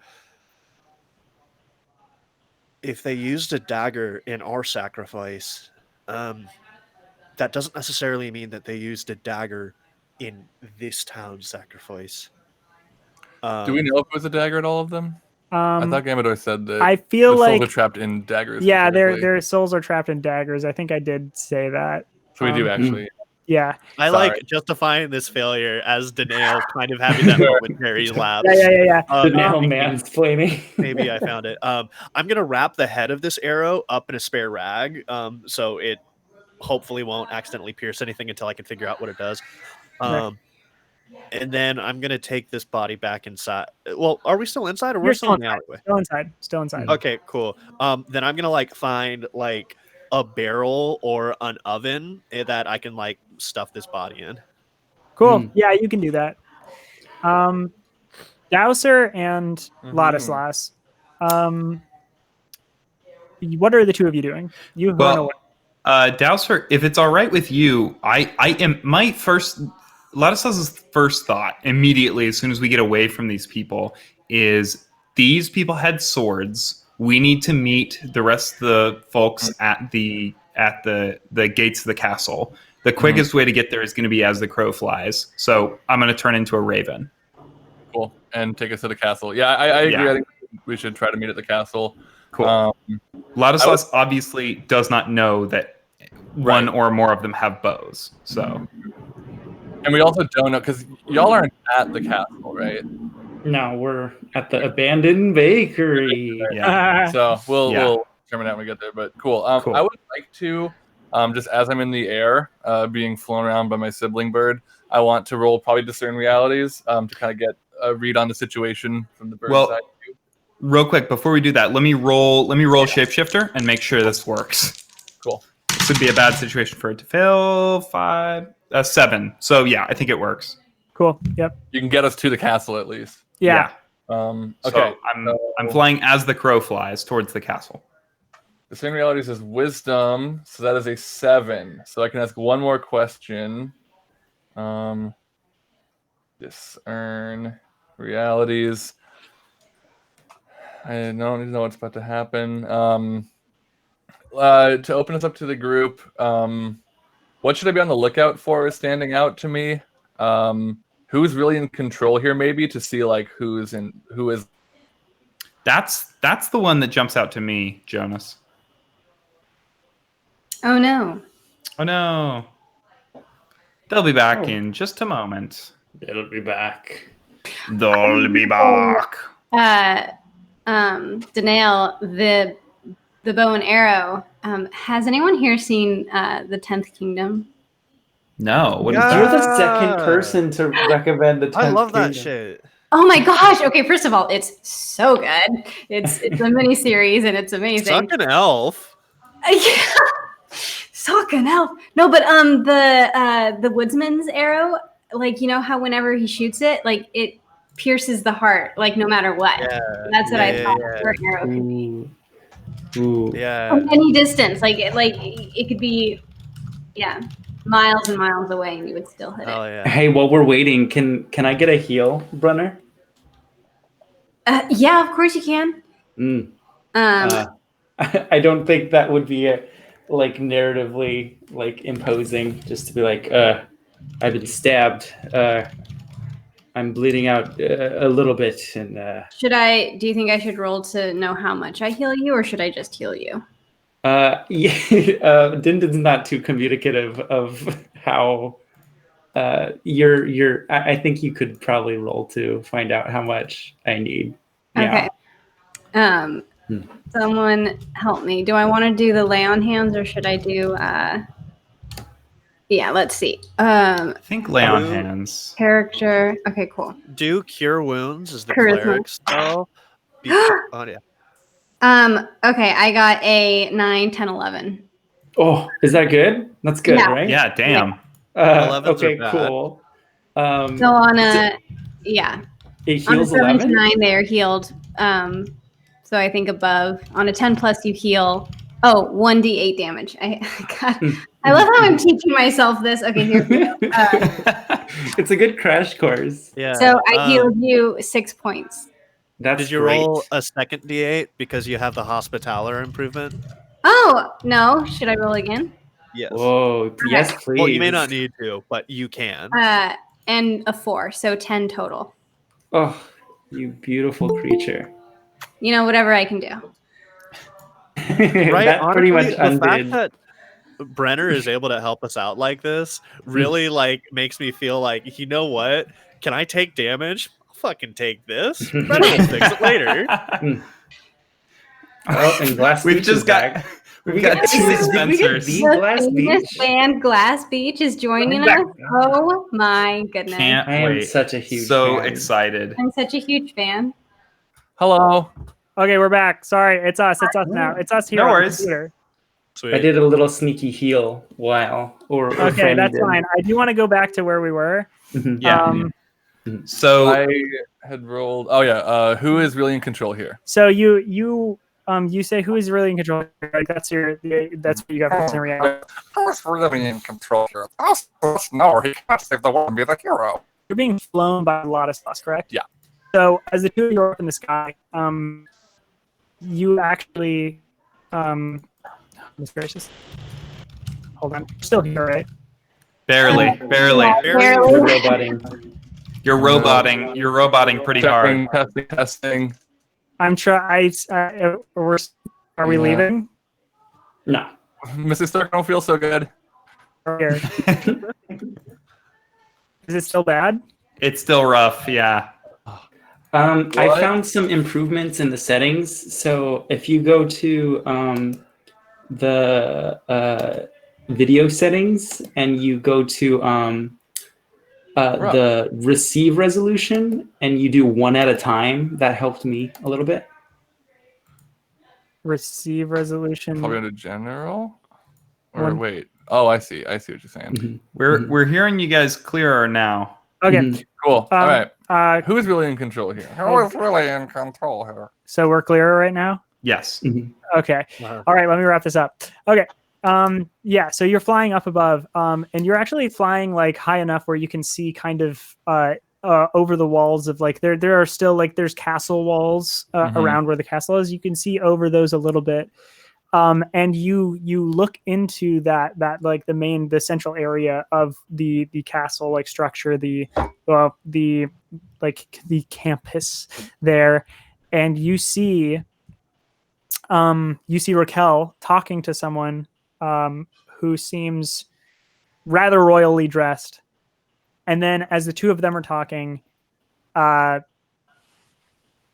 if they used a dagger in our sacrifice, that doesn't necessarily mean that they used a dagger in this town's sacrifice. Do we know if it was a dagger at all of them? I thought Gamador said that I feel the like souls are trapped in daggers. yeah, specifically. their souls are trapped in daggers. I think I did say that. So we do actually. Yeah. I Sorry. like justifying this failure as Danail kind of having that momentary lapse. Yeah. Danail mansplaining. Maybe I found it. I'm gonna wrap the head of this arrow up in a spare rag, so it hopefully won't accidentally pierce anything until I can figure out what it does. Right. And then I'm gonna take this body back inside. Well, are we still inside or You're we're still in the inside. alleyway? Still inside. Still inside. Okay, cool. Then I'm gonna like find like a barrel or an oven that I can like stuff this body in. Cool. Yeah, you can do that. Dowser and Ladislas. What are the two of you doing? You've run away. Dowser, if it's all right with you, I am my first. Ladislas's first thought immediately, as soon as we get away from these people, is these people had swords. We need to meet the rest of the folks at the gates of the castle. The quickest way to get there is going to be as the crow flies. So I'm going to turn into a raven. Cool. And take us to the castle. Yeah, I agree. Yeah. I think we should try to meet at the castle. Cool. Ladislas obviously does not know that one or more of them have bows. So. And we also don't know, because y'all aren't at the castle, right? No, we're at the abandoned bakery. Yeah. So we'll determine that when we get there. But cool. Cool. I would like to, just as I'm in the air, being flown around by my sibling bird, I want to roll probably discern realities to kind of get a read on the situation from the bird's side. Real quick before we do that, let me roll shapeshifter and make sure this works. Cool. This would be a bad situation for it to fail. 7. So yeah, I think it works. Cool. Yep. You can get us to the castle at least. Yeah. Okay. So I'm flying as the crow flies towards the castle. Discern realities is wisdom, so that is a 7. So I can ask one more question. Discern realities. I don't even know what's about to happen. To open us up to the group, what should I be on the lookout for is standing out to me? Who's really in control here, maybe, to see like who is. That's the one that jumps out to me, Jonas. Oh no. Oh no. They'll be back in just a moment. It'll be back. They'll be back. Danail, the bow and arrow. Has anyone here seen the 10th Kingdom? No. What is You're that? the second person to recommend the 10th I love that Kingdom. shit. Oh my gosh! Okay, first of all, it's so good. It's a mini series and it's amazing. Suck an elf. Yeah. Suck an elf. No, but the woodsman's arrow, like you know how whenever he shoots it, like it pierces the heart, like no matter what. Yeah. That's what I thought yeah. your arrow could be. Ooh. Yeah. From any distance, it could be, miles and miles away, and you would still hit it. Oh yeah. Hey, while we're waiting, can I get a heal, Brunner? Yeah, of course you can. I don't think that would be narratively imposing, just to be like, I've been stabbed. I'm bleeding out a little bit, and Do you think I should roll to know how much I heal you, or should I just heal you? Dindin's not too communicative of how you're. I think you could probably roll to find out how much I need. Yeah. Okay. Someone help me. Do I want to do the lay on hands, or should I do? Yeah, let's see. I think lay on hands. Character. Okay, cool. Do cure wounds is the Charisma. cleric spell. Oh yeah. Okay, I got a 9, 10, 11. Oh, is that good? That's good, Yeah. right? Yeah, damn. 11s Okay, are bad. cool. So on a It on a heals 7 to 11. 9, they are healed. So I think above on a 10 plus, you heal. Oh, 1d8 damage. I love how I'm teaching myself this. Okay, here we go. It's a good crash course. Yeah. So I healed you 6 points. That's Did you great. roll a second d8 because you have the hospitaller improvement? Oh no! Should I roll again? Yes. Whoa, yes, please. Well, you may not need to, but you can. And a 4, so 10 total. Oh, you beautiful creature. You know, whatever I can do. Right? That pretty much Honestly, the fact undid. that Brenner is able to help us out like this really makes me feel like, you know what? Can I take damage? I'll fucking take this. Brenner will fix it later. Oh, and glass We've leech just is got back. We've got two Did we get Spencers. the The Glass famous Beach? band Glass Beach is joining us. Oh my goodness. Can't I am wait. such a huge So fan. excited. I'm such a huge fan. Hello. Okay, we're back. Sorry, it's us. It's us now. It's us here No on worries. the computer. Sweet. I did a little sneaky heal while or Okay, Franny that's did. fine. I do want to go back to where we were. Mhm. Yeah. So So I had rolled. Oh yeah. Who is really in control here? So you say who is really in control? Like that's what you got for reality. Who's really in control here? No, he can't save the world and be the hero. You're being flown by a lot of sauce, correct? Yeah. So as the two of you are up in the sky, you actually, goodness gracious. Hold on, you're still here, right? barely. Barely. You're roboting. You're roboting pretty hard. Testing. I'm trying. Are we Yeah. leaving? No. Mrs. Stark don't feel so good. Here. Is it still bad? It's still rough, yeah. I What? found some improvements in the settings. So if you go to the video settings and you go to the receive resolution and you do one at a time, that helped me a little bit. Receive resolution. Probably under general. Or One- wait. Oh, I see. I see what you're saying. Mhm. We're hearing you guys clearer now. Okay. Mhm. Cool. All right. Who? Who is really in control here? Who is really in control here? So we're clearer right now. Yes. Mhm. Okay. All right. Let me wrap this up. Okay. Yeah. So you're flying up above, and you're actually flying like high enough where you can see kind of over the walls of like there are still like there's castle walls Mhm. around where the castle is. You can see over those a little bit. And you look into that like the central area of the castle like structure, the campus there, and you see Raquel talking to someone who seems rather royally dressed, and then as the two of them are talking,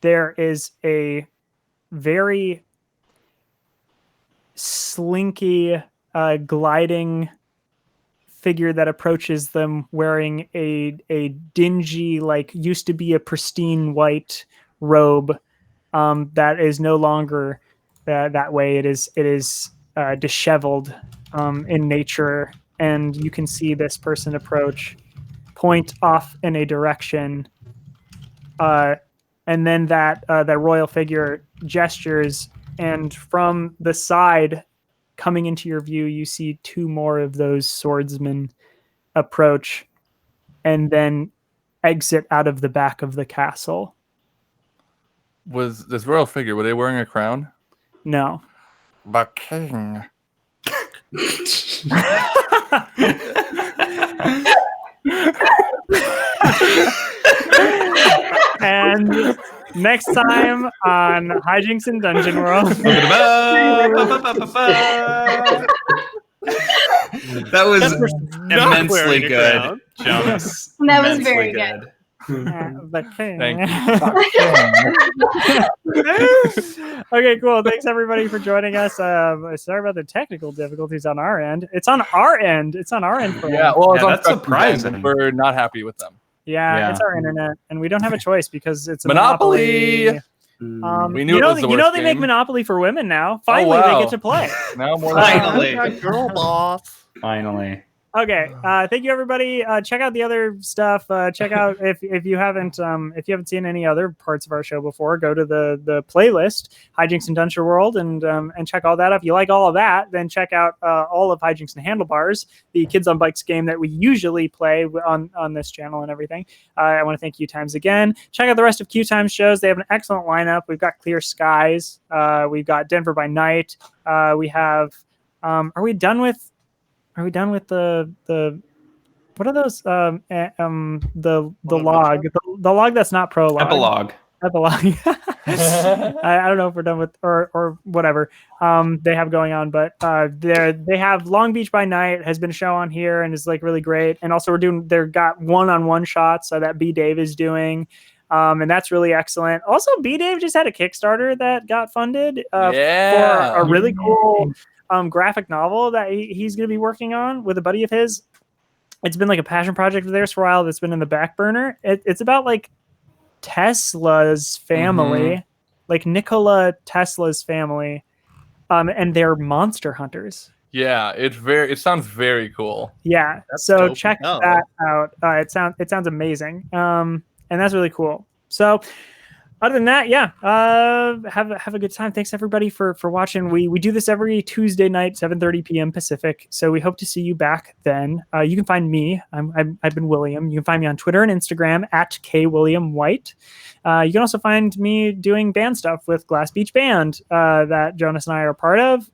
there is a very slinky gliding figure that approaches them wearing a dingy, like used to be a pristine white robe that is no longer that way. It is disheveled in nature, and you can see this person approach, point off in a direction, and then that royal figure gestures, and from the side coming into your view, you see two more of those swordsmen approach and then exit out of the back of the castle. Was this royal figure? Were they wearing a crown? No. The king. And next time on Hijinks and Dungeon World. That was Not immensely wearing a good, crown. Jonas. That was Immensely very good. The king. Thank Okay, cool. Thanks everybody for joining us. Sorry about the technical difficulties on our end. It's on our end. For Yeah. once. Well, it's Yeah, on that's Spectrum surprising. end. We're not happy with them. Yeah, it's Yeah. our internet, and we don't have a choice because it's a Monopoly! monopoly. We knew it was the you know worst they make game. Monopoly for women now. Finally, wow. they get to play. Now more Finally. That girl boss. Finally. Okay, thank you everybody. Check out the other stuff. Check out if you haven't seen any other parts of our show before, go to the playlist Hijinks and Dungeon World and check all that out. If you like all of that, then check out all of Hijinks and Handlebars, the Kids on Bikes game that we usually play on this channel and everything. I want to thank QueueTimes again. Check out the rest of QueueTimes shows. They have an excellent lineup. We've got Clear Skies. We've got Denver by Night. We have. Are we done with the what are those the log the log that's not prologue Epilogue. I don't know if we're done with or whatever they have going on, but they have Long Beach by Night has been a show on here and is like really great, and also they've got one-on-one shots that B Dave is doing, and that's really excellent. Also, B Dave just had a Kickstarter that got funded for a really cool graphic novel that he's going to be working on with a buddy of his. It's been like a passion project of theirs for a while that's been in the back burner. It's about like Tesla's family, like Nikola Tesla's family, and they're monster hunters. Yeah, it sounds very cool. Yeah, That's so dope. check Oh. that out. It sounds amazing, and that's really cool. So, other than that, yeah, have a good time. Thanks everybody for watching. We do this every Tuesday night, 7:30 p.m. Pacific. So we hope to see you back then. You can find me. I've been William. You can find me on Twitter and Instagram at @kwilliamwhite. You can also find me doing band stuff with Glass Beach Band that Jonas and I are part of.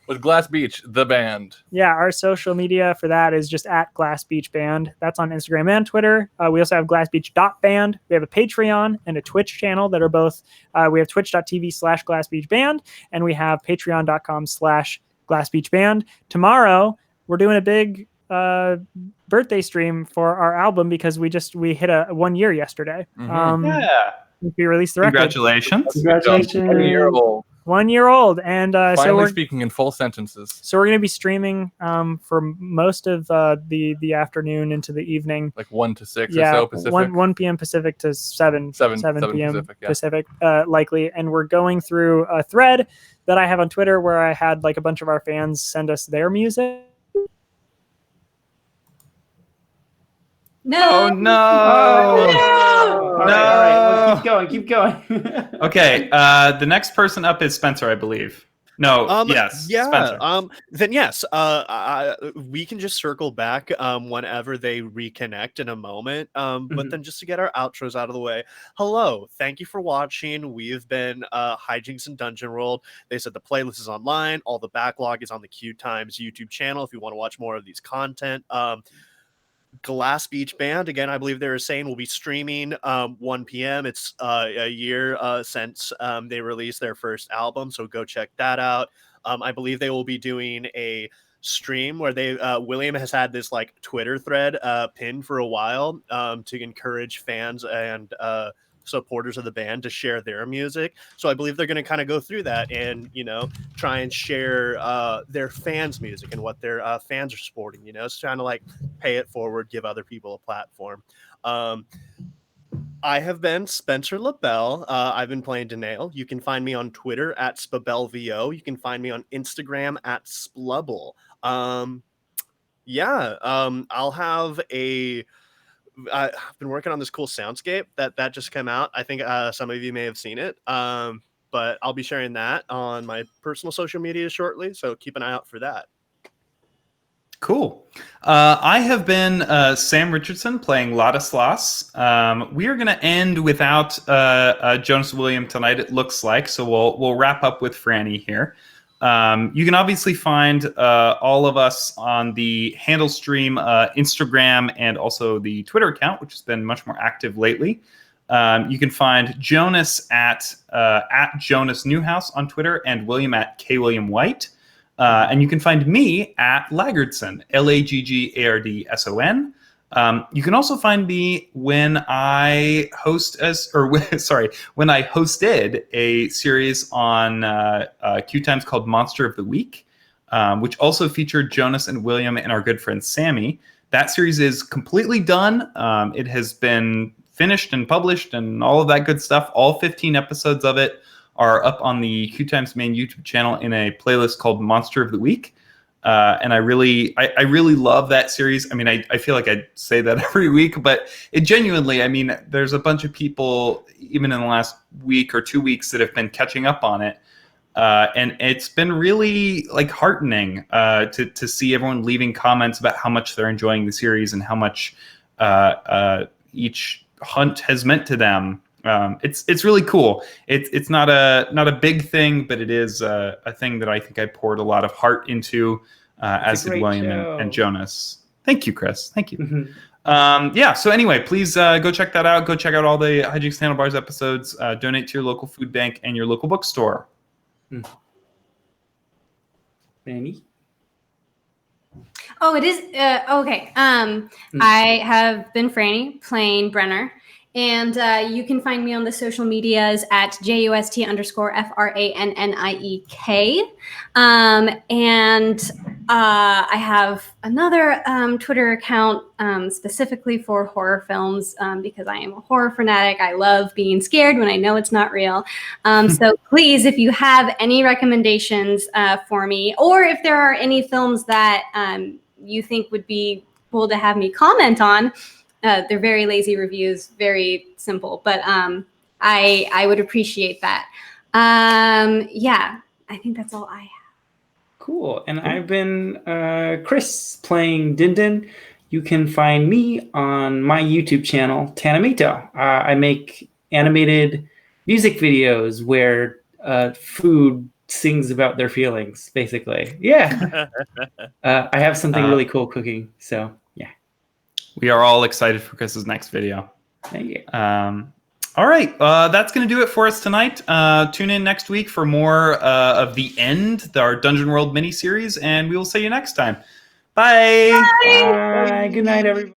With Glass Beach, the band. Yeah, our social media for that is just at Glass Beach Band. That's on Instagram and Twitter. We also have glassbeach.band. We have a Patreon and a Twitch channel that are both, we have twitch.tv/glassbeachband, and we have patreon.com/glassbeachband. Tomorrow, we're doing a big birthday stream for our album because we hit a 1 year yesterday. Yeah. We released the record. Congratulations. Congratulations. 1 year old. 1 year old, and Finally speaking in full sentences. So we're going to be streaming for most of the afternoon into the evening. Like 1 to 6 Yeah, or so Pacific. 1 p.m. Pacific to 7 7 p.m. Pacific, yeah. Pacific, likely. And we're going through a thread that I have on Twitter where I had like a bunch of our fans send us their music. No. Oh no! All right. Well, keep going. Okay, the next person up is Spencer, I believe. No, yes, Yeah. Spencer. Then yes. We can just circle back whenever they reconnect in a moment. But then just to get our outros out of the way. Hello, thank you for watching. We've been Hijinks and Dungeon World. They said the playlist is online. All the backlog is on the QueueTimes YouTube channel if you want to watch more of these content. Glass Beach Band, again, I believe they were saying will be streaming 1 p.m. It's a year since they released their first album, so go check that out. I believe they will be doing a stream where they William has had this like Twitter thread pinned for a while to encourage fans and supporters of the band to share their music. So I believe they're going to kind of go through that and, you know, try and share their fans' music and what their fans are supporting, you know, it's trying to like pay it forward, give other people a platform. I have been Spencer LaBelle. I've been playing Danail. You can find me on Twitter at SpabelleVO. You can find me on Instagram at Splubble. I'll have I've been working on this cool soundscape that just came out. I think some of you may have seen it. But I'll be sharing that on my personal social media shortly, so keep an eye out for that. Cool. I have been Sam Richardson playing Ladislas. We are going to end without Jonas William tonight, it looks like, so we'll wrap up with Franny here. You can obviously find all of us on the Handle Stream Instagram and also the Twitter account, which has been much more active lately. You can find Jonas at Jonas Newhouse on Twitter and William at KWilliamWhite. And you can find me at Laggardson, LAGGARDSON. You can also find me when I when I hosted a series on QueueTimes called Monster of the Week, which also featured Jonas and William and our good friend Sammy. That series is completely done. It has been finished and published and all of that good stuff. All 15 episodes of it are up on the QueueTimes main YouTube channel in a playlist called Monster of the Week. And I really love that series. I mean, I feel like I say that every week, but it genuinely, I mean, there's a bunch of people, even in the last week or 2 weeks, that have been catching up on it. And it's been really like heartening to see everyone leaving comments about how much they're enjoying the series and how much each hunt has meant to them. It's really cool. It's not a big thing, but it is a thing that I think I poured a lot of heart into, as did William and Jonas. Thank you, Chris. Thank you. So anyway, please go check that out. Go check out all the Hijinks Handlebars episodes. Donate to your local food bank and your local bookstore. Manny? Oh, it is okay. I have been Franny playing Brenner, And you can find me on the social medias at JUST_FRANNIEK. And I have another Twitter account specifically for horror films because I am a horror fanatic. I love being scared when I know it's not real. So please, if you have any recommendations for me, or if there are any films that you think would be cool to have me comment on, they're very lazy reviews, very simple, but I would appreciate that. Yeah, I think that's all I have. Cool. And I've been Chris playing Dindin. You can find me on my YouTube channel, Tanamito. I make animated music videos where food sings about their feelings, basically. Yeah. I have something really cool cooking. So, yeah. We are all excited for Chris's next video. Thank you. All right, that's going to do it for us tonight. Tune in next week for more of The End, our Dungeon World mini-series, and we will see you next time. Bye! Bye. Good night, everybody.